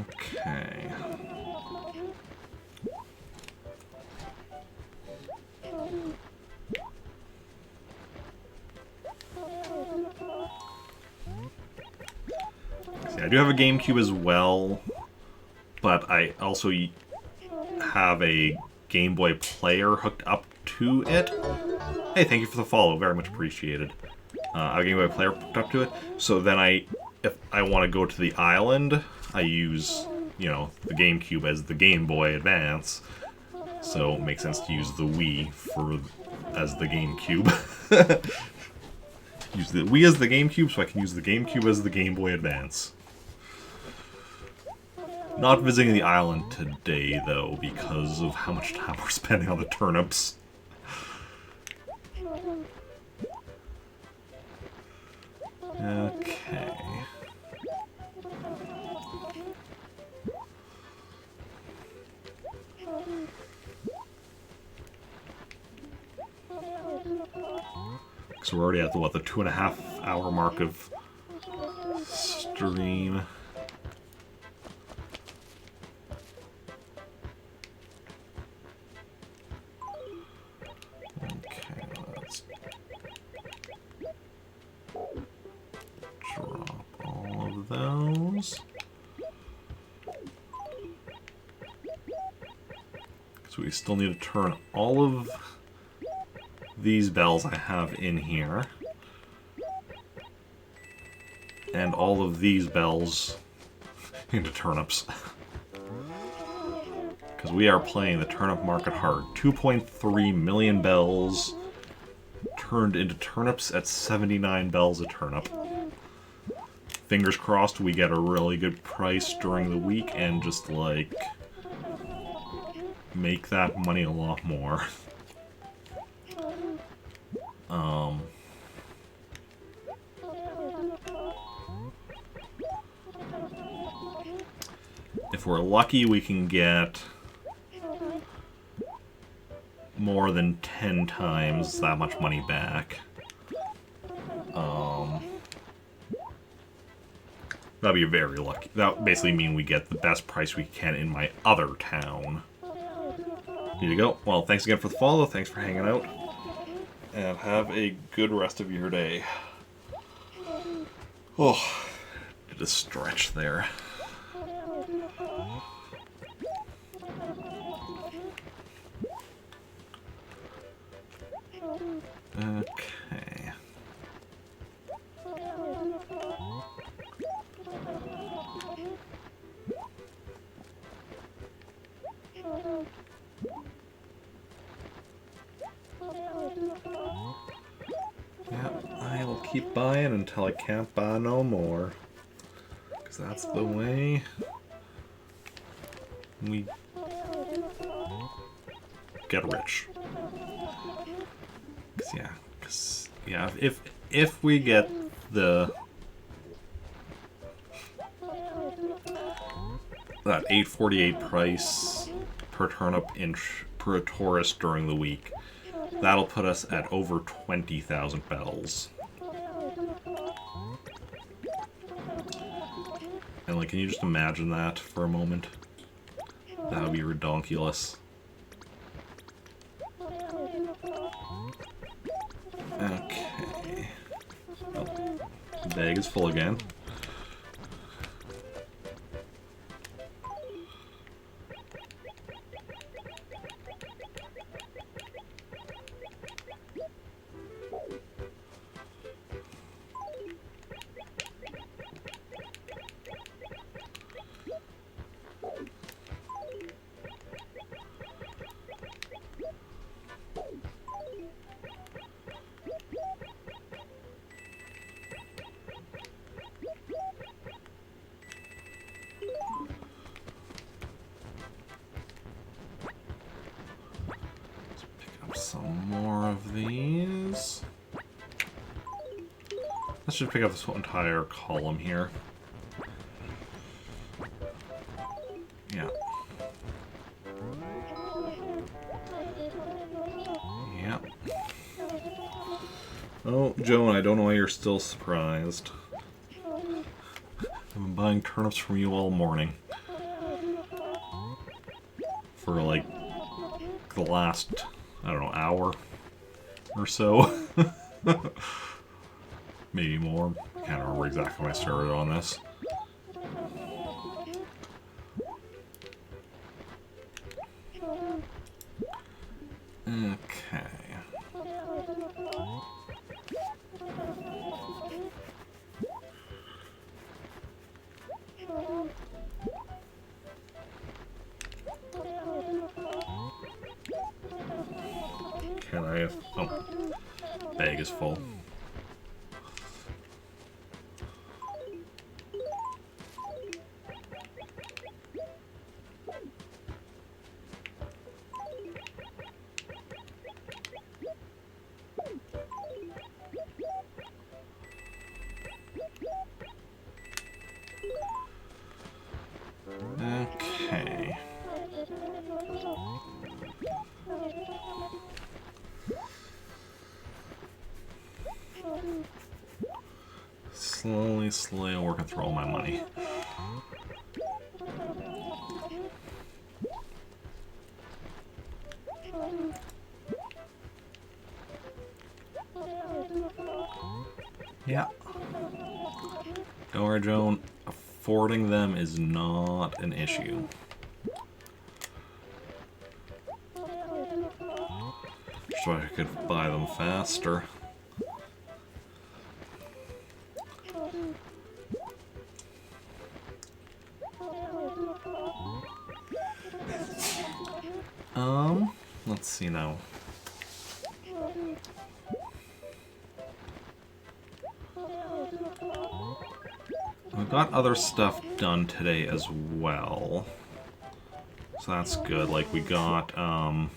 Okay. See, I do have a GameCube as well, but I also have a Game Boy player hooked up to it. Hey, thank you for the follow, very much appreciated. I have a Game Boy player hooked up to it, so then if I want to go to the island, I use, you know, the GameCube as the Game Boy Advance. So it makes sense to use the Wii as the GameCube. Use the Wii as the GameCube so I can use the GameCube as the Game Boy Advance. Not visiting the island today, though, because of how much time we're spending on the turnips. Okay. So we're already at the, what, the 2.5 hour mark of stream. Okay, let's drop all of those. So we still need to turn all of these bells I have in here, and all of these bells into turnips. Because we are playing the turnip market hard. 2.3 million bells turned into turnips at 79 bells a turnip. Fingers crossed we get a really good price during the week and just, like, make that money a lot more. If we're lucky, we can get more than 10 times that much money back. That'd be very lucky. That would basically mean we get the best price we can in my other town. Need to go. Well, thanks again for the follow. Thanks for hanging out. And have a good rest of your day. Oh, did a stretch there. Okay. keep buying until I can't buy no more. Because that's the way we get rich. Cause yeah, if we get the that 848 price per turnip inch per tourist during the week, that'll put us at over 20,000 bells. And like, can you just imagine that for a moment? That would be redonkulous. Okay. Oh, the bag is full again. Some more of these. Let's just pick up this entire column here. Yeah. Yeah. Oh, Joan, I don't know why you're still surprised. I've been buying turnips from you all morning. For like the last, I don't know, hour or so. Maybe more. I can't remember exactly when I started on this. Okay. Can I have... Oh. Bag is full. Okay. Slowly working through all my money. Yeah. Don't worry, Joan. Affording them is not an issue. So I could buy them faster. Let's see now. We've got other stuff done today as well. So that's good. Like, we got at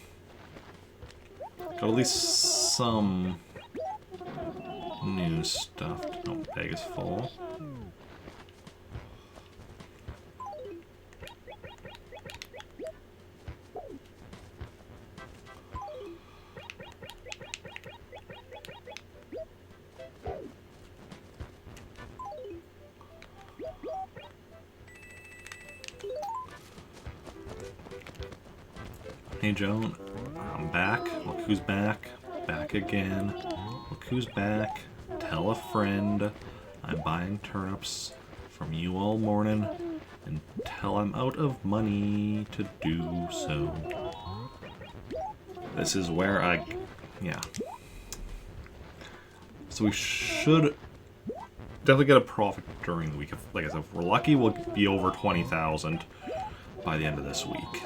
least some new stuff. Oh, bag is full. Hey Joan, I'm back. Look who's back. Back again. Look who's back. Tell a friend I'm buying turnips from you all morning until I'm out of money to do so. This is where yeah. So we should definitely get a profit during the week. Like I said, if we're lucky, we'll be over 20,000 by the end of this week.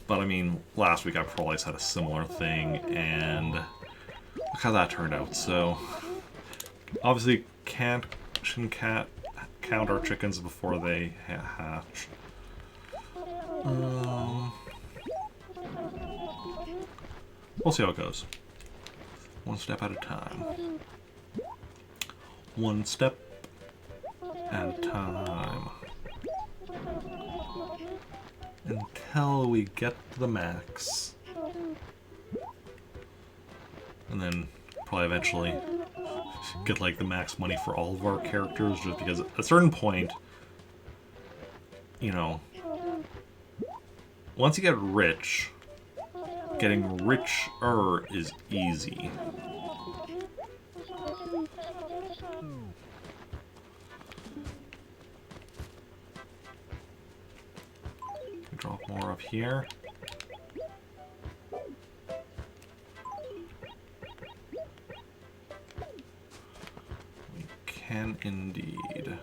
But I mean, last week I probably said a similar thing, and look how that turned out. So, obviously, shouldn't count our chickens before they hatch. We'll see how it goes. One step at a time. One step at a time. Until we get to the max. And then probably eventually get like the max money for all of our characters, just because at a certain point, you know, once you get rich, getting richer is easy. Drop more up here. We can indeed.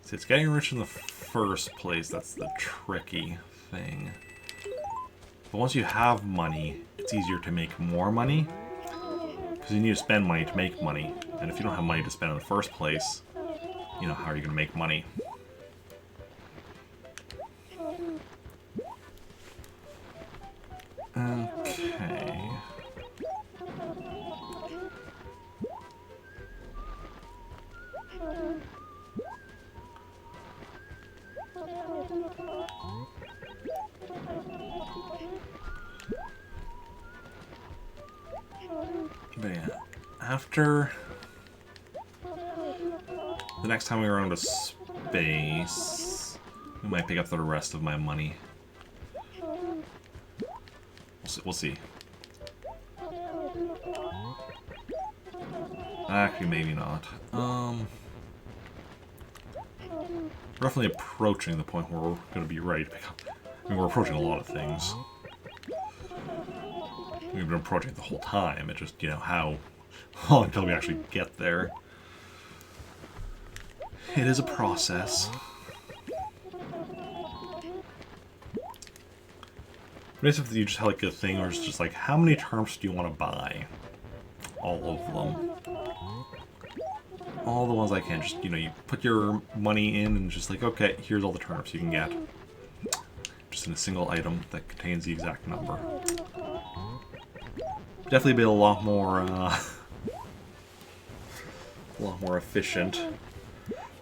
See, it's getting rich in the first place that's the tricky thing. But once you have money, it's easier to make more money. Because you need to spend money to make money. And if you don't have money to spend in the first place, you know, how are you going to make money? Okay. But yeah, after the next time we go to space, we might pick up the rest of my money. We'll see. Actually, maybe not. We're definitely approaching the point where we're going to be ready to pick up. I mean, we're approaching a lot of things. We've been approaching it the whole time. It's just, you know, how long until we actually get there. It is a process. Nice if you just had like a thing where it's just like, how many terms do you want to buy? All of them. All the ones I can. Just, you know, you put your money in and just like, okay, here's all the terms you can get. Just in a single item that contains the exact number. Definitely be a lot more efficient.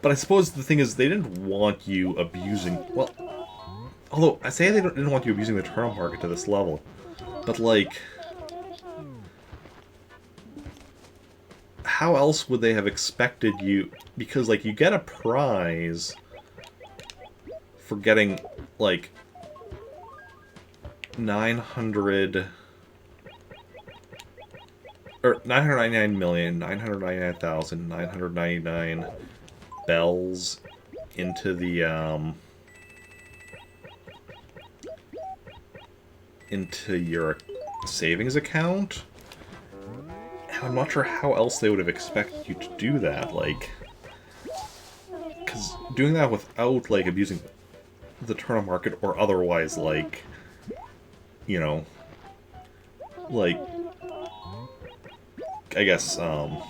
But I suppose the thing is, they didn't want you abusing... Well, although, I say they didn't want you abusing the turnip market to this level. But, like... how else would they have expected you... Because, like, you get a prize for getting, like... 999,999,999 bells into the into your savings account. I'm not sure how else they would have expected you to do that, like, because doing that without like abusing the turnip market or otherwise, like, you know, like, I guess all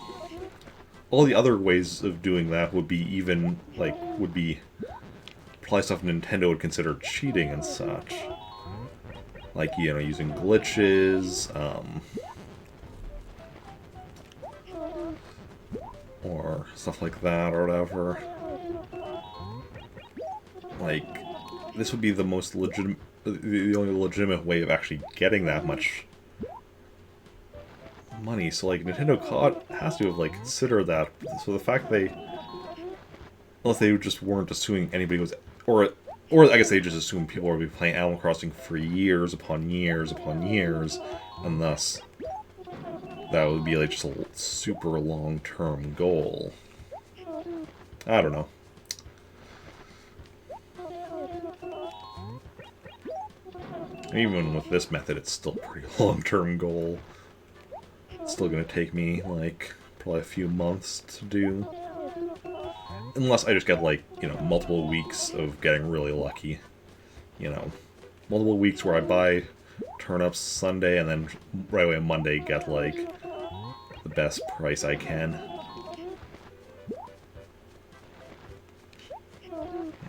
the other ways of doing that would be even, like, would be probably stuff Nintendo would consider cheating and such. Like, you know, using glitches, or stuff like that, or whatever. Like, this would be the most legitimate, the only legitimate way of actually getting that much money. So, like, Nintendo has to have, like, considered that. So the fact unless they just weren't assuming anybody was, or I guess they just assumed people would be playing Animal Crossing for years upon years upon years, and thus that would be like just a super long-term goal. I don't know. Even with this method, it's still a pretty long-term goal. It's still going to take me, like, probably a few months to do. unless I just get, like, you know, multiple weeks of getting really lucky. You know, multiple weeks where I buy turnips Sunday and then right away Monday get, like, the best price I can.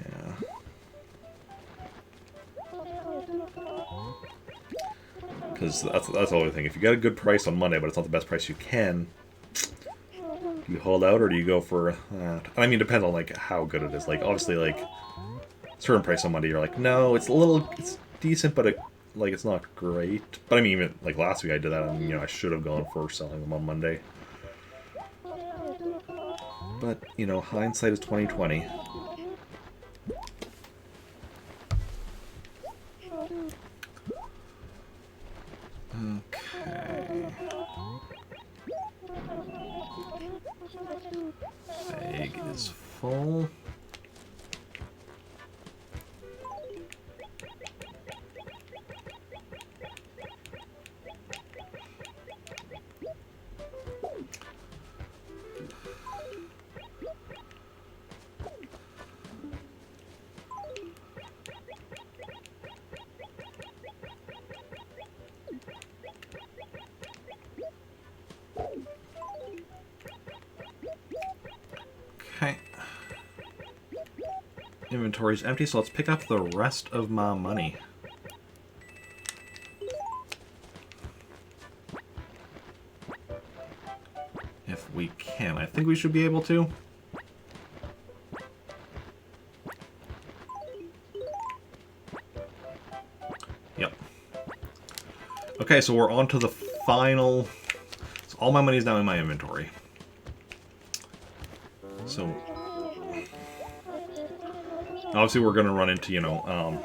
Yeah. Because that's the only thing. If you get a good price on Monday, but it's not the best price you can, do you hold out or do you go for that? I mean, it depends on, like, how good it is. Like, obviously, like, certain price on Monday, you're like, no, it's decent, but it's not great. But I mean, even, like, last week I did that, and, you know, I should have gone for selling them on Monday. But, you know, hindsight is 20/20. Okay. Egg is full. Okay. Inventory's empty, so let's pick up the rest of my money. If we can. I think we should be able to. Yep. Okay, so we're on to the final... So all my money is now in my inventory. So... Obviously we're going to run into, you know,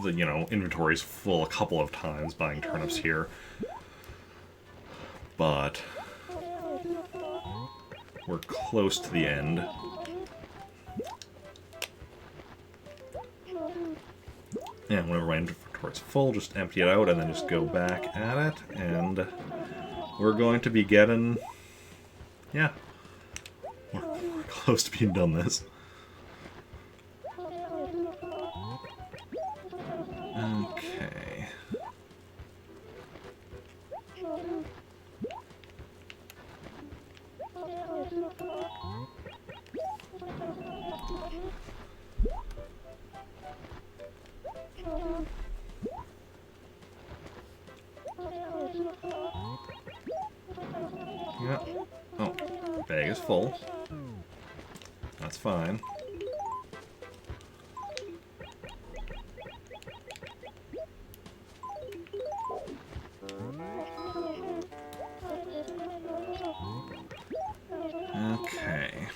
the, you know, inventory's full a couple of times buying turnips here. But... we're close to the end. And whenever my inventory's full, just empty it out and then just go back at it. And we're going to be getting... yeah. We're close to being done this. Okay. Yeah. Oh, bag is full. That's fine. Okay.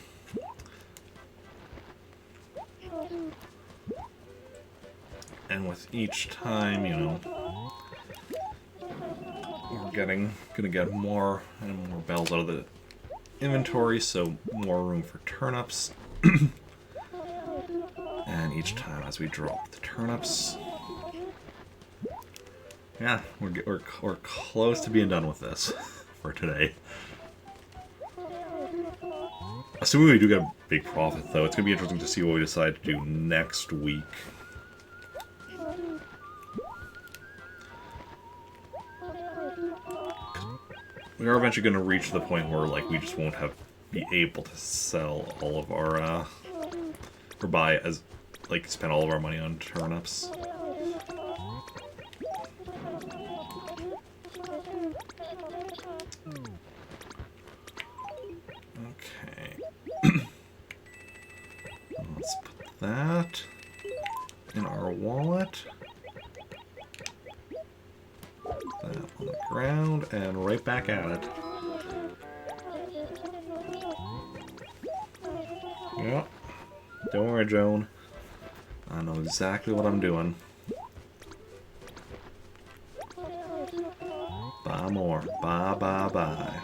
And with each time, you know, we're gonna get more and more bells out of the inventory, so more room for turnips. And each time as we drop the turnips, yeah, we're close to being done with this for today. Assuming we do get a big profit, though, it's gonna be interesting to see what we decide to do next week. We are eventually going to reach the point where, like, we just won't be able to sell all of our, or buy as, like, spend all of our money on turnips. Okay. Let's put that in our wallet. That on the ground, and right back at it. Yep. Don't worry, Joan. I know exactly what I'm doing. Buy more. Buy, buy, buy.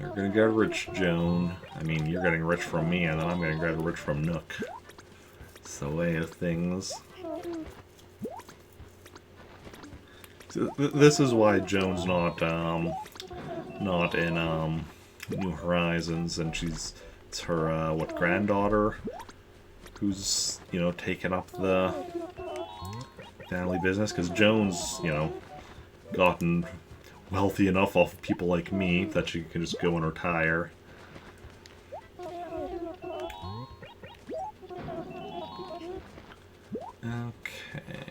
You're gonna get rich, Joan. I mean, you're getting rich from me, and then I'm gonna get rich from Nook. It's the way of things. This is why Joan's not in New Horizons, and it's her what, granddaughter who's, you know, taken up the family business, because Joan's, you know, gotten wealthy enough off people like me that she can just go and retire. Okay.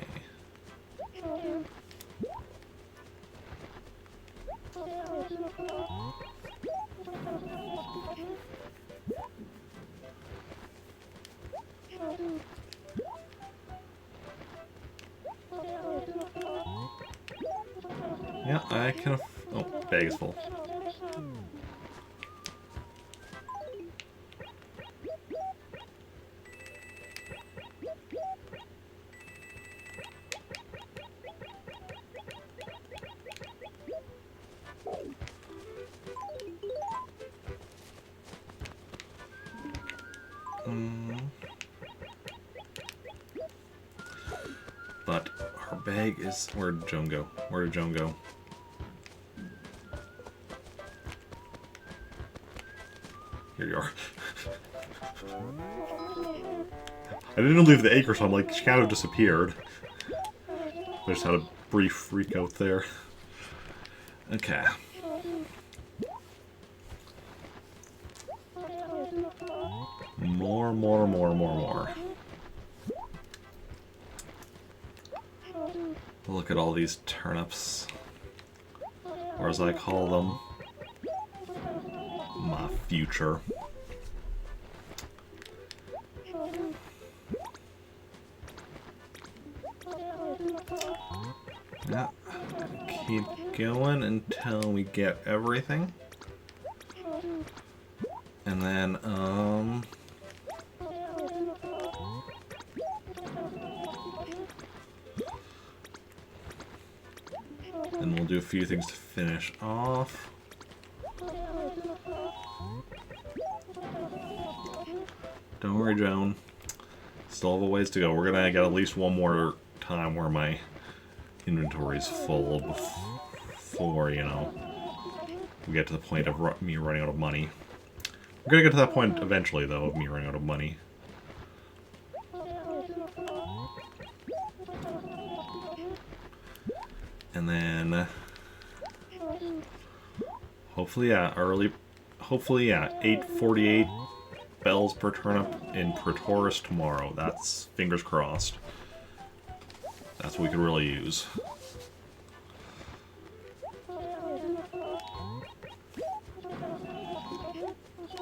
Yeah, I can. Oh, bag is full. But her bag is... Where'd Joan go? Where did Joan go? Here you are. I didn't leave the acre, so I'm like, she kind of disappeared. I just had a brief freak out there. Okay. More. Look at all these turnips. Or as I call them, my future. Yeah, keep going until we get everything. And then, and we'll do a few things to finish off. Don't worry, Joan. Still have a ways to go. We're gonna get at least one more time where my inventory is full before, you know, we get to the point of me running out of money. We're gonna get to that point eventually, though, of me running out of money. And then, hopefully, yeah, 848 bells per turnip in Pretoris tomorrow. That's, fingers crossed. That's what we could really use.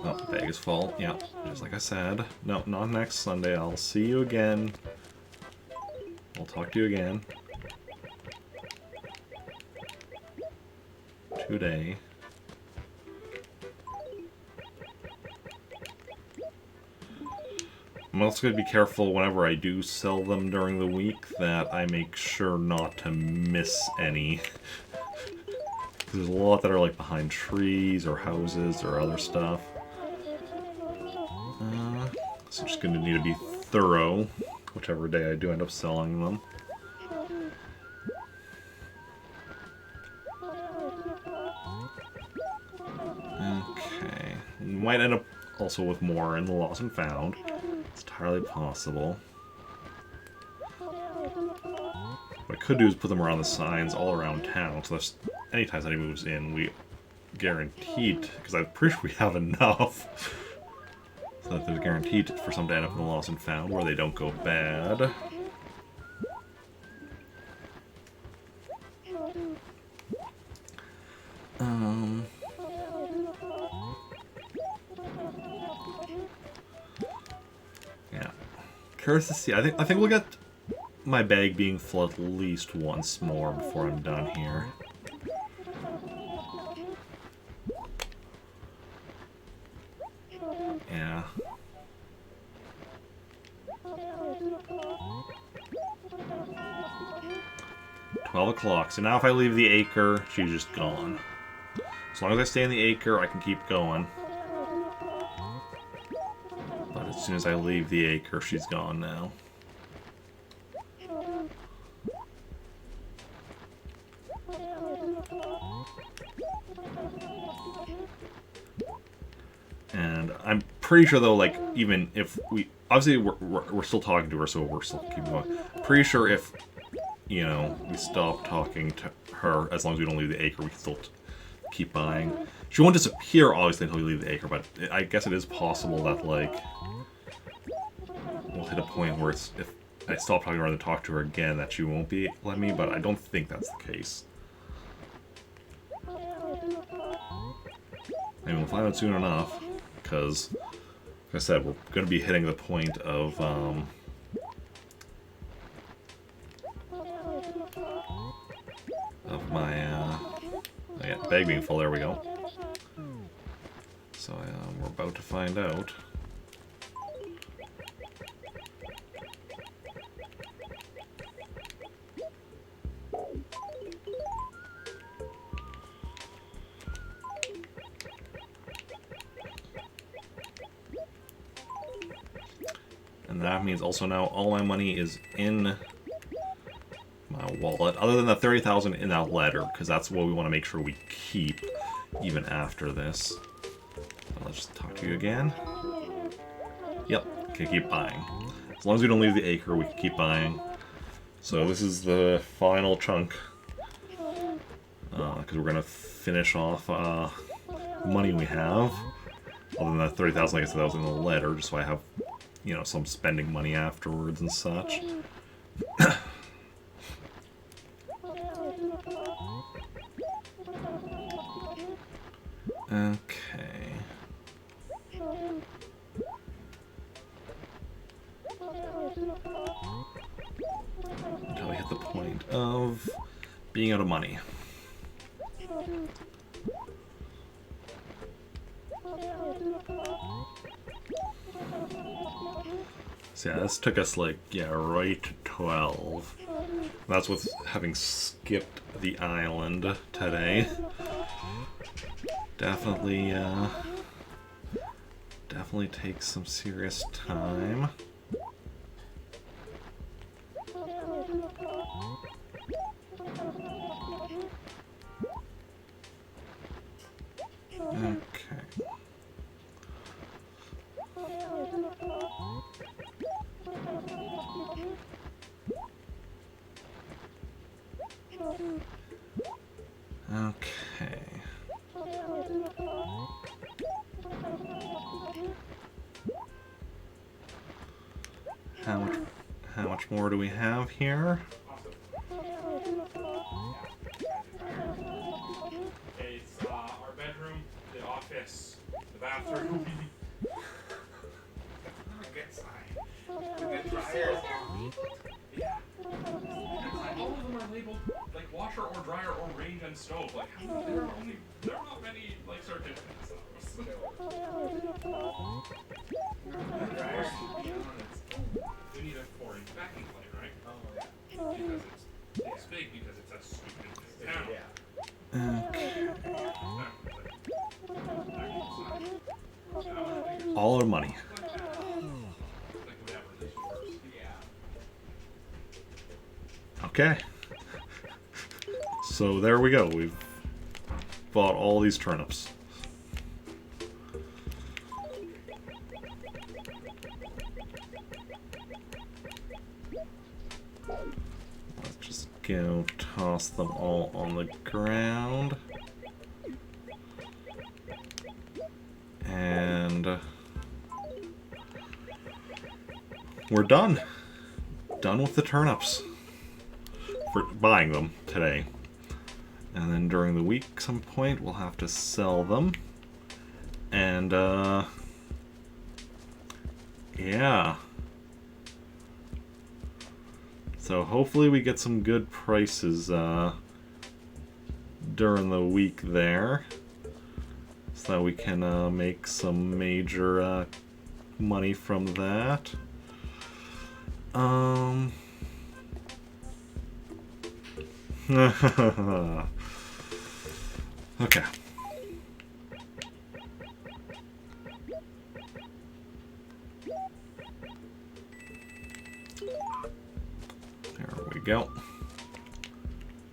Oh, bag is full. Yeah, just like I said. No, not next Sunday. I'll see you again. I'll talk to you again. Today. I'm also going to be careful whenever I do sell them during the week that I make sure not to miss any. There's a lot that are like behind trees or houses or other stuff. So I'm just going to need to be thorough whichever day I do end up selling them. Okay. We might end up also with more in the Lost and Found. It's entirely possible. What I could do is put them around the signs all around town, so there's anytime somebody moves in, we guaranteed, because I'm pretty sure we have enough, so that there's guaranteed for some to end up in the Lost and Found where they don't go bad. Yeah. Curious to see. I think we'll get my bag being full at least once more before I'm done here. Yeah. $12. So now if I leave the acre, she's just gone. As long as I stay in the acre, I can keep going. But as soon as I leave the acre, she's gone now. pretty sure though, like even if we obviously we're still talking to her, so we're still keeping going. Pretty sure if we stop talking to her, as long as we don't leave the acre, we can still keep buying. She won't disappear obviously until we leave the acre, but I guess it is possible that like we'll hit a point where it's if I stop talking to her and talk to her again that she won't be let me, but I don't think that's the case. I mean, we'll find out soon enough, because, like I said, we're going to be hitting the point of my, yeah, bag being full, there we go. So, we're about to find out. And that means also now all my money is in my wallet, other than the 30,000 in that letter, because that's what we want to make sure we keep even after this. Let's just talk to you again. Yep, can keep buying. As long as we don't leave the acre, we can keep buying. So this is the final chunk, because we're going to finish off the money we have. Other than that 30,000, like I said, that was in the letter, just so I have, some spending money afterwards and such. Okay. Until we hit the point of being out of money. So yeah, this took us right to 12. That's with having skipped the island today. Definitely takes some serious time. Okay. Okay. How much more do we have here? It's our bedroom, the office, the bathroom. Good sign. Good dryer. Yeah. All of them are labeled like washer or dryer or range and stove. Like there are not many like certificates of those. We need a 4-inch vacuum cleaner, right? Oh yeah. Because it's big because it's a stupid town. Okay. All our money. Okay. So there we go. We've bought all these turnips. Let's just go toss them all on the ground. And we're done. Done with the turnips. For buying them today. And then during the week, some point, we'll have to sell them. And, yeah. So hopefully we get some good prices, during the week there. So that we can, make some major, money from that. Okay. There we go.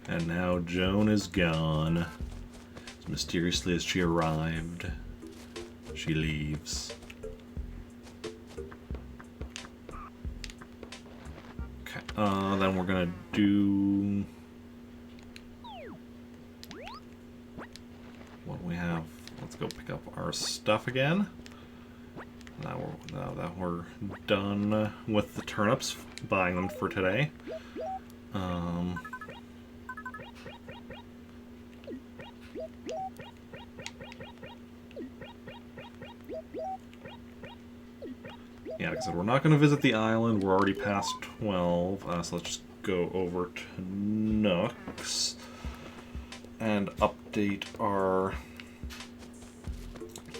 And now Joan is gone. As mysteriously as she arrived, she leaves. Then we're gonna do... what do we have? Let's go pick up our stuff again. Now that we're done with the turnips, buying them for today. Yeah, like I said, we're not going to visit the island. We're already past 12, so let's just go over to Nooks and update our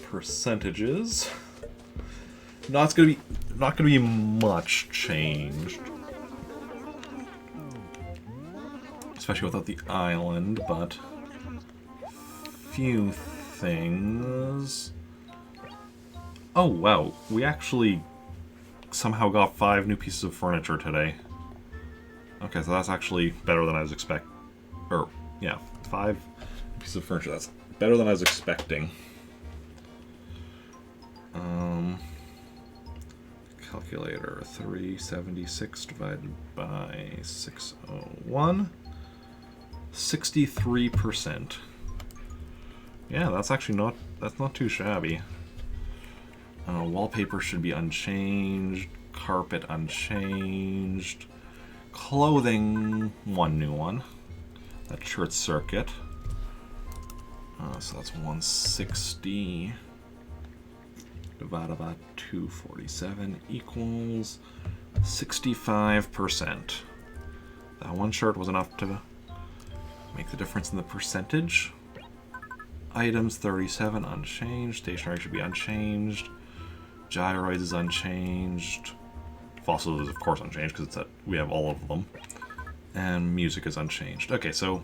percentages. Not gonna be much changed, especially without the island, but few things. Oh wow, we actually somehow got 5 new pieces of furniture today. Okay, so that's actually better than I was expecting. Or yeah, 5 pieces of furniture. That's better than I was expecting. Calculator, 376 divided by 601. 63%. Yeah, that's actually not too shabby. Wallpaper should be unchanged. Carpet unchanged. Clothing, 1 new one. That short circuit. So that's 160 divided by 247 equals 65%. That one shirt was enough to make the difference in the percentage. Items 37 unchanged. Stationery should be unchanged. Gyroids is unchanged. Fossils is of course unchanged because we have all of them. And music is unchanged. Okay, so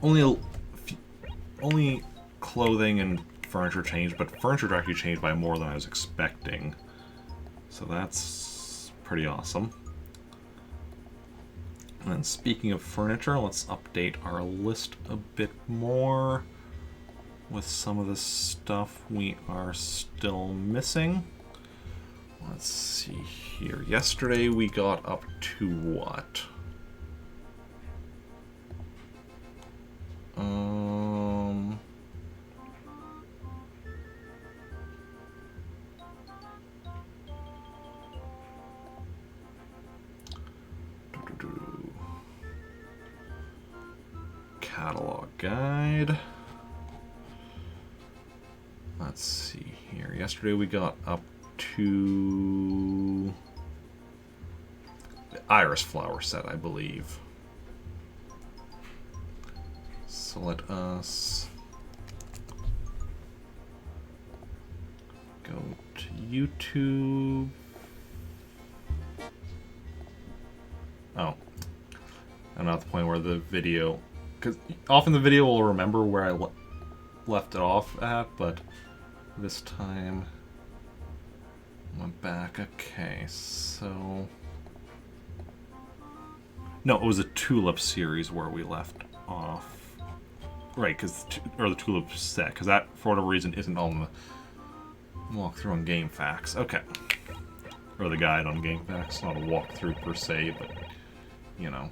only clothing and furniture changed, but furniture actually changed by more than I was expecting. So that's pretty awesome. And then speaking of furniture, let's update our list a bit more with some of the stuff we are still missing. Let's see here. Yesterday we got up to what? Catalog guide. Let's see here. Yesterday we got up to the iris flower set, I believe. So let us go to YouTube. Oh. I'm not at the point where the video... because often the video will remember where I left it off at, but this time went back. Okay, so... no, it was a Tulip series where we left off. Right, or the Tulip set, because that, for whatever reason, isn't on the walkthrough on GameFAQs. Okay. Or the guide on GameFAQs. Not a walkthrough per se, but, you know.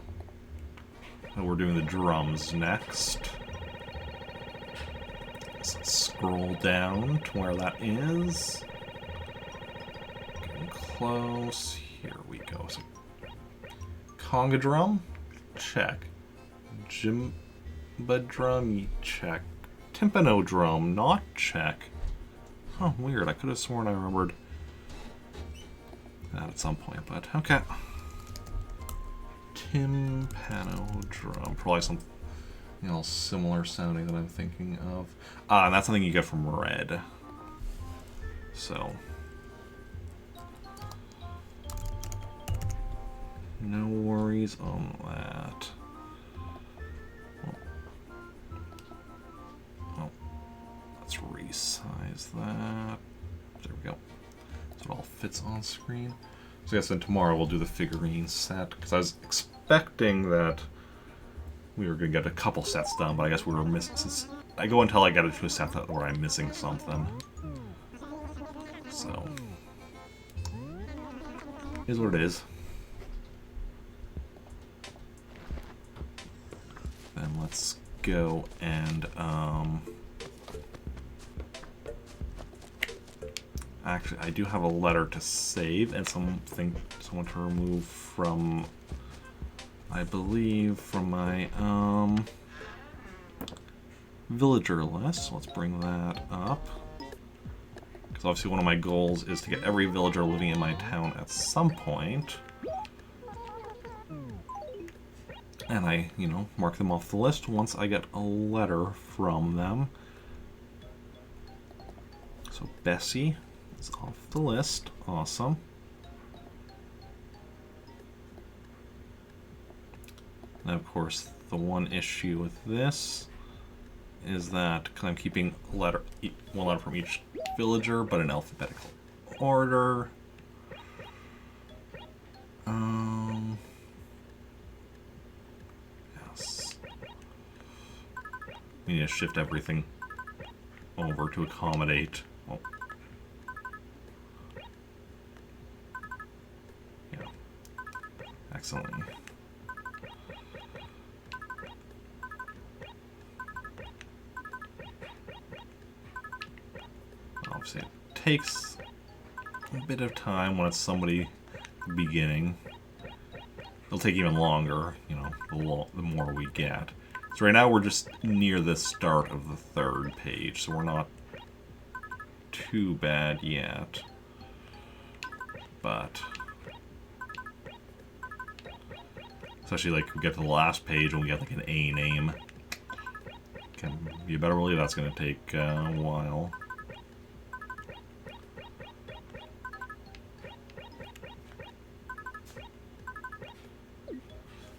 So we're doing the drums next. So let's scroll down to where that is. Getting close. Here we go. So, conga drum, check. Jimba drum, check. Timpano drum, not check. Huh, weird. I could have sworn I remembered that at some point, but okay. Timpano drum. Probably some, similar sounding that I'm thinking of. And that's something you get from Red. So. No worries on that. Oh. Let's resize that. There we go. So it all fits on screen. So I guess then tomorrow we'll do the figurine set, because I was expecting that we were going to get a couple sets done, but I guess we were missing, since I go until I get it to a set where I'm missing something. So, is what it is. let's go and actually, I do have a letter to save and someone to remove from, I believe, from my villager list. So let's bring that up. Because obviously one of my goals is to get every villager living in my town at some point. And I, you know, mark them off the list once I get a letter from them. So Bessie is off the list. Awesome. And of course, the one issue with this is that because I'm keeping one letter from each villager, but in alphabetical order. Yes. We need to shift everything over to accommodate. Oh. Yeah. Excellent. Obviously, it takes a bit of time when it's somebody beginning. It'll take even longer, you know, the more we get. So right now we're just near the start of the third page, so we're not too bad yet. But especially like we get to the last page and we get like an A name. You better believe that's going to take a while.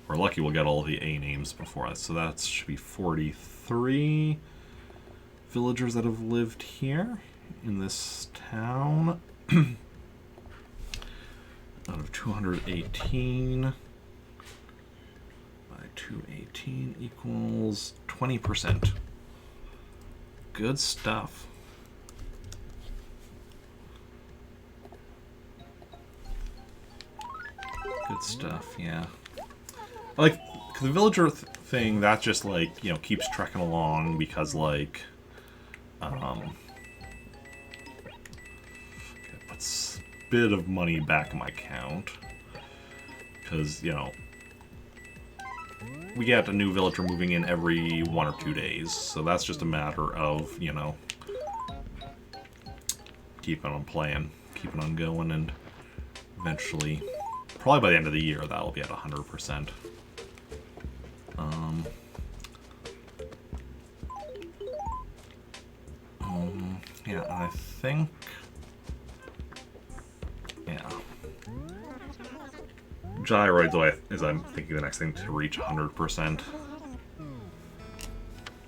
We're lucky we'll get all the A names before us. So that should be 43 villagers that have lived here in this town. Out of 218 by 218 equals 20%. Good stuff. Good stuff, yeah. Like, the villager thing, that just, like, you know, keeps trekking along because, like, it puts a bit of money back in my account. Because, you know, we get a new villager moving in every 1 or 2 days. So that's just a matter of, you know, keeping on playing, keeping on going, and eventually, probably by the end of the year, that'll be at 100%. Yeah, I think... Yeah. Gyroid, though, is I'm thinking the next thing to reach 100%.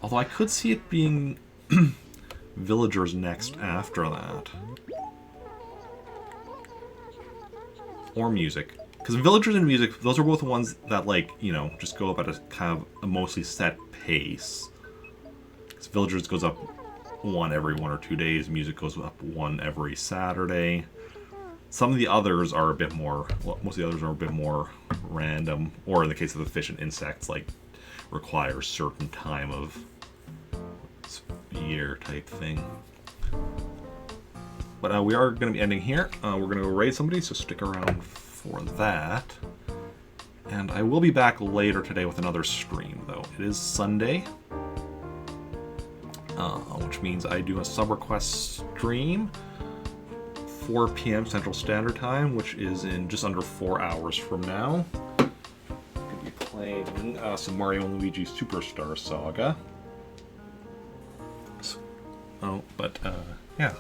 Although I could see it being villagers next after that. Or music. Because villagers and music, those are both the ones that, like, you know, just go up at a kind of a mostly set pace. Because villagers goes up 1 every 1 or 2 days, music goes up 1 every Saturday. Some of the others are a bit more, well, most of the others are a bit more random, or in the case of the fish and insects, like, require a certain time of year type thing. But we are going to be ending here. We're going to go raid somebody, so stick around for that. And I will be back later today with another stream, though. It is Sunday, which means I do a sub-request stream, 4 p.m. Central Standard Time, which is in just under 4 hours from now. I'm going to be playing some Mario & Luigi Superstar Saga. So, yeah.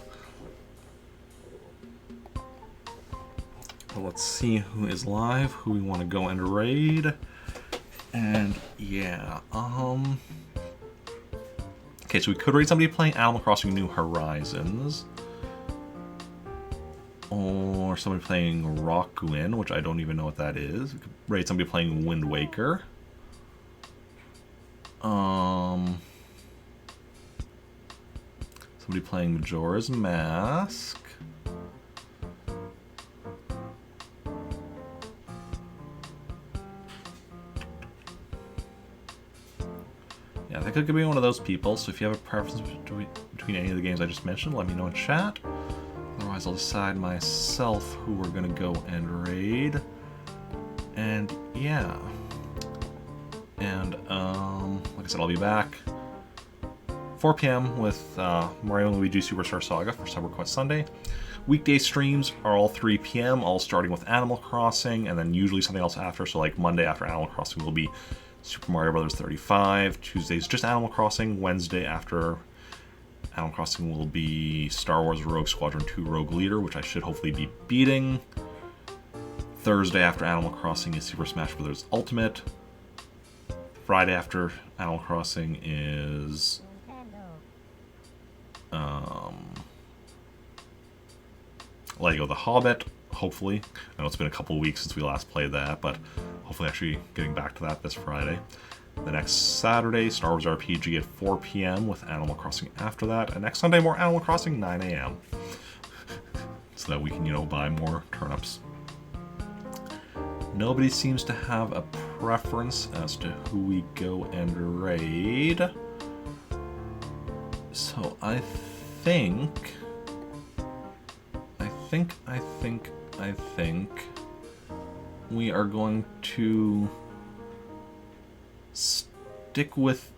Well, let's see who is live, who we want to go and raid. And, yeah, okay, so we could raid somebody playing Animal Crossing New Horizons. Or somebody playing Rockguin, which I don't even know what that is. We could raid somebody playing Wind Waker. Somebody playing Majora's Mask. Yeah, I think I could be one of those people, so if you have a preference between any of the games I just mentioned, let me know in chat. Otherwise, I'll decide myself who we're gonna go and raid. And yeah. And like I said, I'll be back 4 p.m. with Mario & Luigi Superstar Saga for Cyber Quest Sunday. Weekday streams are all 3 p.m., all starting with Animal Crossing, and then usually something else after. So like Monday after Animal Crossing will be Super Mario Bros. 35. Tuesday's just Animal Crossing. Wednesday after Animal Crossing will be Star Wars Rogue Squadron 2 Rogue Leader, which I should hopefully be beating. Thursday after Animal Crossing is Super Smash Bros. Ultimate. Friday after Animal Crossing is Lego The Hobbit, hopefully. I know it's been a couple weeks since we last played that, but hopefully actually getting back to that this Friday. The next Saturday, Star Wars RPG at 4 p.m. with Animal Crossing after that. And next Sunday, more Animal Crossing, 9 a.m. so that we can, buy more turnips. Nobody seems to have a preference as to who we go and raid. So I think we are going to stick with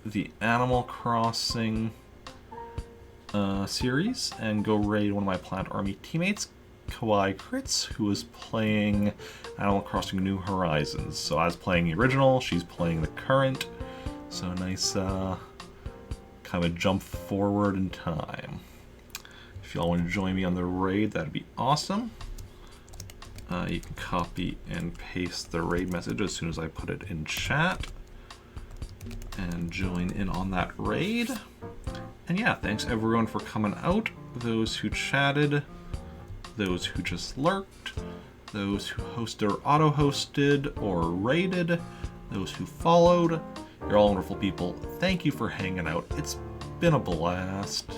the Animal Crossing series and go raid one of my Plant Army teammates, Kawaii Crits, who is playing Animal Crossing New Horizons. So I was playing the original, she's playing the current. So a nice kind of a jump forward in time. If y'all want to join me on the raid, that'd be awesome. You can copy and paste the raid message as soon as I put it in chat and join in on that raid. And yeah, thanks everyone for coming out. Those who chatted, those who just lurked, those who hosted or auto-hosted or raided, those who followed. You're all wonderful people. Thank you for hanging out. It's been a blast.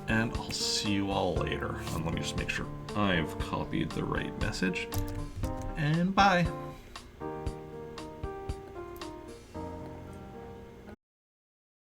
And I'll see you all later. And let me just make sure I've copied the right message. And bye.